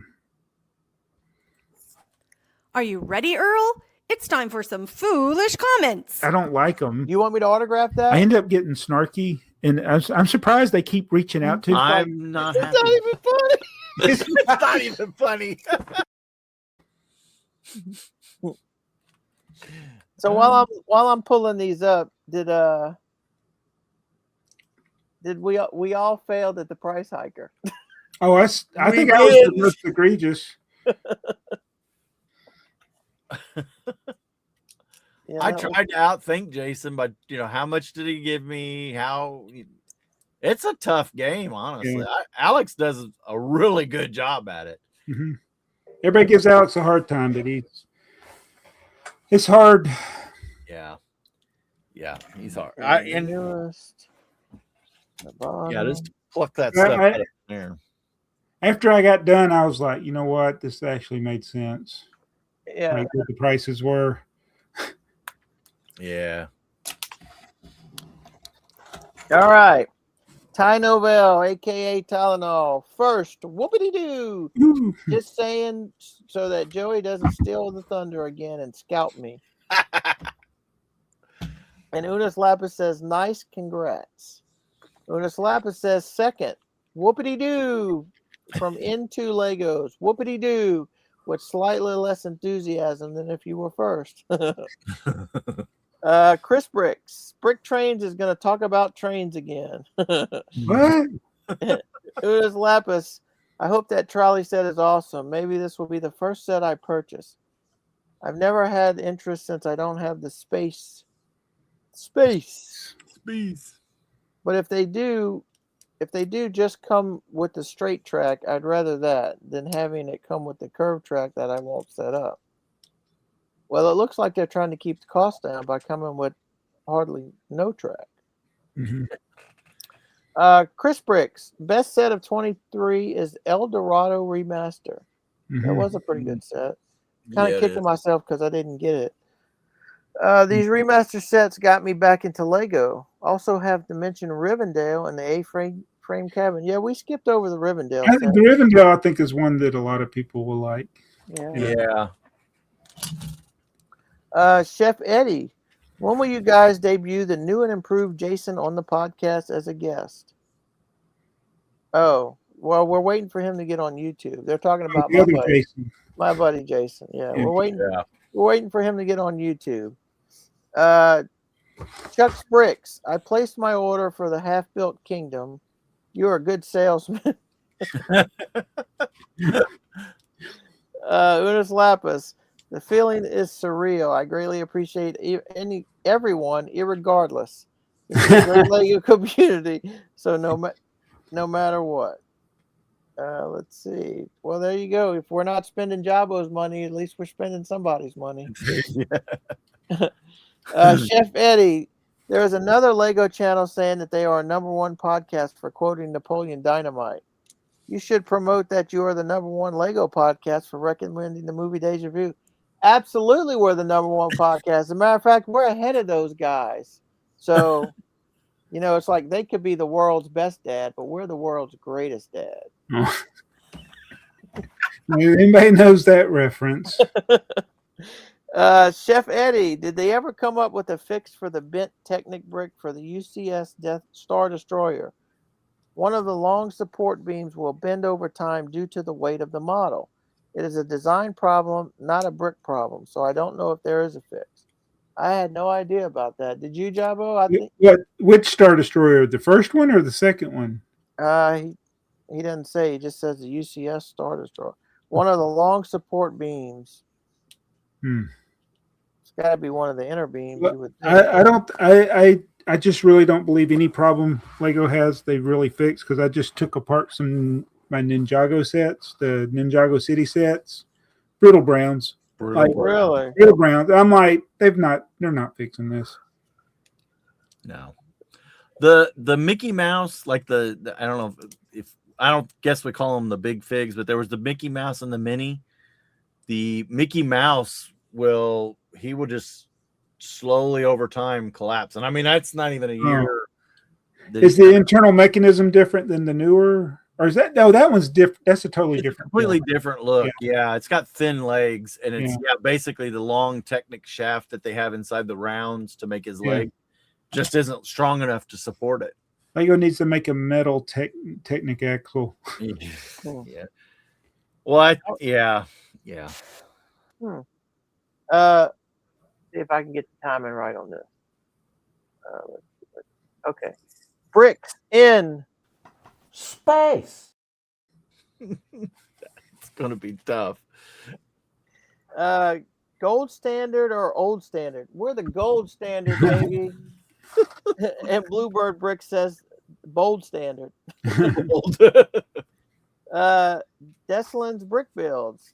Are you ready, Earl? It's time for some foolish comments. I don't like them. Do you want me to autograph that? I end up getting snarky, and I'm surprised they keep reaching out to. I'm not happy. It's not even funny. It's not even funny. So while I'm pulling these up, did we all failed at the price hiker? Oh, I think I was the most egregious. Yeah, I tried to outthink Jason, but how much did he give me? It's a tough game, honestly. Yeah. Alex does a really good job at it. Mm-hmm. Everybody gives Alex a hard time, but it's hard. Yeah, he's hard. Just pluck that stuff out of there. After I got done, I was like, you know what? This actually made sense. Yeah, like what the prices were. Yeah. All right. Ty Novell, aka Tylenol. First, whoopity doo. Just saying so that Joey doesn't steal the thunder again and scalp me. And Unis Lapis says, nice, congrats. Unis Lapis says, second, whoopity doo from Into Legos. Whoopity doo with slightly less enthusiasm than if you were first. Chris BrickTrains is going to talk about trains again. What? Unis Lapis, I hope that trolley set is awesome. Maybe this will be the first set I purchase. I've never had interest since I don't have the space. But if they do just come with the straight track, I'd rather that than having it come with the curved track that I won't set up. Well, it looks like they're trying to keep the cost down by coming with hardly no track. Mm-hmm. Chris Bricks, best set of 23 is El Dorado Remaster. Mm-hmm. That was a pretty good set. Kind of Yeah, kicking myself because I didn't get it. These remaster sets got me back into Lego. Also have to mention Rivendell and the A-frame cabin. Yeah, we skipped over the Rivendell set. The Rivendell, I think, is one that a lot of people will like. Yeah. Chef Eddie, when will you guys debut the new and improved Jason on the podcast as a guest? Oh, well, we're waiting for him to get on YouTube. They're talking about my buddy Jason. Yeah, we're waiting. Yeah. We're waiting for him to get on YouTube. Chuck's Bricks, I placed my order for the half-built kingdom. You're a good salesman. Unis Lapis, the feeling is surreal. I greatly appreciate everyone, irregardless. This is a great Lego community, so no matter what. Let's see. Well, there you go. If we're not spending Jabo's money, at least we're spending somebody's money. Chef Eddie, there is another Lego channel saying that they are a #1 podcast for quoting Napoleon Dynamite. You should promote that you are the #1 Lego podcast for recommending the movie Deja Vu. Absolutely, we're the #1 podcast. As a matter of fact, we're ahead of those guys. So, it's like they could be the world's best dad, but we're the world's greatest dad. Oh. Anybody knows that reference. Chef Eddie, did they ever come up with a fix for the bent Technic brick for the UCS Death Star Destroyer? One of the long support beams will bend over time due to the weight of the model. It is a design problem, not a brick problem, so I don't know if there is a fix. I had no idea about that. Did you, Jabo? Which Star Destroyer? The first one or the second one? He doesn't say. He just says the UCS Star Destroyer. One of the long support beams. It's got to be one of the inner beams. Well, you would think. I just really don't believe any problem Lego has they really fixed, because I just took apart my Ninjago sets, the Ninjago City sets, Brittle Browns. Really? Brittle Browns. I'm like, they're not fixing this. No. The Mickey Mouse, like the I don't know if I don't guess we call them the big figs, but there was the Mickey Mouse and the Mini. The Mickey Mouse will just slowly over time collapse. And I mean, that's not even a year Is the internal mechanism different than the newer? Or is that no? That one's different. That's a totally different. Completely different look. Yeah, it's got thin legs, and it's basically the long Technic shaft that they have inside the rounds to make his leg just isn't strong enough to support it. Lego needs to make a metal Technic axle. Yeah. Well, yeah. See if I can get the timing right on this. Okay. Bricks in space. It's going to be tough. Gold standard or old standard? We're the gold standard, baby. And Bluebird Brick says bold standard. Deslin's Brick Builds.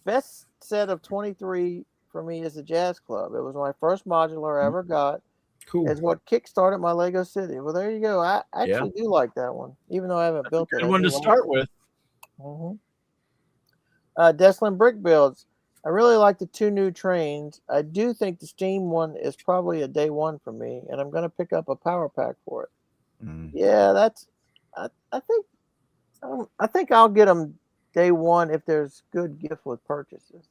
Best set of 23 for me is the Jazz Club. It was my first modular I ever got. Cool. It's what kickstarted my Lego City. Well, there you go. I actually do like that one, even though I haven't built it. Good one to start with. Deslin Brick Builds. I really like the 2 new trains. I do think the Steam one is probably a day one for me, and I'm going to pick up a power pack for it. Yeah, that's. I think I'll get them day one if there's good gift with purchases.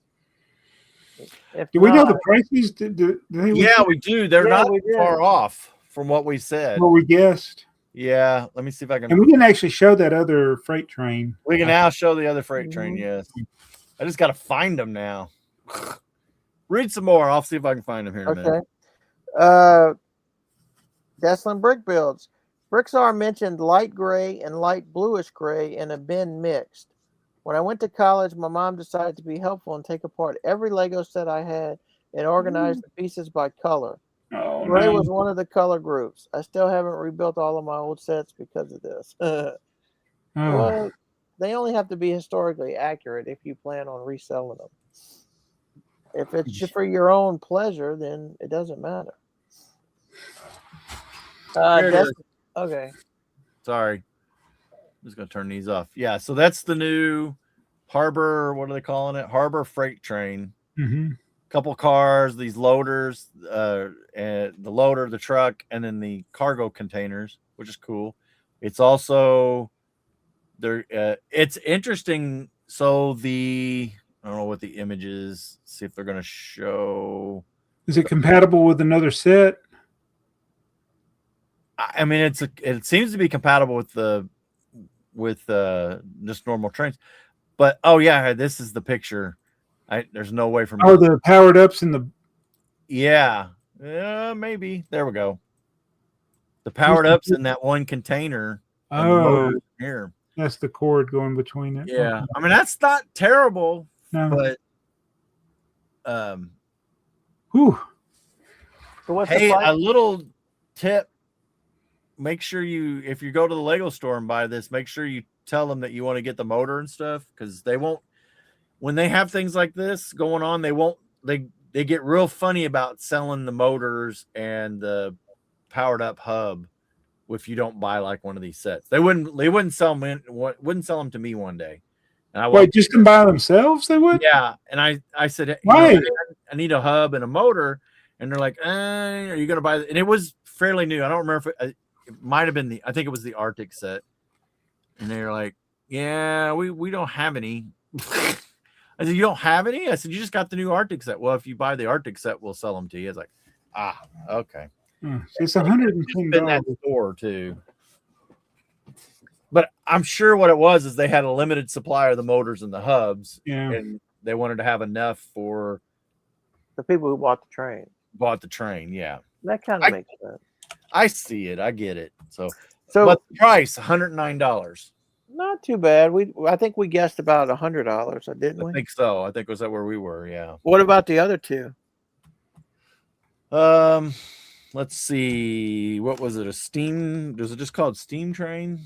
Do we know the prices? Yeah, we do. They're not far off from what we said. What we guessed. Yeah, let me see if I can. And we didn't actually show that other freight train. We can now show the other freight train. Yes, I just got to find them now. Read some more. I'll see if I can find them here in a minute. Deslin Brick Builds. BrickTsar mentioned light gray and light bluish gray in a bin mixed. When I went to college, my mom decided to be helpful and take apart every Lego set I had and organize the pieces by color. Gray was one of the color groups. I still haven't rebuilt all of my old sets because of this. Well, they only have to be historically accurate if you plan on reselling them. If it's just for your own pleasure, then it doesn't matter. Okay. Sorry. I'm just going to turn these off. Yeah, so that's the new Harbor, what are they calling it? Harbor Freight Train. Couple cars, these loaders, and the loader, the truck, and then the cargo containers, which is cool. It's also there. It's interesting. So I don't know what the image is. See if they're going to show. Is it compatible with another set? I mean, it seems to be compatible with just normal trains, but this is the picture. There's no way for me. The powered ups in the. Yeah, maybe. There we go. The powered ups in that one container. Here. That's the cord going between it. Yeah, I mean that's not terrible, but So what's a little tip. Make sure if you go to the Lego store and buy this, make sure you tell them that you want to get the motor and stuff, because they won't. When they have things like this going on, they get real funny about selling the motors and the powered up hub if you don't buy like one of these sets. They wouldn't sell them to me one day. And Wait, just to buy themselves? They would? Yeah. And I said, why? I need a hub and a motor, and they're like, are you gonna buy it? And it was fairly new. I don't remember if it might have been I think it was the Arctic set. And they're like, yeah, we don't have any. I said, you don't have any? I said, you just got the new Arctic set. Well, if you buy the Arctic set, we'll sell them to you. It's like, okay. It's $110 in that store too. But I'm sure what it was is they had a limited supply of the motors and the hubs, and they wanted to have enough for the people who bought the train. Yeah, that kind of makes sense. I see it. I get it. So but the price, $109. Not too bad. I think we guessed about $100, didn't we? I think so. I think was that where we were. Yeah. What about the other two? Let's see. What was it? Was it just called Steam Train?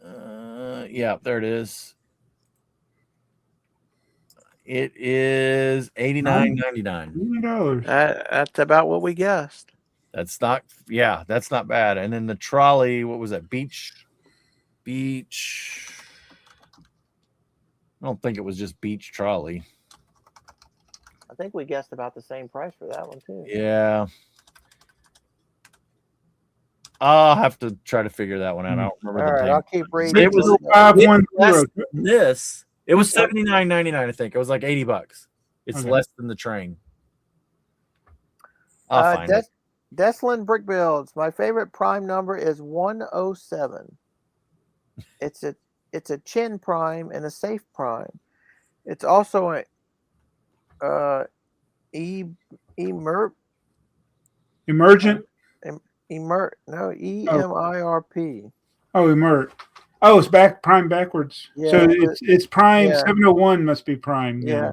Yeah, there it is. It is $89.99. That's about what we guessed. That's not bad. And then the trolley, what was that? Beach. I don't think it was just beach trolley. I think we guessed about the same price for that one too. Yeah. I'll have to try to figure that one out. I don't remember All the right, name. I'll keep reading. It was Five it one was less zero. than this. It was $79.99, I think. It was like $80. It's Okay. less than the train. I'll find it. Deslin Brick Builds. My favorite prime number is 107. It's a chin prime and a safe prime. It's also a emerp Emergent. emerp no EMIRP. Oh, emerge. Oh, it's prime backwards. Yeah, So it's prime. yeah. 701 must be prime. Yeah,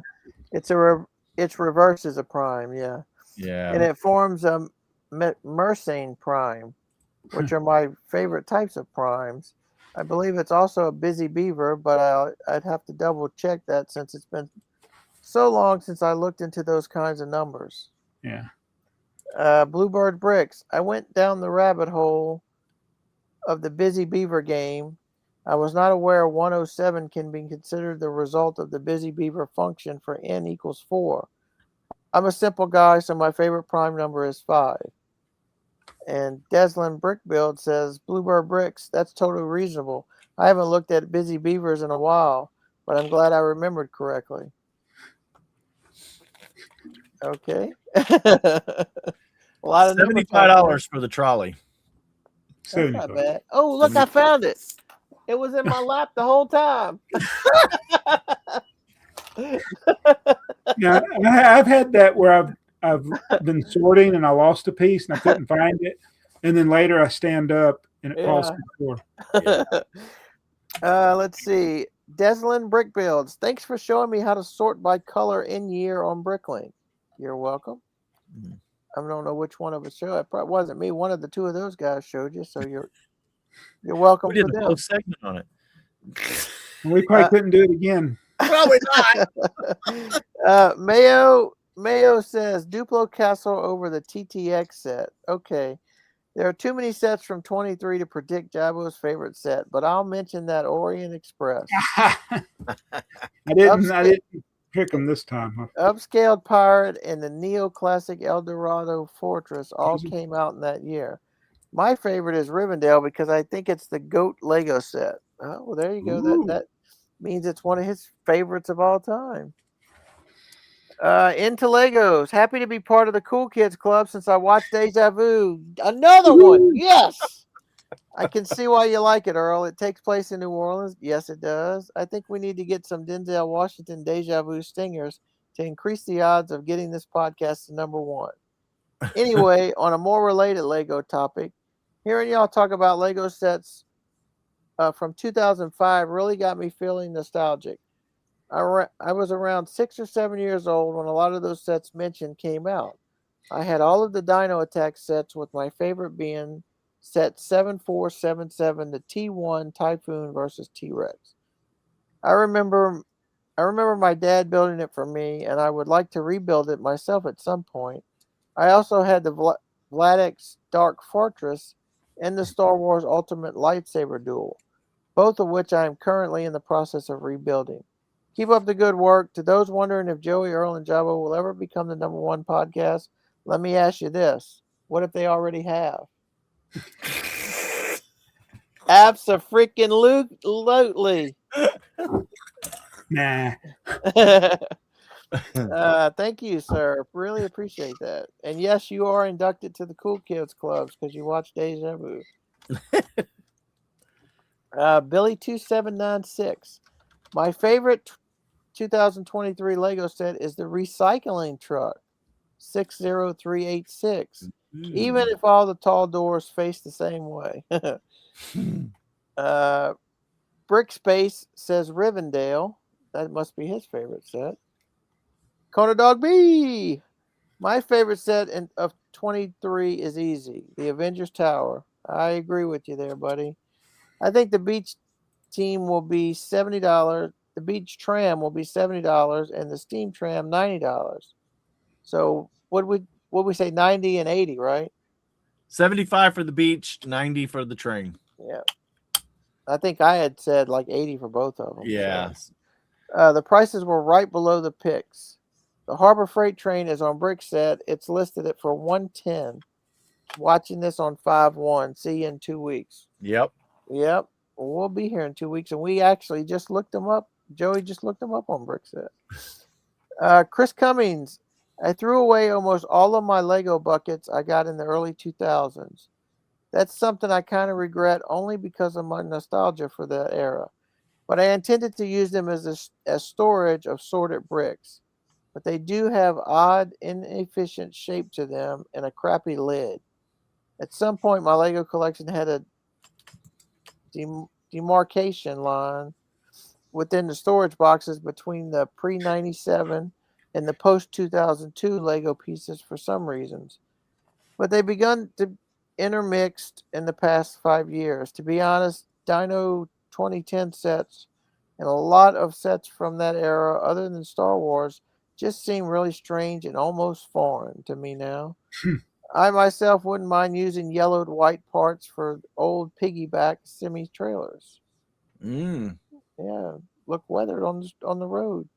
Then. its reverse is a prime. Yeah, Yeah. and it forms a Mersenne prime, which are my favorite types of primes. I believe it's also a busy beaver, but I'd have to double check that since it's been so long since I looked into those kinds of numbers. Yeah. Bluebird Bricks. I went down the rabbit hole of the busy beaver game. I was not aware 107 can be considered the result of the busy beaver function for n equals 4. I'm a simple guy, so my favorite prime number is 5. And Deslin Brick Build says, Bluebird Bricks, that's totally reasonable. I haven't looked at busy beavers in a while, but I'm glad I remembered correctly. Okay. A lot of numbers. $75 for the trolley. That's not bad. Oh, look, I found it. It was in my lap the whole time. Yeah, I've had that where I've been sorting and I lost a piece and I couldn't find it, and then later I stand up and it falls to the floor. Let's see. Deslin Brick Builds. Thanks for showing me how to sort by color in year on Bricklink. You're welcome. I don't know which one of us showed. It probably wasn't me. One of the two of those guys showed you, so you're welcome. We did for a whole segment on it. We probably couldn't do it again. Probably not. Mayo says Duplo Castle over the TTX set. Okay. There are too many sets from 23 to predict Jabo's favorite set, but I'll mention that Orient Express. I didn't pick them this time. Huh? Upscaled Pirate and the neoclassic El Dorado Fortress all came out in that year. My favorite is Rivendell because I think it's the GOAT Lego set. Oh, well, there you go. That means it's one of his favorites of all time. Into Legos. Happy to be part of the Cool Kids Club since I watched Deja Vu. Another one. Yes. I can see why you like it, Earl. It takes place in New Orleans. Yes, it does. I think we need to get some Denzel Washington Deja Vu stingers to increase the odds of getting this podcast to number 1. Anyway, on a more related Lego topic, hearing y'all talk about Lego sets from 2005 really got me feeling nostalgic. I was around 6 or 7 years old when a lot of those sets mentioned came out. I had all of the Dino Attack sets, with my favorite being set 7477, the T1 Typhoon versus T-Rex. I remember my dad building it for me, and I would like to rebuild it myself at some point. I also had the Vladix Dark Fortress and the Star Wars Ultimate Lightsaber Duel, both of which I am currently in the process of rebuilding. Keep up the good work. To those wondering if Joey, Earl, and Jabo will ever become the number 1 podcast, let me ask you this. What if they already have? Abso-freaking-lutely. Nah. Thank you, sir. Really appreciate that. And yes, you are inducted to the Cool Kids Clubs because you watched Deja Vu. Billy2796. My favorite 2023 Lego set is the recycling truck 60386. Even if all the tall doors face the same way. Brickspace says Rivendell. That must be his favorite set. Kona Dog B. My favorite set of 23 is easy. The Avengers Tower. I agree with you there, buddy. I think the beach team will be $70. The beach tram will be $70, and the steam tram $90. So what we say, 90 and 80, right? 75 for the beach, 90 for the train. Yeah. I think I had said like 80 for both of them. Yeah. So. The prices were right below the picks. The Harbor Freight train is on Brickset. It's listed for $110. watching this on 5/1. See you in 2 weeks. Yep. Yep. We'll be here in 2 weeks, and we actually just looked them up. Joey just looked them up on BrickTsar. Chris Cummings. I threw away almost all of my Lego buckets I got in the early 2000s. That's something I kind of regret only because of my nostalgia for that era. But I intended to use them as storage of sorted bricks. But they do have odd, inefficient shape to them and a crappy lid. At some point, my Lego collection had a demarcation line within the storage boxes between the pre-97 and the post-2002 Lego pieces for some reasons. But they begun to intermixed in the past 5 years. To be honest, Dino 2010 sets and a lot of sets from that era, other than Star Wars, just seem really strange and almost foreign to me now. I myself wouldn't mind using yellowed white parts for old piggyback semi-trailers. Yeah, look weathered on the road.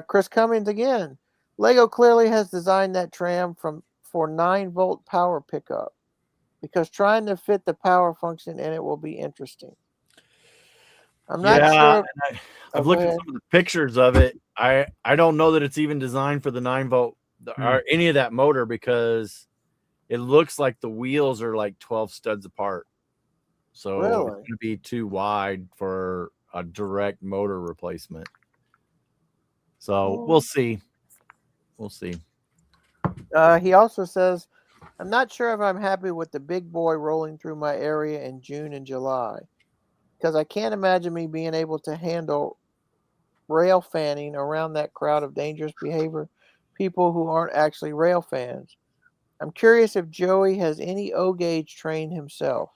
Chris Cummings again. Lego clearly has designed that tram for 9-volt power pickup because trying to fit the power function in it will be interesting. I'm not sure. I've looked at some of the pictures of it. I don't know that it's even designed for the 9-volt or any of that motor because it looks like the wheels are like 12 studs apart. So it's going to be too wide for a direct motor replacement. So we'll see. We'll see. He also says, I'm not sure if I'm happy with the big boy rolling through my area in June and July because I can't imagine me being able to handle rail fanning around that crowd of dangerous behavior people who aren't actually rail fans. I'm curious if Joey has any O-gauge train himself.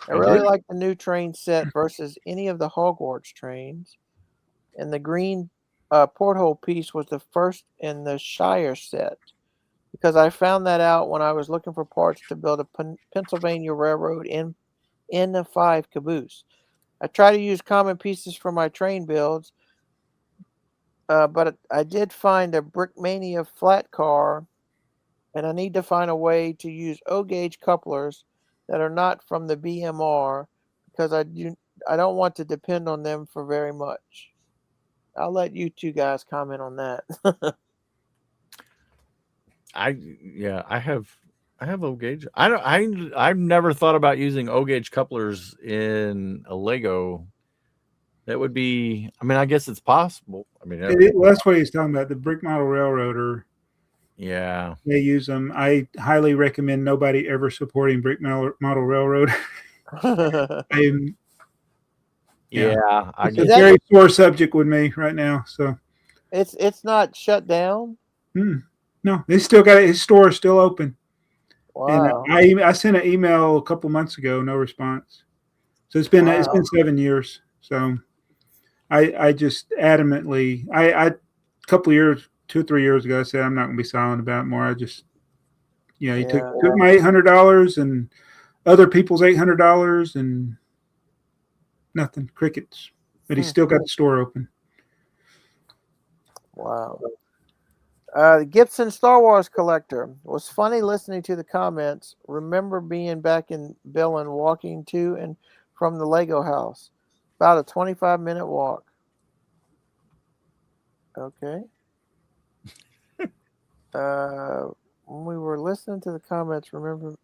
I really like the new train set versus any of the Hogwarts trains. And the green porthole piece was the first in the Shire set because I found that out when I was looking for parts to build a Pennsylvania Railroad N5 caboose. I try to use common pieces for my train builds, but I did find a Brickmania flat car, and I need to find a way to use O-gauge couplers that are not from the BMR because I don't want to depend on them for very much. I'll let you two guys comment on that. I have O-gauge. I've never thought about using O-gauge couplers in a Lego. That would be, I mean, I guess it's possible. I mean, that's what he's talking about, the brick model railroader. Yeah. They use them. I highly recommend nobody ever supporting brick model railroad. It's a very sore subject with me right now. So it's not shut down. No, they still got it. His store is still open. Wow. And I sent an email a couple months ago, no response. So it's been 7 years. So I just adamantly a couple of years, 2 or 3 years ago, I said I'm not going to be silent about it more. I just he took my $800 and other people's $800 and nothing, crickets. But he's still got the store open. Wow. Gibson Star Wars collector. It was funny listening to the comments. Remember being back in Billin, walking to and from the Lego house. About a 25-minute walk. Okay. When we were listening to the comments, remember?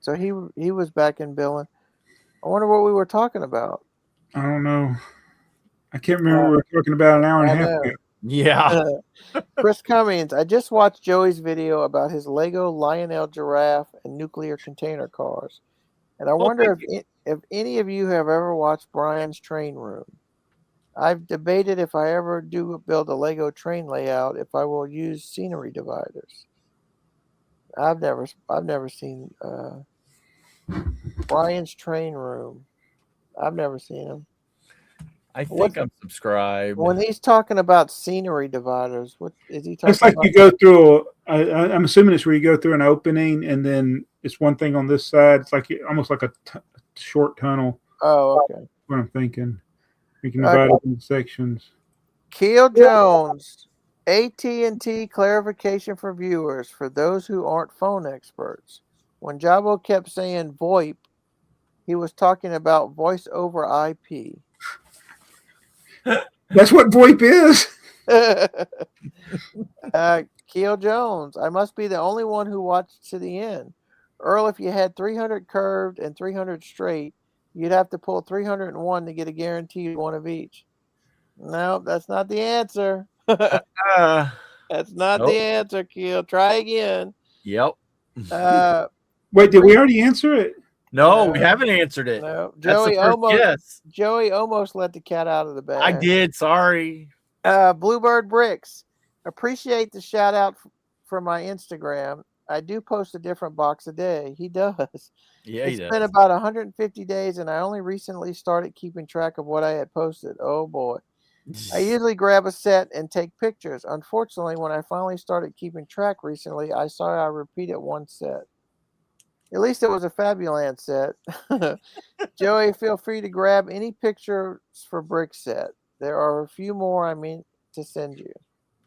So he was back in Billin. I wonder what we were talking about. I don't know. I can't remember what we were talking about an hour and a half ago. Yeah. Chris Cummings, I just watched Joey's video about his Lego Lionel giraffe and nuclear container cars. And I wonder if any of you have ever watched Brian's Train Room. I've debated if I ever do build a Lego train layout, if I will use scenery dividers. I've never seen Brian's Train Room. I've never seen him. I think I'm subscribed. When he's talking about scenery dividers, what is he talking about? It's like you go through, I'm assuming it's where you go through an opening and then it's one thing on this side. It's like almost like a short tunnel. Oh, okay. That's what I'm thinking. We can divide it into sections. Keel Jones. AT&T clarification for viewers for those who aren't phone experts. When Jabo kept saying VoIP, he was talking about voice over IP. That's what VoIP is. Keel Jones, I must be the only one who watched to the end. Earl, if you had 300 curved and 300 straight, you'd have to pull 301 to get a guaranteed one of each. No, that's not the answer. That's not the answer, Keel. Try again. Yep. Wait, did we already answer it? No, we haven't answered it. No, That's the first guess. Joey almost let the cat out of the bag. I did. Sorry. Bluebird Bricks. Appreciate the shout out for my Instagram. I do post a different box a day. He does. Yeah, It's been about 150 days, and I only recently started keeping track of what I had posted. Oh boy. I usually grab a set and take pictures. Unfortunately, when I finally started keeping track recently, I saw I repeated one set. At least it was a Fabuland set. Joey, feel free to grab any pictures for Brick set. There are a few more I mean to send you.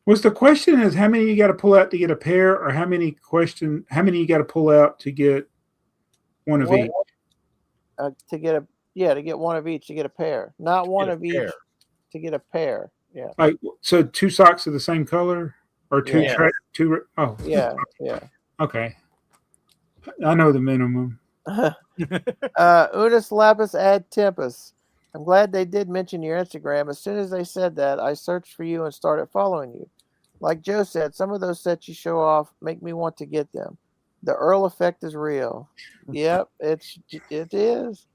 Was the question is how many you got to pull out to get a pair, or how many you got to pull out to get one of each? To get one of each to get a pair. Not one of each to get a pair. Yeah. Like, so 2 socks of the same color, or two? Oh, yeah. Okay, I know the minimum. Unus lapis ad tempus. I'm glad they did mention your Instagram. As soon as they said that, I searched for you and started following you. Like Joe said, some of those sets you show off make me want to get them. The Earl effect is real. Yep, it is.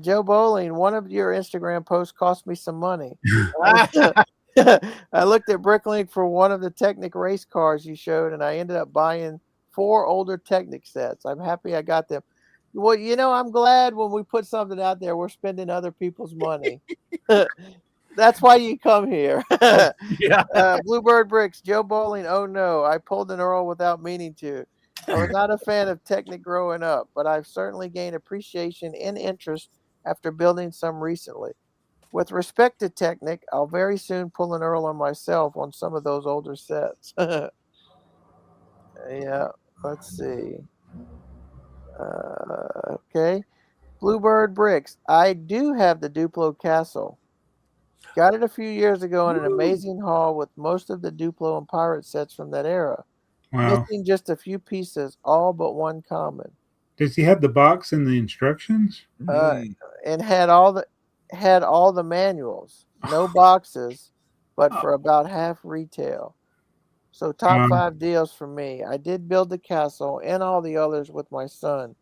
Joe Bowling, one of your Instagram posts cost me some money. I looked at Bricklink for one of the Technic race cars you showed, and I ended up buying 4 older Technic sets. I'm happy I got them. Well, I'm glad when we put something out there, we're spending other people's money. That's why you come here. Bluebird Bricks, Joe Bowling. Oh no, I pulled an Earl without meaning to. I was not a fan of Technic growing up, but I've certainly gained appreciation and interest after building some recently. With respect to Technic, I'll very soon pull an Earl on myself on some of those older sets. Yeah, let's see. Okay. Bluebird Bricks. I do have the Duplo Castle. Got it a few years ago in an amazing haul with most of the Duplo and Pirate sets from that era. Wow. Missing just a few pieces, all but one common. Does he have the box and the instructions? And had all the manuals. No boxes, but for about half retail. So top 5 deals for me. I did build the castle and all the others with my son.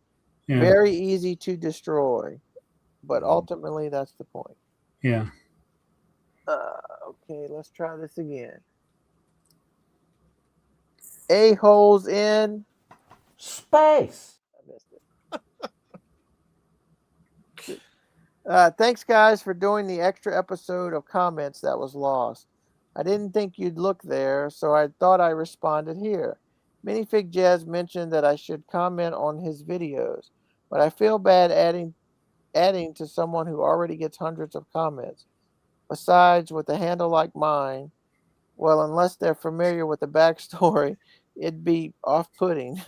Yeah. Very easy to destroy, but ultimately that's the point. Yeah. Okay, let's try this again. A-holes in space. I missed it. Thanks, guys, for doing the extra episode of comments that was lost. I didn't think you'd look there, so I thought I responded here. Minifig Jazz mentioned that I should comment on his videos, but I feel bad adding to someone who already gets hundreds of comments. Besides, with a handle like mine, well, unless they're familiar with the backstory, it'd be off-putting.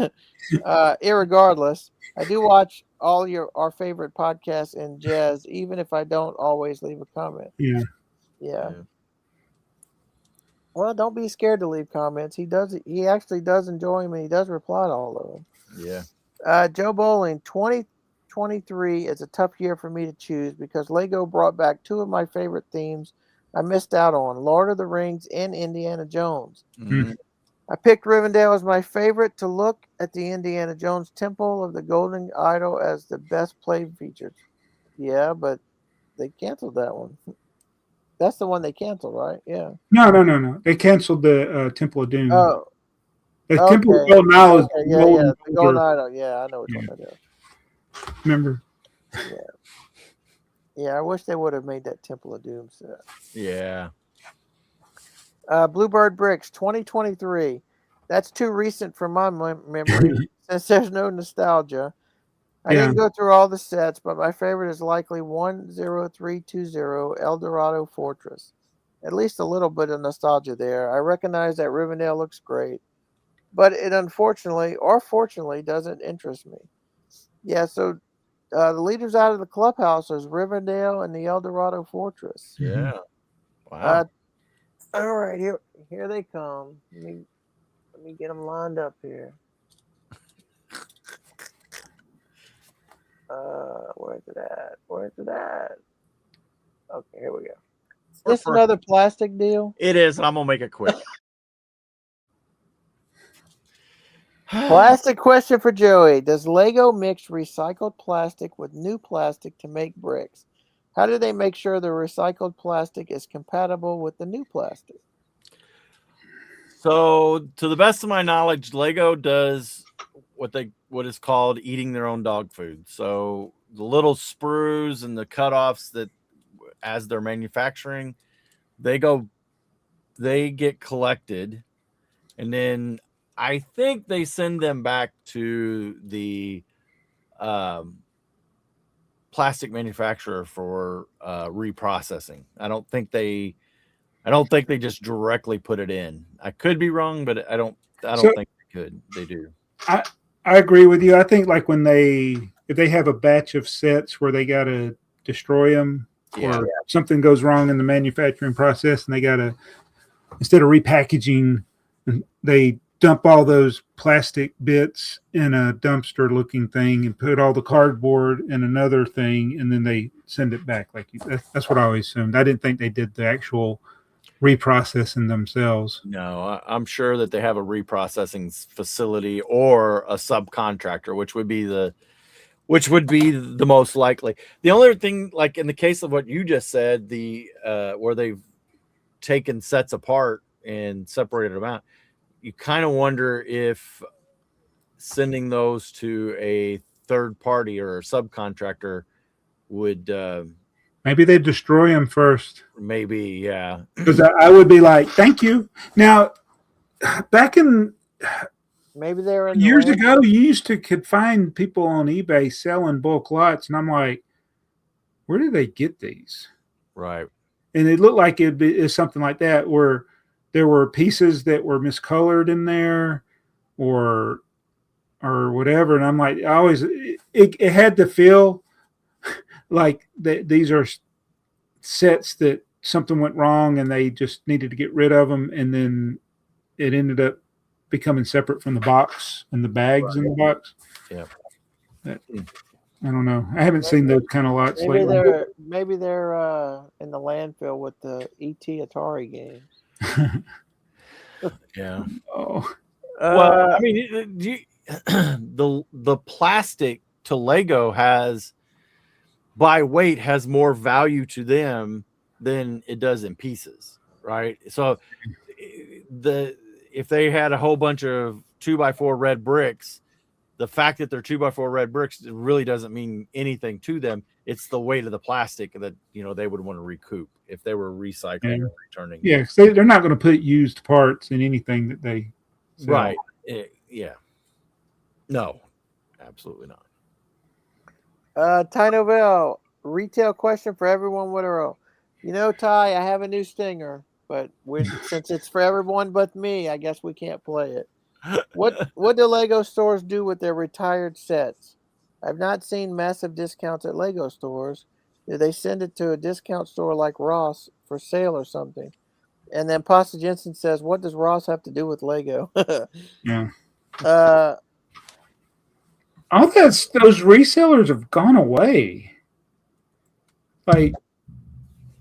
Irregardless, I do watch all our favorite podcasts in Jazz, even if I don't always leave a comment. Yeah. Well, don't be scared to leave comments. He actually does enjoy them, and he does reply to all of them. Yeah. Joe Bowling, 2023 is a tough year for me to choose because Lego brought back 2 of my favorite themes I missed out on, Lord of the Rings and Indiana Jones. I picked Rivendell as my favorite to look at the Indiana Jones Temple of the Golden Idol as the best play feature. Yeah, but they canceled that one. That's the one they canceled, right? Yeah. No. They canceled the Temple of Doom. Oh. The Temple of Golden Idol is the Golden Idol. Yeah, I know which one that is. Remember? Yeah, I wish they would have made that Temple of Doom set. Yeah. Bluebird Bricks, 2023. That's too recent for my memory since there's no nostalgia. I didn't go through all the sets, but my favorite is likely 10320 El Dorado Fortress. at least a little bit of nostalgia there. I recognize that Rivendell looks great, but it unfortunately or fortunately doesn't interest me. Yeah, so the leaders out of the clubhouse is Rivendell and the Eldorado Fortress. Yeah. Wow. All right, here they come. Let me get them lined up here. Where's it at? Where's it at? Okay, here we go. Is this another plastic deal? It is, and I'm gonna make it quick. Plastic question for Joey. Does Lego mix recycled plastic with new plastic to make bricks? How do they make sure the recycled plastic is compatible with the new plastic? So, to the best of my knowledge, Lego does what is called eating their own dog food. So, the little sprues and the cutoffs that, as they're manufacturing, they get collected, and then I think they send them back to the plastic manufacturer for reprocessing. I don't think they just directly put it in. I could be wrong, but I don't think they could. They do. I agree with you. I think like if they have a batch of sets where they got to destroy them or something goes wrong in the manufacturing process, and they got to, instead of repackaging, they dump all those plastic bits in a dumpster looking thing and put all the cardboard in another thing, and then they send it back. That's what I always assumed. I didn't think they did the actual reprocessing themselves. No, I'm sure that they have a reprocessing facility or a subcontractor, which would be the most likely. The only thing, like in the case of what you just said, where they've taken sets apart and separated them out, you kind of wonder if sending those to a third party or a subcontractor would maybe they destroy them first. Maybe, yeah. Because I would be like, thank you. Now, back in maybe they're in years ago, you could find people on eBay selling bulk lots, and I'm like, where do they get these? Right. And it looked like it's something like that, where there were pieces that were miscolored in there, or whatever. And I'm like, it had to feel like these are sets that something went wrong and they just needed to get rid of them, and then it ended up becoming separate from the box and the bags in the box. Yeah. I don't know. I haven't seen those kind of lots lately. Maybe they're in the landfill with the ET Atari games. Yeah. Oh. Well, I mean, the plastic to Lego has, by weight, has more value to them than it does in pieces, right? So if they had a whole bunch of 2x4 red bricks, the fact that they're 2x4 red bricks really doesn't mean anything to them. It's the weight of the plastic that they would want to recoup if they were recycling or returning. Yeah, because they're not going to put used parts in anything that they sell. Right. Yeah. No, absolutely not. Ty Novell, retail question for everyone with a row. Ty, I have a new stinger, but since it's for everyone but me, I guess we can't play it. What do Lego stores do with their retired sets? I've not seen massive discounts at Lego stores. Do they send it to a discount store like Ross for sale or something? And then Pasta Jensen says, what does Ross have to do with Lego? Yeah. All those resellers have gone away. Like,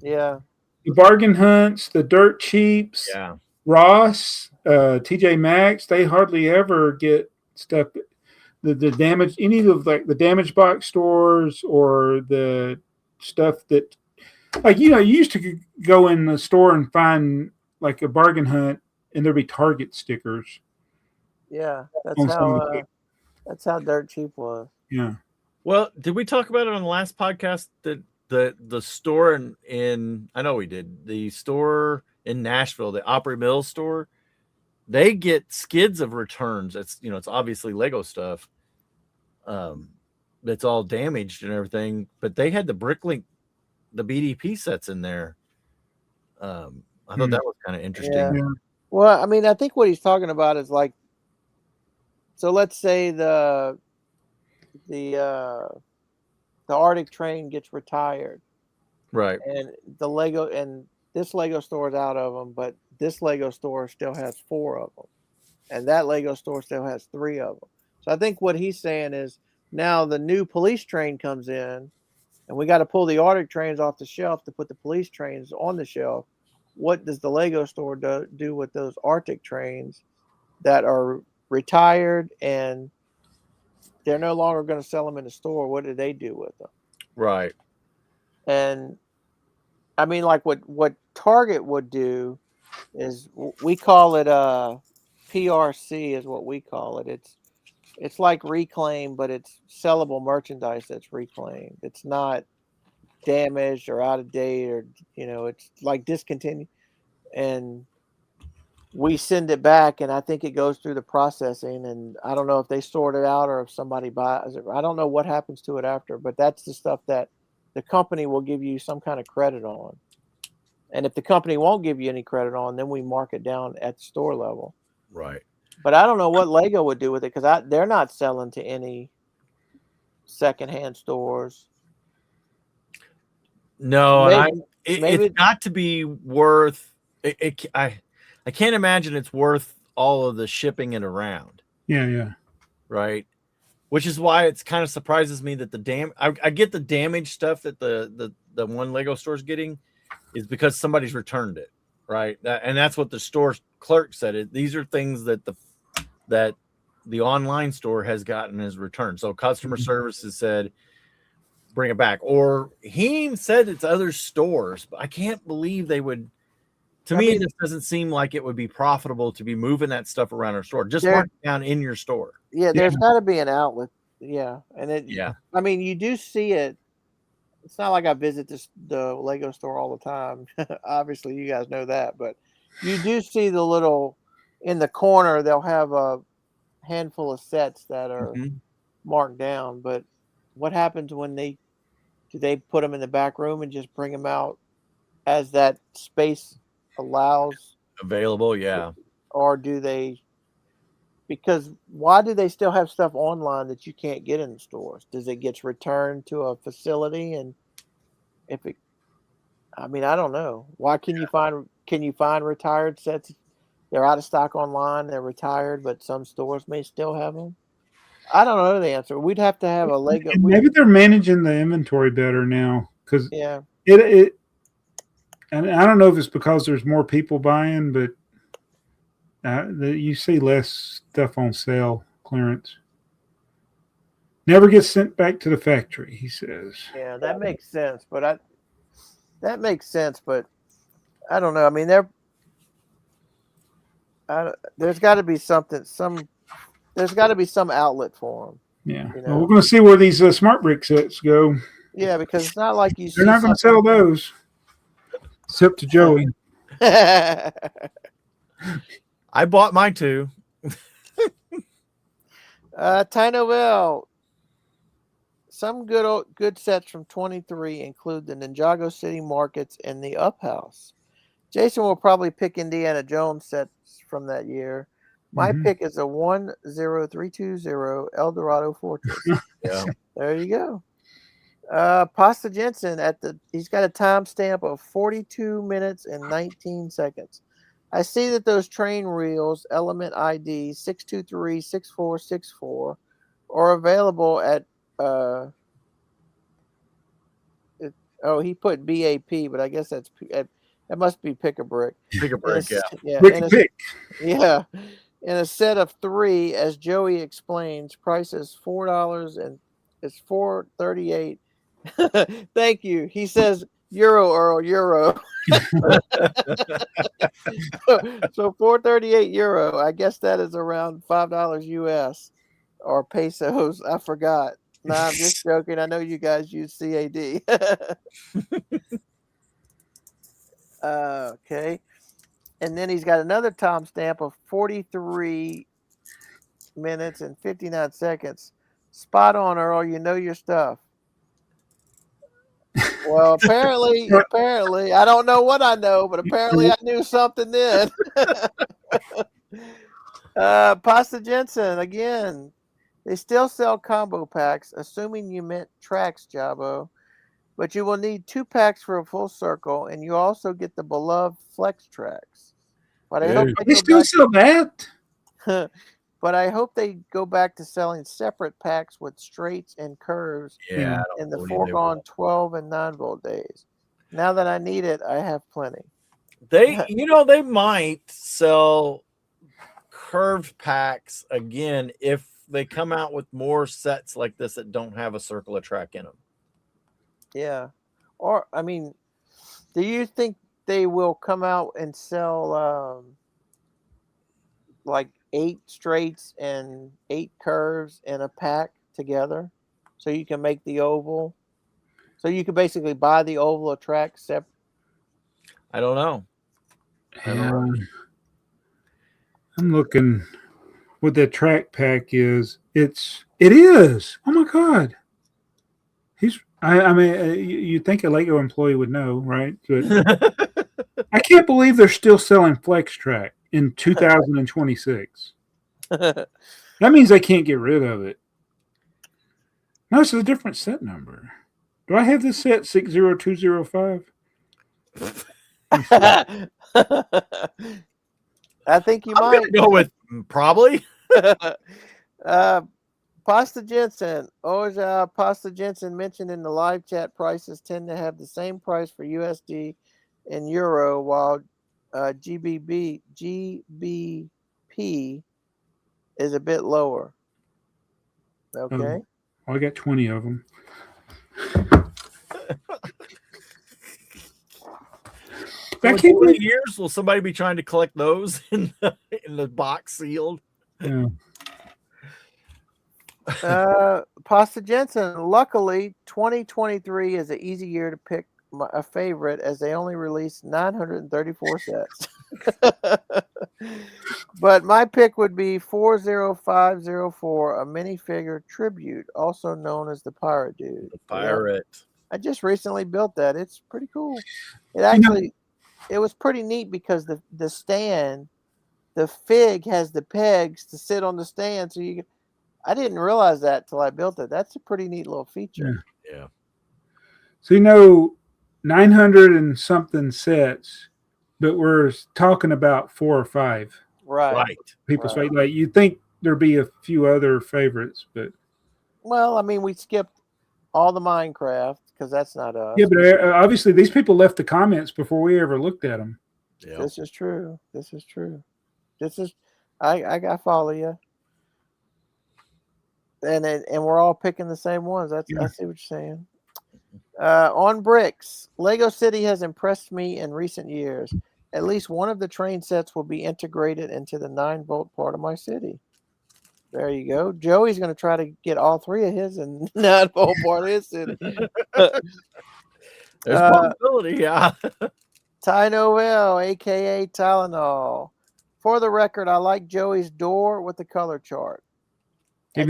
yeah, the bargain hunts, the dirt cheaps, yeah, Ross, TJ Maxx, they hardly ever get stuff. The damage, any of like the damage box stores or the stuff that, like, you used to go in the store and find like a bargain hunt and there'd be Target stickers. Yeah, that's how dirt cheap was. Yeah. Well, did we talk about it on the last podcast that the store in I know we did, the store in Nashville, the Opry Mills store, they get skids of returns. It's it's obviously Lego stuff. That's all damaged and everything, but they had the Bricklink, the BDP sets in there. I thought that was kind of interesting. Yeah. Well, I mean, I think what he's talking about is like, so let's say the Arctic train gets retired, Right. and this Lego store is out of them, but this Lego store still has 4 of them, and that Lego store still has 3 of them. So I think what he's saying is now the new police train comes in, and we got to pull the Arctic trains off the shelf to put the police trains on the shelf. What does the Lego store do with those Arctic trains that are retired and they're no longer going to sell them in the store? What do they do with them? Right. And I mean, like what Target would do is we call it PRC is what we call it. It's like reclaim, but it's sellable merchandise that's reclaimed. It's not damaged or out of date, or it's like discontinued, and we send it back, and I think it goes through the processing, and I don't know if they sort it out or if somebody buys it. I don't know what happens to it after, but that's the stuff that the company will give you some kind of credit on. And if the company won't give you any credit on, then we mark it down at the store level. Right. But I don't know what Lego would do with it, because they're not selling to any secondhand stores. No, Maybe it's got to be worth it. I can't imagine it's worth all of the shipping it around. Yeah. Right. Which is why it's kind of surprises me that I get the damage stuff that the one Lego store's getting is because somebody's returned it. Right. And that's what the store clerk said. These are things that the online store has gotten as returned. So customer services said, bring it back. Or he said it's other stores, but I can't believe they would. To me, this doesn't seem like it would be profitable to be moving that stuff around our store. Just mark it down in your store. Yeah, there's got to be an outlet. Yeah, Yeah. I mean, you do see it. It's not like I visit the Lego store all the time. Obviously, you guys know that, but you do see the little in the corner. They'll have a handful of sets that are marked down. But what happens when do they put them in the back room and just bring them out as that space allows available? Yeah. Or do they? Because why do they still have stuff online that you can't get in the stores? Does it get returned to a facility? And I mean, I don't know. Why can you find retired sets? They're out of stock online. They're retired, but some stores may still have them. I don't know the answer. We'd have to have a Lego. Maybe they're managing the inventory better now, because yeah, it. And I don't know if it's because there's more people buying, but you see less stuff on sale clearance. Never gets sent back to the factory, he says. Yeah, that makes sense. But I don't know. I mean, there's got to be something. There's got to be some outlet for them. Yeah. Well, we're going to see where these smart brick sets go. Yeah, because it's not like they're not going to sell those, except to Joey. I bought mine too. Tynoville. Some good sets from 23 include the Ninjago City Markets and the Up House. Jason will probably pick Indiana Jones sets from that year. My pick is a 10320 El Dorado Fortress. Yeah. There you go. Pasta Jensen he's got a timestamp of 42 minutes and 19 seconds. I see that those train reels, element ID 6236464, are available at he put BAP, but I guess that must be Pick a Brick. Pick a Brick, yeah. Pick. Yeah. In a set of 3, as Joey explains, price is $4 and it's $4.38. Thank you. He says Euro, Earl, Euro. So €4.38. I guess that is around $5 US or pesos. I forgot. Nah, I'm just joking. I know you guys use CAD. Okay. And then he's got another timestamp of 43 minutes and 59 seconds. Spot on, Earl. You know your stuff. Well, apparently, I don't know what I know, but apparently I knew something then. Pasta Jensen, again, they still sell combo packs, assuming you meant tracks, Jabo. But you will need 2 packs for a full circle, and you also get the beloved flex tracks. But I hope They still sell that? But I hope they go back to selling separate packs with straights and curves Yeah, in the foregone 12 and 9 volt days. Now that I need it, I have plenty. They might sell curved packs again if they come out with more sets like this that don't have a circle of track in them. Yeah. Or, I mean, do you think they will come out and sell like 8 straights and 8 curves in a pack together so you can make the oval? So you can basically buy the oval of track separate? I don't know. I'm looking what that track pack is. It is. Oh my God. I mean, you'd think a Lego employee would know, right? But I can't believe they're still selling Flex Track in 2026. That means they can't get rid of it. No, it's a different set number. Do I have this set 60205? I think you I'm might gonna go with probably. Pasta Jensen. Pasta Jensen mentioned in the live chat prices tend to have the same price for USD and Euro, while GBP is a bit lower. Okay. I got 20 of them. In 20 years, will somebody be trying to collect those in the box sealed? Yeah. Pasta Jensen, luckily 2023 is an easy year to pick a favorite, as they only released 934 sets. But my pick would be 40504, a minifigure tribute, also known as the Pirate Dude. The Pirate. I just recently built that. It's pretty cool. It was pretty neat because the stand, the fig has the pegs to sit on the stand, so I didn't realize that till I built it. That's a pretty neat little feature. Yeah. So 900 and something sets, but we're talking about 4 or 5. Right. People's favorite. Like, you'd think there'd be a few other favorites, but well, I mean, we skipped all the Minecraft because that's not us. Yeah, but obviously these people left the comments before we ever looked at them. Yeah. This is true. I follow you. And we're all picking the same ones. I see what you're saying. On bricks, Lego City has impressed me in recent years. At least one of the train sets will be integrated into the 9-volt part of my city. There you go. Joey's going to try to get all 3 of his in 9-volt part of his city. There's possibility, yeah. Ty Novell, a.k.a. Tylenol. For the record, I like Joey's door with the color chart. I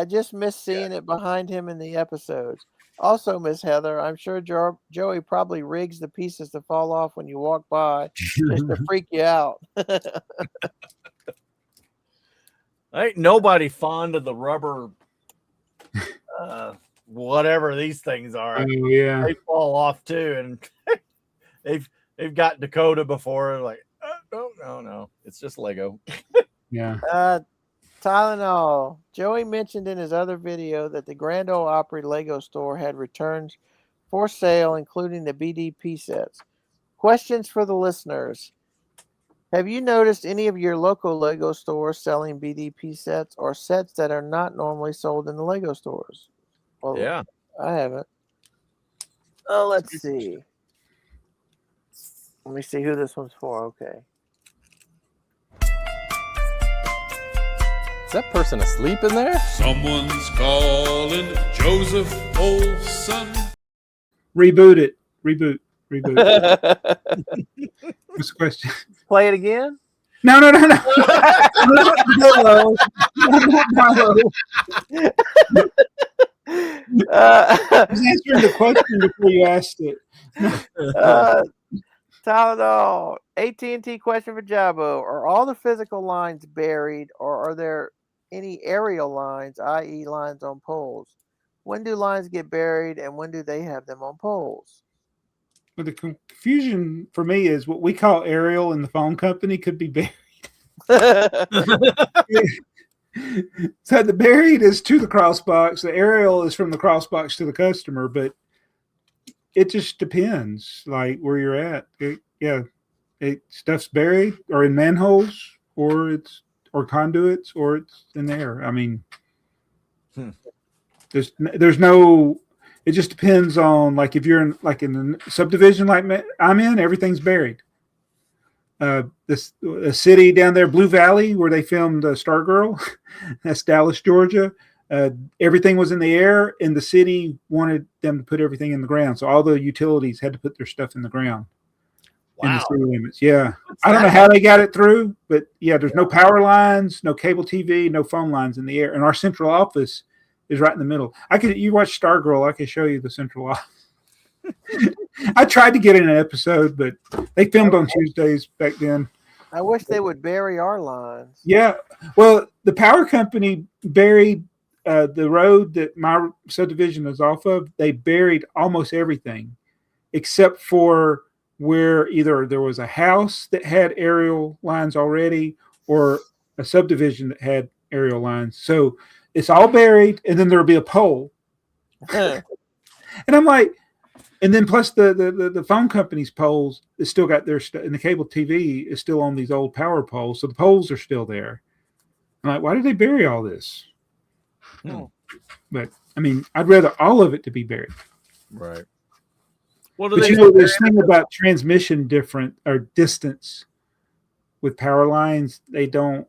just miss seeing it behind him in the episodes. Also, Miss Heather, I'm sure Joey probably rigs the pieces to fall off when you walk by just to freak you out. Ain't nobody fond of the rubber, whatever these things are. Oh, yeah. They fall off too, and they've got Dakota before. Like, no, it's just Lego. Yeah. Tylenol. Joey mentioned in his other video that the Grand Ole Opry Lego store had returns for sale, including the BDP sets. Questions for the listeners. Have you noticed any of your local Lego stores selling BDP sets or sets that are not normally sold in the Lego stores? Well, yeah. I haven't. Oh, let's see. Let me see who this one's for. Okay. Is that person asleep in there? Someone's calling Joseph Olson. Reboot it. Reboot. What's the question? Play it again? No. I was answering the question before you asked it. Tylenol. AT&T question for Jabbo. Are all the physical lines buried, or are there any aerial lines, i.e. lines on poles? When do lines get buried, and when do they have them on poles? But the confusion for me is what we call aerial in the phone company could be buried. So the buried is to the crossbox. The aerial is from the crossbox to the customer, but it just depends, like where you're at. Stuff's buried or in manholes, or conduits, or it's in the air. I mean, there's no. It just depends on, like, if you're in the subdivision like I'm in, everything's buried. A city down there, Blue Valley, where they filmed Stargirl, that's Dallas, Georgia. Everything was in the air, and the city wanted them to put everything in the ground. So all the utilities had to put their stuff in the ground. Wow. In the city limits. Yeah. I don't know how they got it through, but yeah, there's no power lines, no cable TV, no phone lines in the air. And our central office is right in the middle. You watch Stargirl, I can show you the central office. I tried to get in an episode, but they filmed on Tuesdays back then. I wish they would bury our lines. Yeah. Well, the power company buried the road that my subdivision is off of. They buried almost everything except for where either there was a house that had aerial lines already or a subdivision that had aerial lines. So it's all buried, and then there'll be a pole. And I'm like, and then plus the phone company's poles is still got their stuff, and the cable TV is still on these old power poles. So the poles are still there. I'm like, why did they bury all this? But I mean, I'd rather all of it to be buried. Right. But you know, this thing about transmission distance with power lines, they don't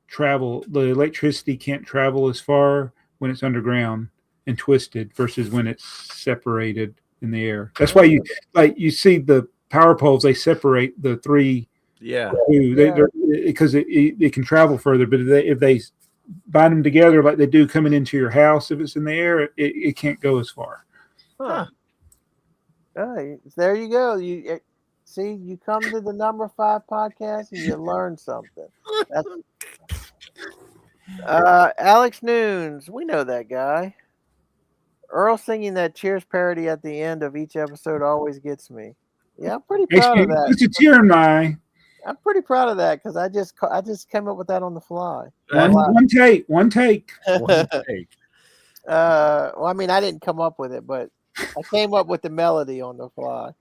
travel. The electricity can't travel as far when it's underground and twisted versus when it's separated in the air. That's why you see the power poles, they separate the three. Yeah. Because it can travel further, but if they bind them together like they do coming into your house, if it's in the air, it can't go as far. Huh. There you go. You see, you come to the number 5 podcast and you learn something. Alex Noons, we know that guy. Earl singing that Cheers parody at the end of each episode always gets me. Yeah, I'm pretty proud of that. It's a tear in my eye. I'm pretty proud of that because I just came up with that on the fly. One take. One take. Well, I mean, I didn't come up with it, but I came up with the melody on the fly.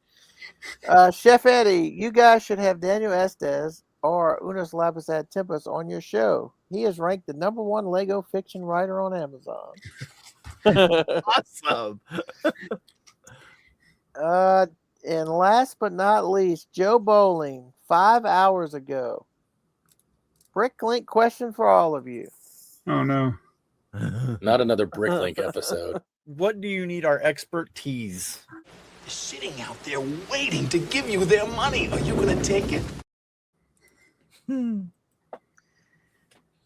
Chef Eddie, you guys should have Daniel Estes or Unos Lapis ad Tempus on your show. He is ranked the #1 Lego fiction writer on Amazon. Awesome. And last but not least, Joe Bowling, 5 hours ago. Bricklink question for all of you. Oh, no. Not another Bricklink episode. What do you need our expertise? Sitting out there waiting to give you their money. Are you going to take it?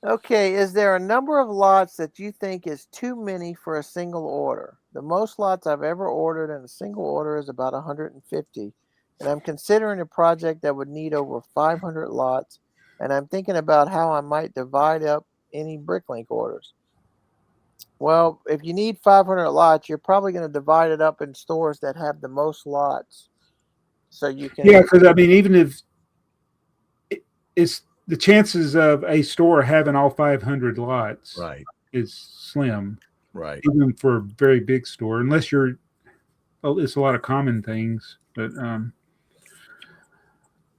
Okay, is there a number of lots that you think is too many for a single order? The most lots I've ever ordered in a single order is about 150. And I'm considering a project that would need over 500 lots. And I'm thinking about how I might divide up any Bricklink orders. Well, if you need 500 lots, you're probably going to divide it up in stores that have the most lots. So you can... Yeah, because, I mean, even if it's the chances of a store having all 500 lots is slim. Right. Even for a very big store, unless it's a lot of common things. But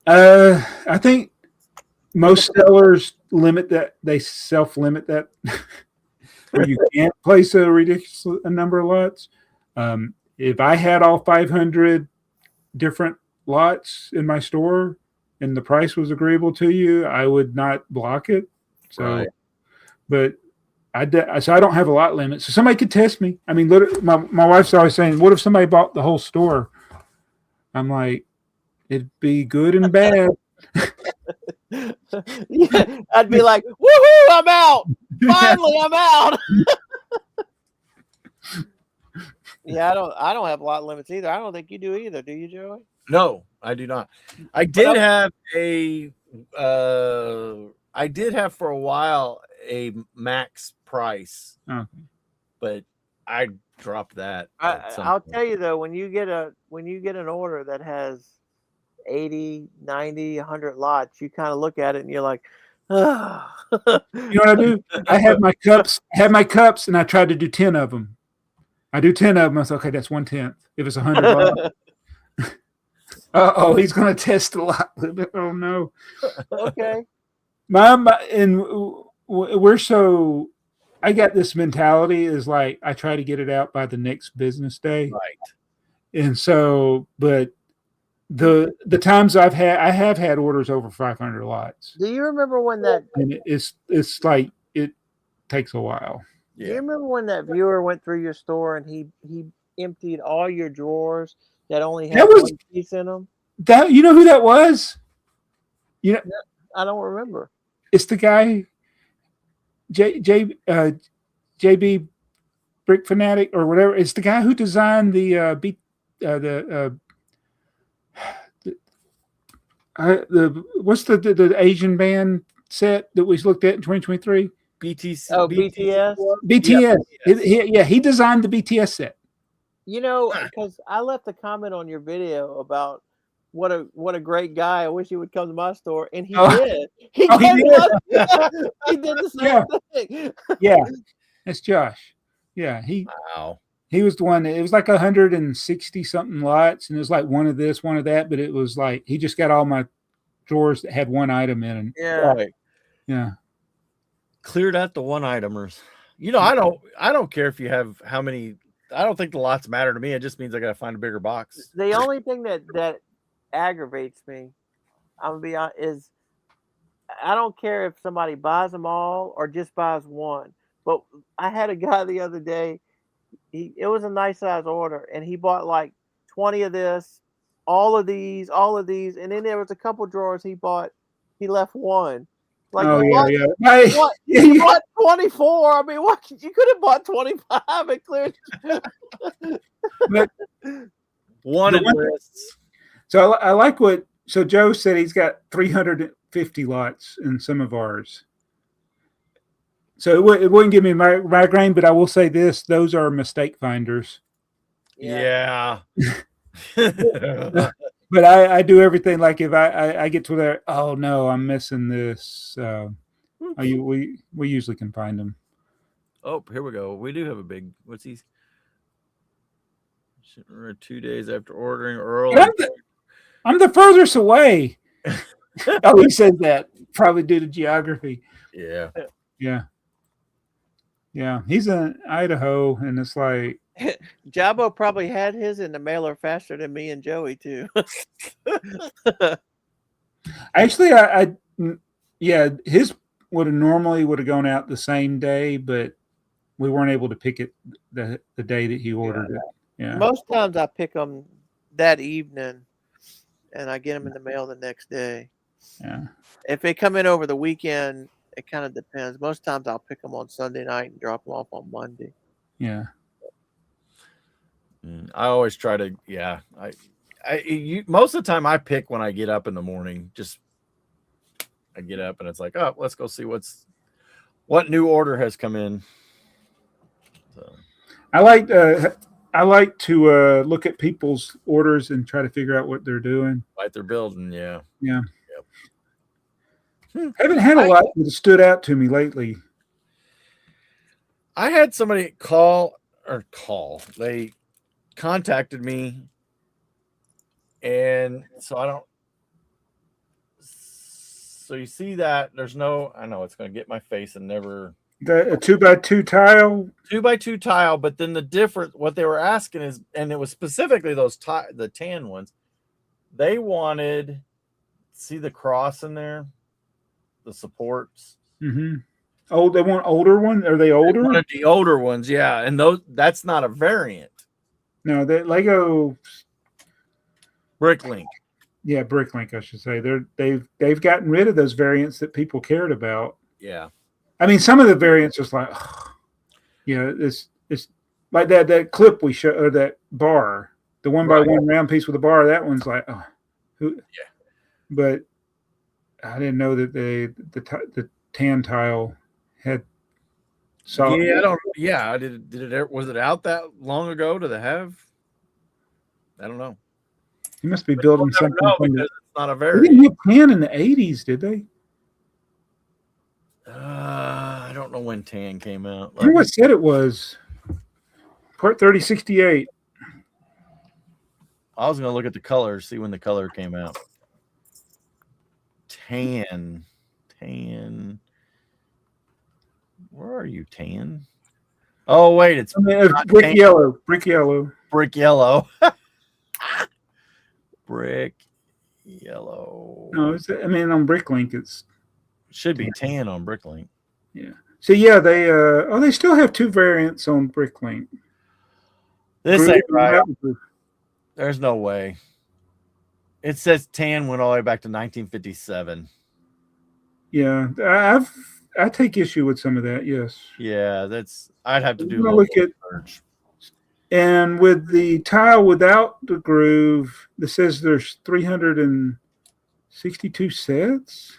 I think most sellers limit that. They self-limit that. Where you can't place a ridiculous number of lots. If I had all 500 different lots in my store and the price was agreeable to you, I would not block it. So, but I don't have a lot limit. So somebody could test me. I mean, my wife's always saying, "What if somebody bought the whole store?" I'm like, it'd be good and bad. Yeah, I'd be like, "Woohoo! I'm out! Finally, I'm out!" Yeah, I don't have lot limits either. I don't think you do either. Do you, Joey? No, I do not. I did have I did have for a while a max price, but I dropped that. I'll tell you though, when you get an order that has 80, 90, 100 lots, you kind of look at it and you're like, oh. You know what I do? I have my cups, and I try to do 10 of them. I do 10 of them. I say, okay, that's 1/10. If it's 100 lots. He's going to test a lot. Oh no. Okay. We're so. I got this mentality is like I try to get it out by the next business day. Right. And so, but the times I have had orders over 500 lots. Do you remember when that? And it's like it takes a while. Yeah. Do you remember when that viewer went through your store and he emptied all your drawers that only had one piece in them? That you know who that was? You know, I don't remember. It's the guy, JB Brick Fanatic or whatever. It's the guy who designed the what's the Asian band set that we looked at in 2023? BTS. Oh, BTS. BTS. He designed the BTS set. You know, because I left a comment on your video about what a great guy. I wish he would come to my store, and he did. He did the same thing. Yeah, that's Josh. Yeah, he was the one. It was like 160 something lots, and it was like one of this, one of that. But it was like he just got all my drawers that had one item in them. Yeah, right. Yeah. Cleared out the one itemers. You know, I don't care if you have how many. I don't think the lots matter to me. It just means I got to find a bigger box. The only thing that aggravates me, I'm gonna be honest, is I don't care if somebody buys them all or just buys one. But I had a guy the other day. It was a nice size order, and he bought like 20 of this, all of these, and then there was a couple drawers he bought. He left one. Like, you bought 24. I mean, what? You could have bought 25 and cleared. One lists. So I like what. So Joe said he's got 350 lots in some of ours. So it wouldn't give me migraine, but I will say this: those are mistake finders. Yeah. But I do everything like if I get to there, oh no, I'm missing this. We usually can find them. Oh, here we go. We do have a big. What's these? 2 days after ordering early. I'm the furthest away. He says that probably due to geography. Yeah. Yeah. He's in Idaho, and it's like. Jabbo probably had his in the mailer faster than me and Joey too. Actually, his would have gone out the same day, but we weren't able to pick it the day that he ordered it. Yeah. Most times I pick them that evening, and I get them in the mail the next day. Yeah. If they come in over the weekend, it kind of depends. Most times I'll pick them on Sunday night and drop them off on Monday. Yeah. I always try to, most of the time I pick when I get up in the morning. Just I get up and it's like, oh, let's go see what new order has come in. So I like to look at people's orders and try to figure out what they're doing. Like they're building, yeah. Yeah. I haven't had a lot that stood out to me lately. I had somebody call. They contacted me, and so you see that there's no. I know it's going to get my face and never. A 2x2 tile. 2x2 tile, but then the difference. What they were asking is, and it was specifically those the tan ones. They wanted, see the cross in there, the supports. Mm-hmm. Oh, they want older ones? Are they older? They wanted the older ones, yeah. And that's not a variant. No, they Lego Bricklink. Yeah, Bricklink, I should say. They've gotten rid of those variants that people cared about. Yeah. I mean, some of the variants is like, it's like that clip we show, or that bar, the one by one round piece with a bar. That one's like, oh, yeah. But I didn't know that the tan tile had solid. Yeah, I don't. Yeah, did it? Was it out that long ago? Do they have? I don't know. You must be building something. Because it's not a They very. didn't have tan in the 80s, did they? I don't know when tan came out. I what said it was. Part 3068. I was gonna look at the color, see when the color came out. Tan. Where are you, tan? Oh wait, it's brick tan. Yellow. Brick yellow. Brick yellow. Brick yellow. No, on Bricklink it should be tan on Bricklink. Yeah. So yeah, they still have 2 variants on Bricklink. This ain't right. There's no way. It says tan went all the way back to 1957. Yeah, I take issue with some of that. Yes. Yeah, I'd have to do a look at research. And with the tile without the groove, it says there's 362 sets.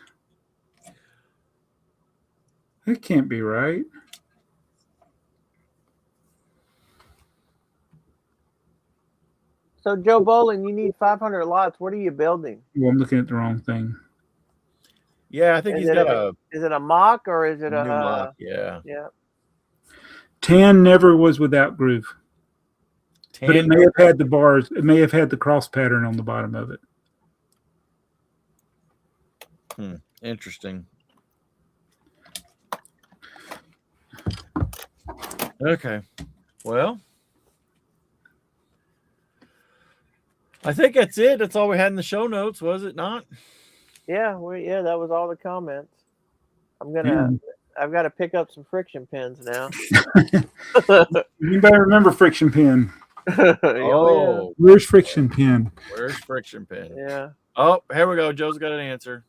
That can't be right. So, Joe Bowling, you need 500 lots. What are you building? Well, I'm looking at the wrong thing. Yeah, I think he's got a. Is it a mock or is it a mock? Yeah. Yeah. Tan never was without groove. But it may have had the bars. It may have had the cross pattern on the bottom of it. Interesting. Okay. Well, I think that's it. That's all we had in the show notes, was it not? Yeah, that was all the comments. I've got to pick up some friction pins now. You better remember friction pin. Oh, where's friction pin? Where's friction pin? Yeah. Oh, here we go. Joe's got an answer.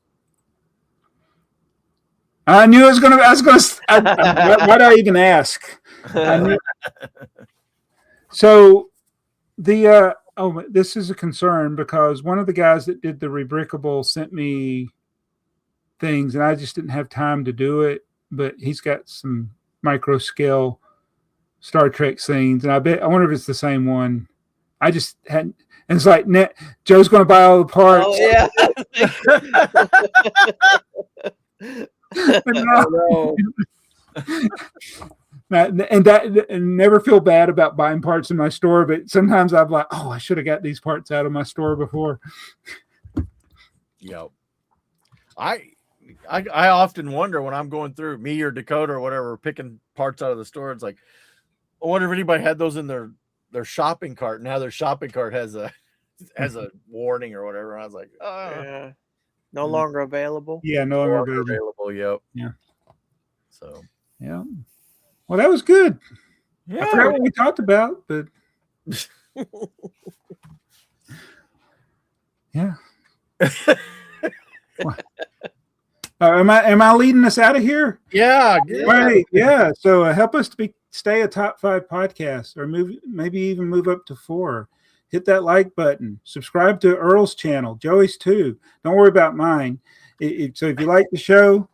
I knew I was gonna. Why do I even ask? So this is a concern because one of the guys that did the Rebrickable sent me things, and I just didn't have time to do it. But he's got some micro scale Star Trek scenes, and I wonder if it's the same one. I just hadn't. And it's like, Joe's going to buy all the parts. Oh yeah. And never feel bad about buying parts in my store, but sometimes I'm like, oh, I should have got these parts out of my store before. Yep. I often wonder when I'm going through me or Dakota or whatever, picking parts out of the store. It's like, I wonder if anybody had those in their shopping cart. Now their shopping cart has a warning or whatever. And I was like, oh, yeah. No longer available. Yeah, no longer available. Yep. Yeah. So yeah. Well, that was good. Yeah. I forgot what we talked about, but yeah. Am I leading us out of here? Yeah. Right. Yeah. So help us to stay a top 5 podcast, or maybe even move up to 4. Hit that like button. Subscribe to Earl's channel, Joey's too. Don't worry about mine. So if you like the show,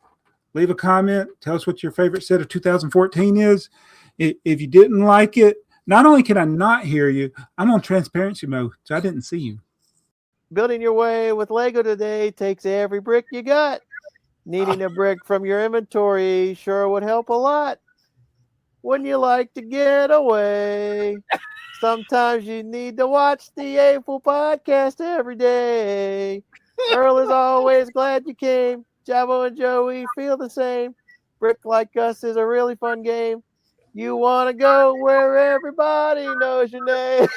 leave a comment. Tell us what your favorite set of 2014 is. If you didn't like it, not only can I not hear you, I'm on transparency mode, so I didn't see you. Building your way with Lego today takes every brick you got. Needing a brick from your inventory sure would help a lot. Wouldn't you like to get away? Sometimes you need to watch the AFoOL podcast every day. Earl is always glad you came. Javo and Joey feel the same. Brick Like Us is a really fun game. You want to go where everybody knows your name.